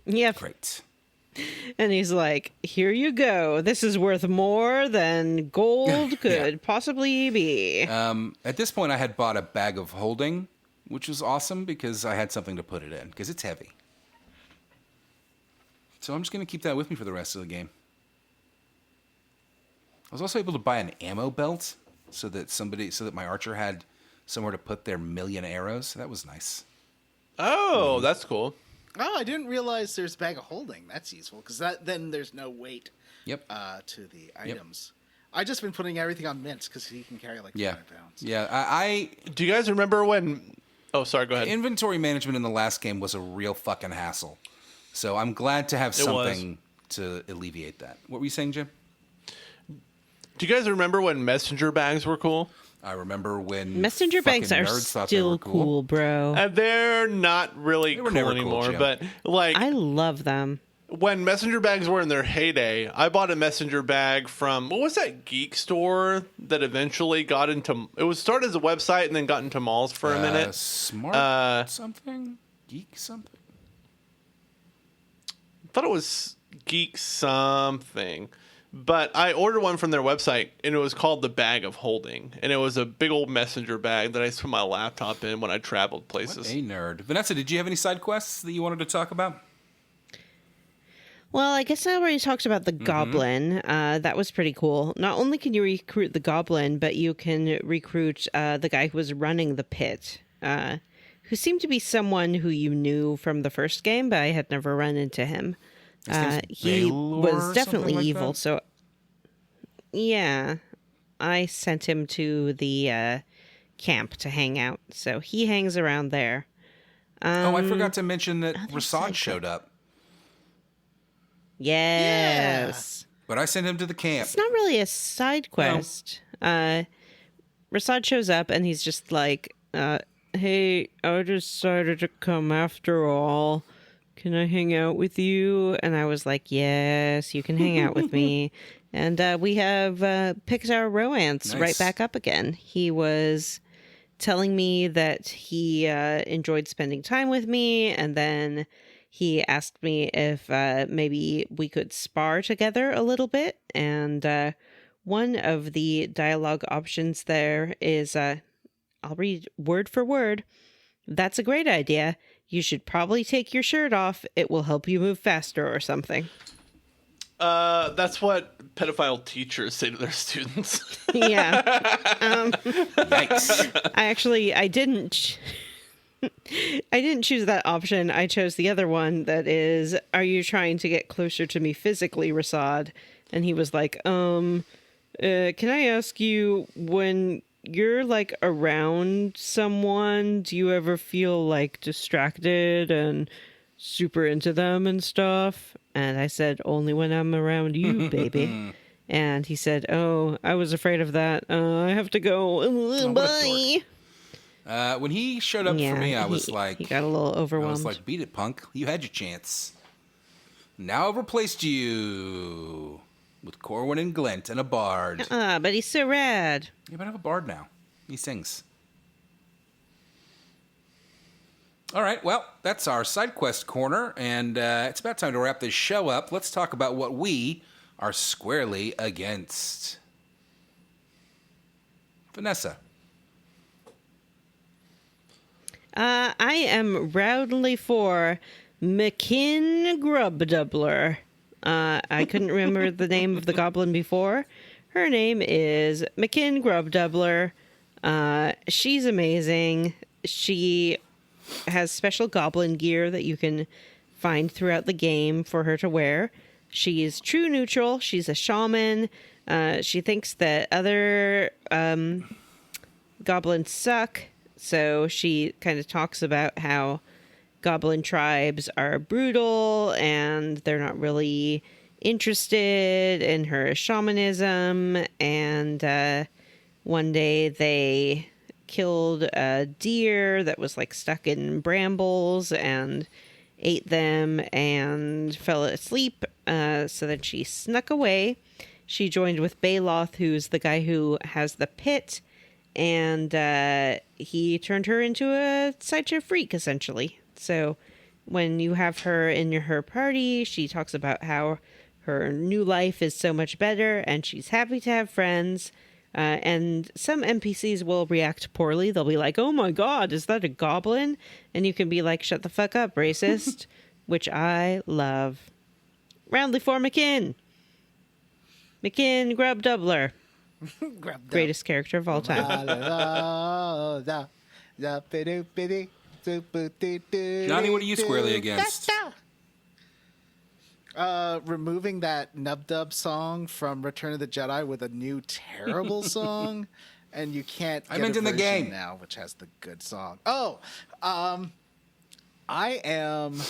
Yep. Great. And he's like, here you go. This is worth more than gold could possibly be. At this point, I had bought a bag of holding, which was awesome because I had something to put it in because it's heavy. So I'm just going to keep that with me for the rest of the game. I was also able to buy an ammo belt so that my archer had somewhere to put their 1,000,000 arrows. That was nice. Oh, that's cool. Oh, I didn't realize there's a bag of holding. That's useful because then there's no weight. Yep. To the items. I've just been putting everything on mints because he can carry like 200 pounds. Yeah. I Do you guys remember when? Oh, sorry. Go ahead. Inventory management in the last game was a real fucking hassle. So I'm glad to have something to alleviate that. What were you saying, Jim? Do you guys remember when messenger bags were cool? I remember when Messenger bags fucking are nerds thought they still were cool, bro. They're not really They were cool never cool, anymore, Jim. but like I love them. when messenger bags were in their heyday, I bought a messenger bag from, what was that geek store that eventually got into, it was started as a website and then got into malls for a minute. Smart something? Geek something? I thought it was geek something. But I ordered one from their website, and it was called the Bag of Holding. And it was a big old messenger bag that I used to put my laptop in when I traveled places. What a nerd. Vanessa, did you have any side quests that you wanted to talk about? Well, I guess I already talked about the goblin. That was pretty cool. Not only can you recruit the goblin, but you can recruit the guy who was running the pit, who seemed to be someone who you knew from the first game, but I had never run into him. He Baldur was or definitely something like evil, that? so yeah, I sent him to the camp to hang out, so he hangs around there. I forgot to mention that other Rasad side showed up. Yes. But I sent him to the camp. It's not really a side quest. Rasad shows up and he's just like, hey, I decided to come after all. Can I hang out with you? And I was like, yes, you can hang out with me. And we have picked our romance Nice. right back up again. He was telling me that he enjoyed spending time with me, and then he asked me if maybe we could spar together a little bit. And one of the dialogue options there is, I'll read word for word. That's a great idea. You should probably take your shirt off. It will help you move faster or something. That's what pedophile teachers say to their students. Yeah. Yikes. I didn't. I didn't choose that option. I chose the other one that is, are you trying to get closer to me physically, Rasad? And he was like, can I ask you, when you're like around someone, do you ever feel like distracted and super into them and stuff? And I said, only when I'm around you, baby. And he said, oh, I was afraid of that. I have to go. what a Bye. When he showed up for me, I was he got a little I overwhelmed. was like, beat it, punk. You had your chance. Now I've replaced you with Corwin and Glent and a bard. But he's so rad. Yeah, but I have a bard now. He sings. All right, well, that's our side quest corner, and it's about time to wrap this show up. Let's talk about what we are squarely against. Vanessa. I am roundly for McKin Grubdoubler. I couldn't remember the name of the goblin before. Her name is McKin Grubdoubler. She's amazing. She has special goblin gear that you can find throughout the game for her to wear. She's true neutral. She's a shaman. She thinks that other goblins suck. So she kind of talks about how goblin tribes are brutal and they're not really interested in her shamanism. And one day they killed a deer that was like stuck in brambles and ate them and fell asleep. So then she snuck away. She joined with Baloth, who's the guy who has the pit. And he turned her into a sideshow freak, essentially. So when you have her in her party, she talks about how her new life is so much better and she's happy to have friends. And some NPCs will react poorly. They'll be like, oh my god, is that a goblin? And you can be like, shut the fuck up, racist. Which I love. Roundly for McKin. McKin Grubdoubler. Greatest character of all time. Johnny, what are you squarely against? Removing that Nub Dub song from Return of the Jedi with a new terrible song, and you can't get I meant a in the version game now, which has the good song. I am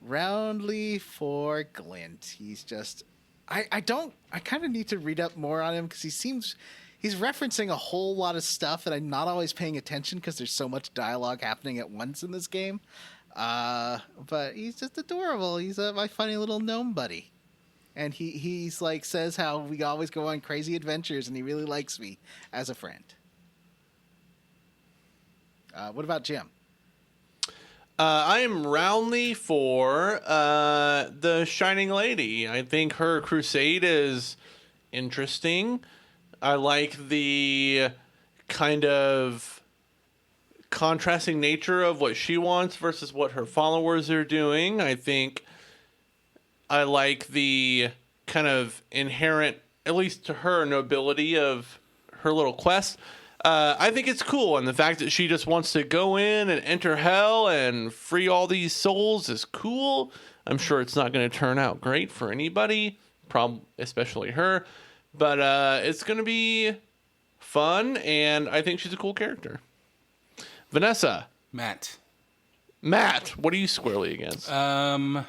Roundly for Glint. He's just, I kind of need to read up more on him because he's referencing a whole lot of stuff and I'm not always paying attention because there's so much dialogue happening at once in this game. But he's just adorable. He's my funny little gnome buddy. And he's like says how we always go on crazy adventures and he really likes me as a friend. What about Jim? I am roundly for the Shining Lady. I think her crusade is interesting. I like the kind of contrasting nature of what she wants versus what her followers are doing. I think I like the kind of inherent, at least to her, nobility of her little quest. I think it's cool, and the fact that she just wants to go in and enter hell and free all these souls is cool. I'm sure it's not going to turn out great for anybody, especially her, but it's going to be fun, and I think she's a cool character. Vanessa. Matt, what are you squarely against? I'm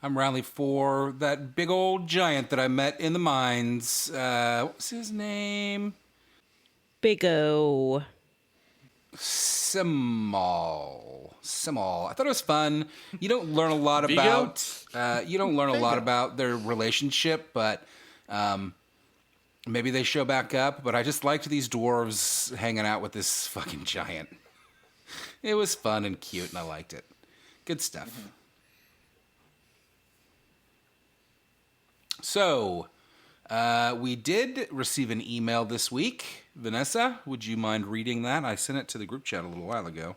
roundly for that big old giant that I met in the mines. What was his name? Big O. Simal. I thought it was fun. You don't learn a lot Vigo? about their relationship, but maybe they show back up. But I just liked these dwarves hanging out with this fucking giant. It was fun and cute, and I liked it. Good stuff. Mm-hmm. So, we did receive an email this week. Vanessa, would you mind reading that? I sent it to the group chat a little while ago.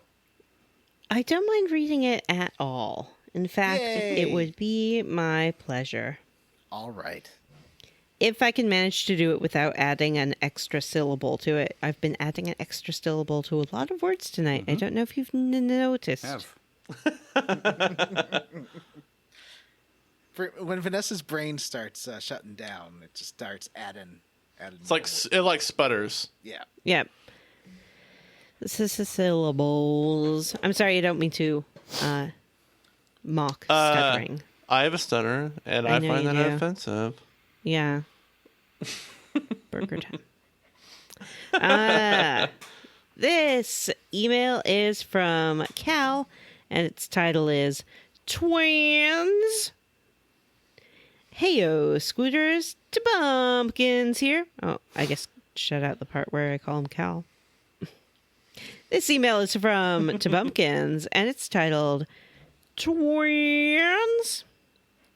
I don't mind reading it at all. In fact, it would be my pleasure. All right. If I can manage to do it without adding an extra syllable to it. I've been adding an extra syllable to a lot of words tonight. I don't know if you've noticed. When Vanessa's brain starts shutting down, it just starts adding. It's like it like sputters. Yeah. Yep. This is the syllables. I'm sorry, I don't mean to mock stuttering. I have a stutter, and I find that offensive. Yeah. Burger time. This email is from Cal, and its title is Twins. Heyo, Scooters to Bumpkins here. Oh, I guess shut out the part where I call him Cal. This email is from To Bumpkins, and it's titled Twins.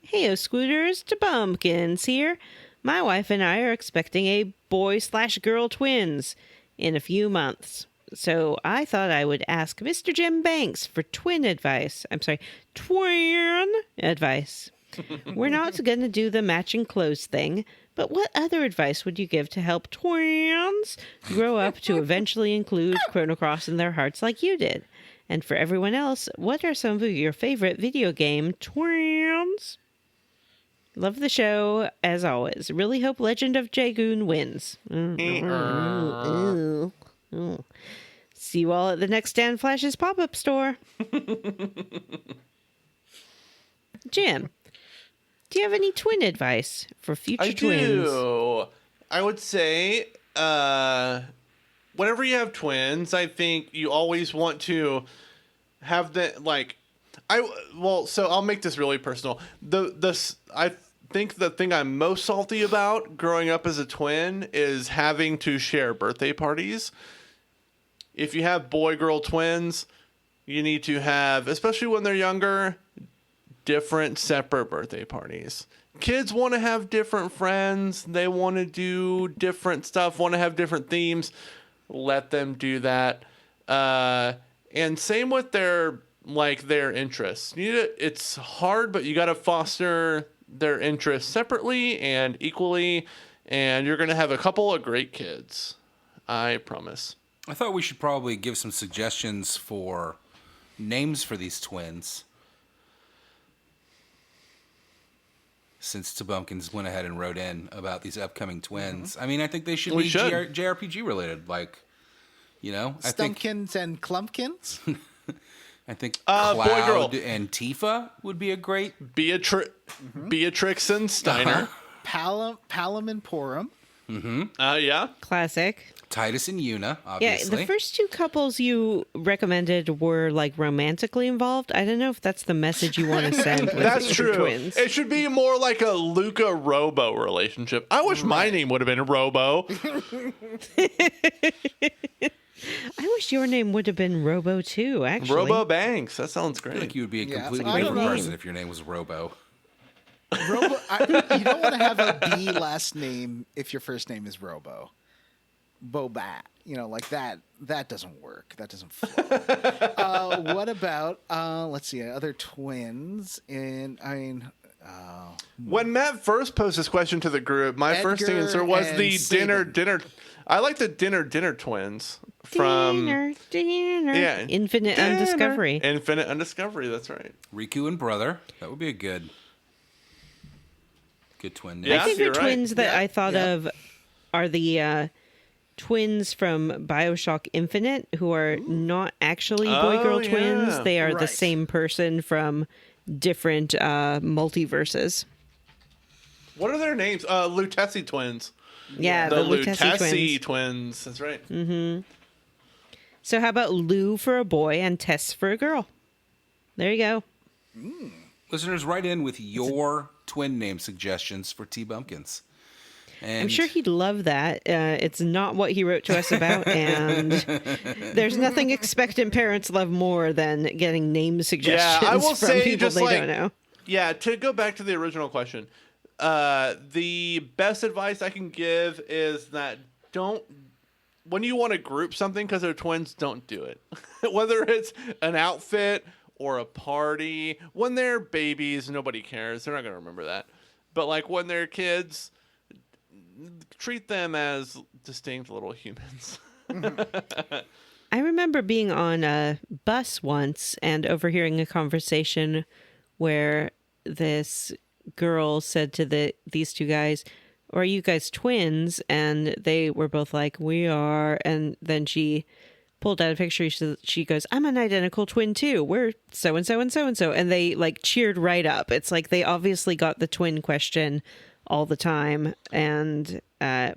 Heyo, Scooters to Bumpkins here. My wife and I are expecting a boy/girl twins in a few months. So I thought I would ask Mr. Jim Banks for twin advice. Twin advice. We're not going to do the matching clothes thing, but what other advice would you give to help twins grow up to eventually include Chrono Cross in their hearts like you did? And for everyone else, what are some of your favorite video game twins? Love the show, as always. Really hope Legend of Jagoon wins. See you all at the next Dan Flash's pop-up store. Jim, do you have any twin advice for future twins? I do. I would say, whenever you have twins, I think you always want to have so I'll make this really personal. I think the thing I'm most salty about growing up as a twin is having to share birthday parties. If you have boy-girl twins, you need to have, especially when they're younger, different separate birthday parties. Kids want to have different friends. They want to do different stuff, want to have different themes. Let them do that. And same with their interests. It's hard, but you got to foster their interests separately and equally, and you're going to have a couple of great kids. I promise. I thought we should probably give some suggestions for names for these twins. Since Tabumpkins went ahead and wrote in about these upcoming twins. Mm-hmm. I mean, I think they should be JRPG related. I think Stumpkins and Clumpkins? I think boy, girl. Cloud and Tifa would be a great. Beatrix and Steiner. Palom and Porum. Yeah. Classic. Titus and Yuna, Yeah, obviously. the first two couples you recommended were like romantically involved. I don't know if that's the message you want to send with That's your true. twins. It should be more like a Luca Robo relationship. I wish my name would have been Robo. I wish your name would have been Robo too, actually. Robo Banks. That sounds I feel great. like you would be a completely I different don't know. person if your name was Robo. Robo. You don't want to have a B last name if your first name is Robo. Bobat. Like that. That doesn't work. That doesn't flow. What about? Let's see. Other twins. When Matt first posed this question to the group, my first Edgar answer was and the Sabin. dinner. I like the dinner twins from Dinner. Yeah. Infinite Dinner. Undiscovery. Infinite Undiscovery. That's right. Riku and brother. That would be a good twin name. Yeah. My favorite you're right. twins that Yeah, I thought yeah. of are the twins from BioShock Infinite, who are not actually boy-girl yeah. twins. They are the Right. same person from different multiverses. What are their names? Lutesi twins. Yeah, The the Lutesi Lutesi twins. twins. That's right. So how about Lou for a boy and Tess for a girl? There you go. Listeners, write in with your twin name suggestions for T Bumpkins. And I'm sure he'd love that. It's not what he wrote to us about, and there's nothing expectant parents love more than getting name suggestions I will from say people just they like- don't know. Yeah, to go back to the original question, the best advice I can give is that when you want to group something because they're twins, don't do it. Whether it's an outfit or a party, when they're babies, nobody cares. They're not going to remember that. But like when they're kids, treat them as distinct little humans. I remember being on a bus once and overhearing a conversation where this girl said to these two guys, "Are you guys twins?" And they were both like, "We are." And then she pulled out a picture. She goes, "I'm an identical twin too. We're so and so and so and so." And they like cheered right up. It's like they obviously got the twin question all the time and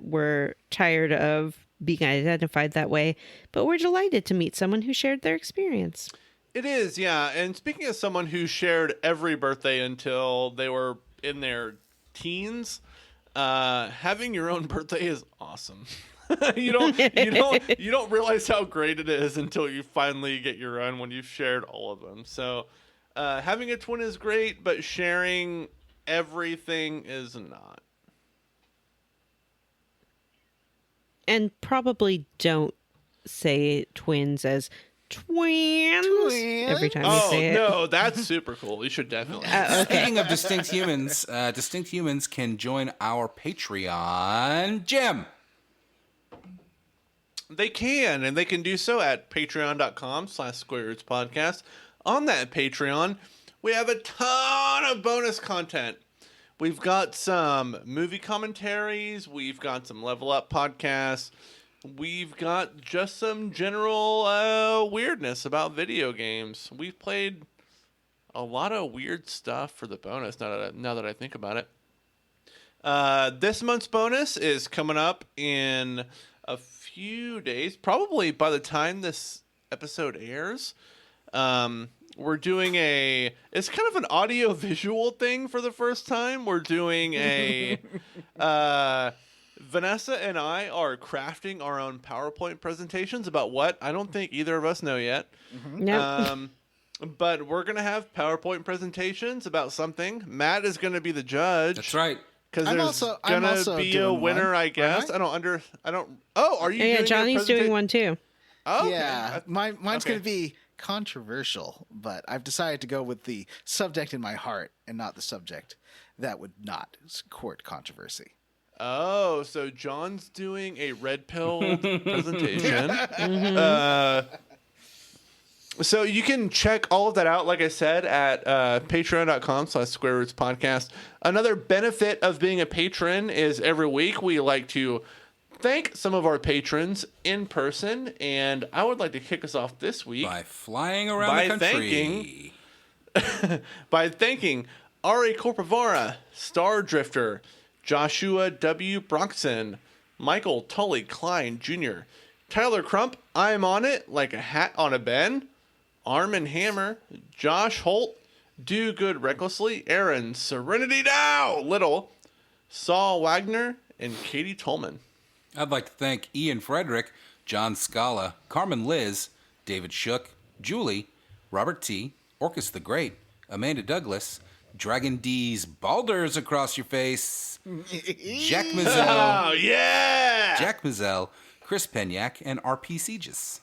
were tired of being identified that way, but we're delighted to meet someone who shared their experience. It is, yeah. And speaking of someone who shared every birthday until they were in their teens, having your own birthday is awesome. you don't realize how great it is until you finally get your own when you've shared all of them. So having a twin is great, but sharing everything is not. And probably don't say twins as twins every time you say it. No, that's super cool. You should definitely. Speaking of distinct humans can join our Patreon. Jim. They can, and they can do so at patreon.com/SquareRootsPodcast. On that Patreon, we have a ton of bonus content. We've got some movie commentaries. We've got some Level Up podcasts. We've got just some general weirdness about video games. We've played a lot of weird stuff for the bonus, now that I think about it. This month's bonus is coming up in a few days, probably by the time this episode airs. We're doing it's kind of an audio visual thing for the first time. We're doing Vanessa and I are crafting our own PowerPoint presentations about what I don't think either of us know yet. No. But we're going to have PowerPoint presentations about something. Matt is going to be the judge. That's right. Because I'm there's also going to be a doing winner, one, I guess. right? Oh, are you Yeah, doing Johnny's doing one too. Oh, okay. Yeah, mine's okay. going to be controversial, but I've decided to go with the subject in my heart and not the subject that would not court controversy. Oh, so John's doing a red pill presentation. So you can check all of that out, like I said, at patreon.com/SquareRootsPodcast. Another benefit of being a patron is every week we like to thank some of our patrons in person, and I would like to kick us off this week By flying around the country. by thanking Ari Corpovara, Star Drifter, Joshua W. Broxson, Michael Tully Klein Jr., Tyler Crump, I'm on it like a hat on a Ben, Armin Hammer, Josh Holt, Do Good Recklessly, Aaron Serenity Now Little, Saul Wagner, and Katie Tolman. I'd like to thank Ian Frederick, John Scala, Carmen Liz, David Shook, Julie, Robert T., Orcus the Great, Amanda Douglas, Dragon D's Baldur's Across Your Face, Jack Mazel, Oh, yeah! Jack Mazel, Chris Penyak, and RP Sieges.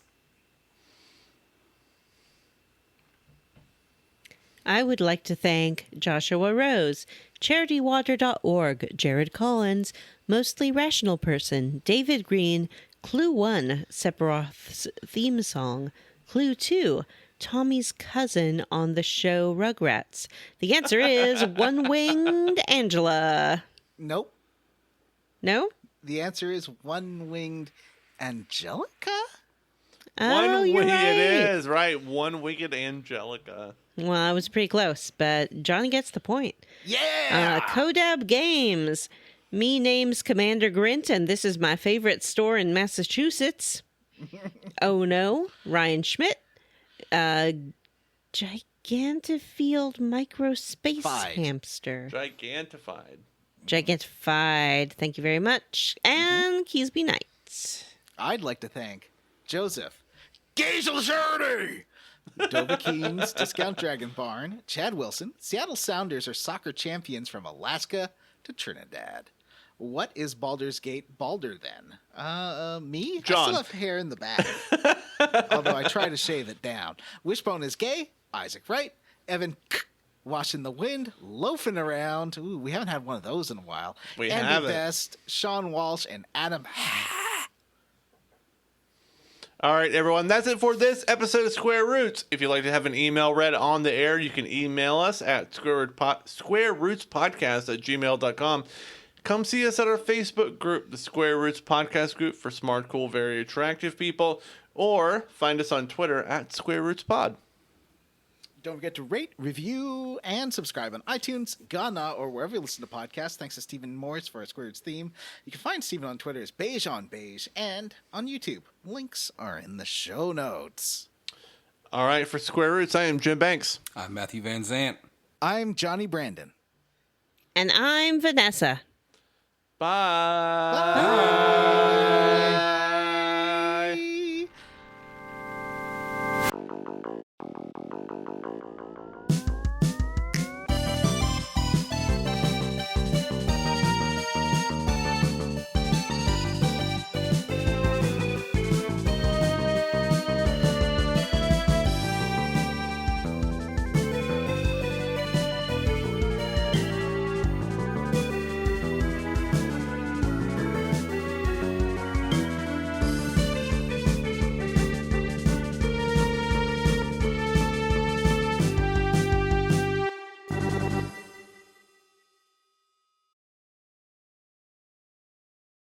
I would like to thank Joshua Rose, CharityWater.org, Jared Collins, Mostly Rational Person, David Green, Clue 1, Sephiroth's theme song, Clue 2, Tommy's cousin on the show Rugrats. The answer is One-Winged Angela. Nope. No? The answer is One-Winged Angelica? Oh, you're One-winged right. it is, right. One-winged Angelica. Well, I was pretty close, but Johnny gets the point. Yeah! Codab Games. Me name's Commander Grint, and this is my favorite store in Massachusetts. Oh no, Ryan Schmidt. Gigantifield Microspace Fied. Hamster. Gigantified. Thank you very much. And Keysby Knights. I'd like to thank Joseph, Gazel Shirley! Dovahkiin's Discount Dragon Barn, Chad Wilson. Seattle Sounders are soccer champions from Alaska to Trinidad. What is Baldur's Gate Baldur then? Me? John. I still have hair in the back. Although I try to shave it down. Wishbone is gay. Isaac Wright. Evan washing the wind. Loafing around. Ooh, we haven't had one of those in a while. We Andy haven't. Best, Sean Walsh, and Adam. All right, everyone, that's it for this episode of Square Roots. If you'd like to have an email read on the air, you can email us at squarerootspodcast@gmail.com. Come see us at our Facebook group, the Square Roots Podcast Group for smart, cool, very attractive people, or find us on Twitter at Square Roots Pod. Don't forget to rate, review, and subscribe on iTunes, Ghana, or wherever you listen to podcasts. Thanks to Stephen Morris for our Square Roots theme. You can find Stephen on Twitter as Beige on Beige and on YouTube. Links are in the show notes. All right, for Square Roots, I am Jim Banks. I'm Matthew Van Zant. I'm Johnny Brandon. And I'm Vanessa. Bye.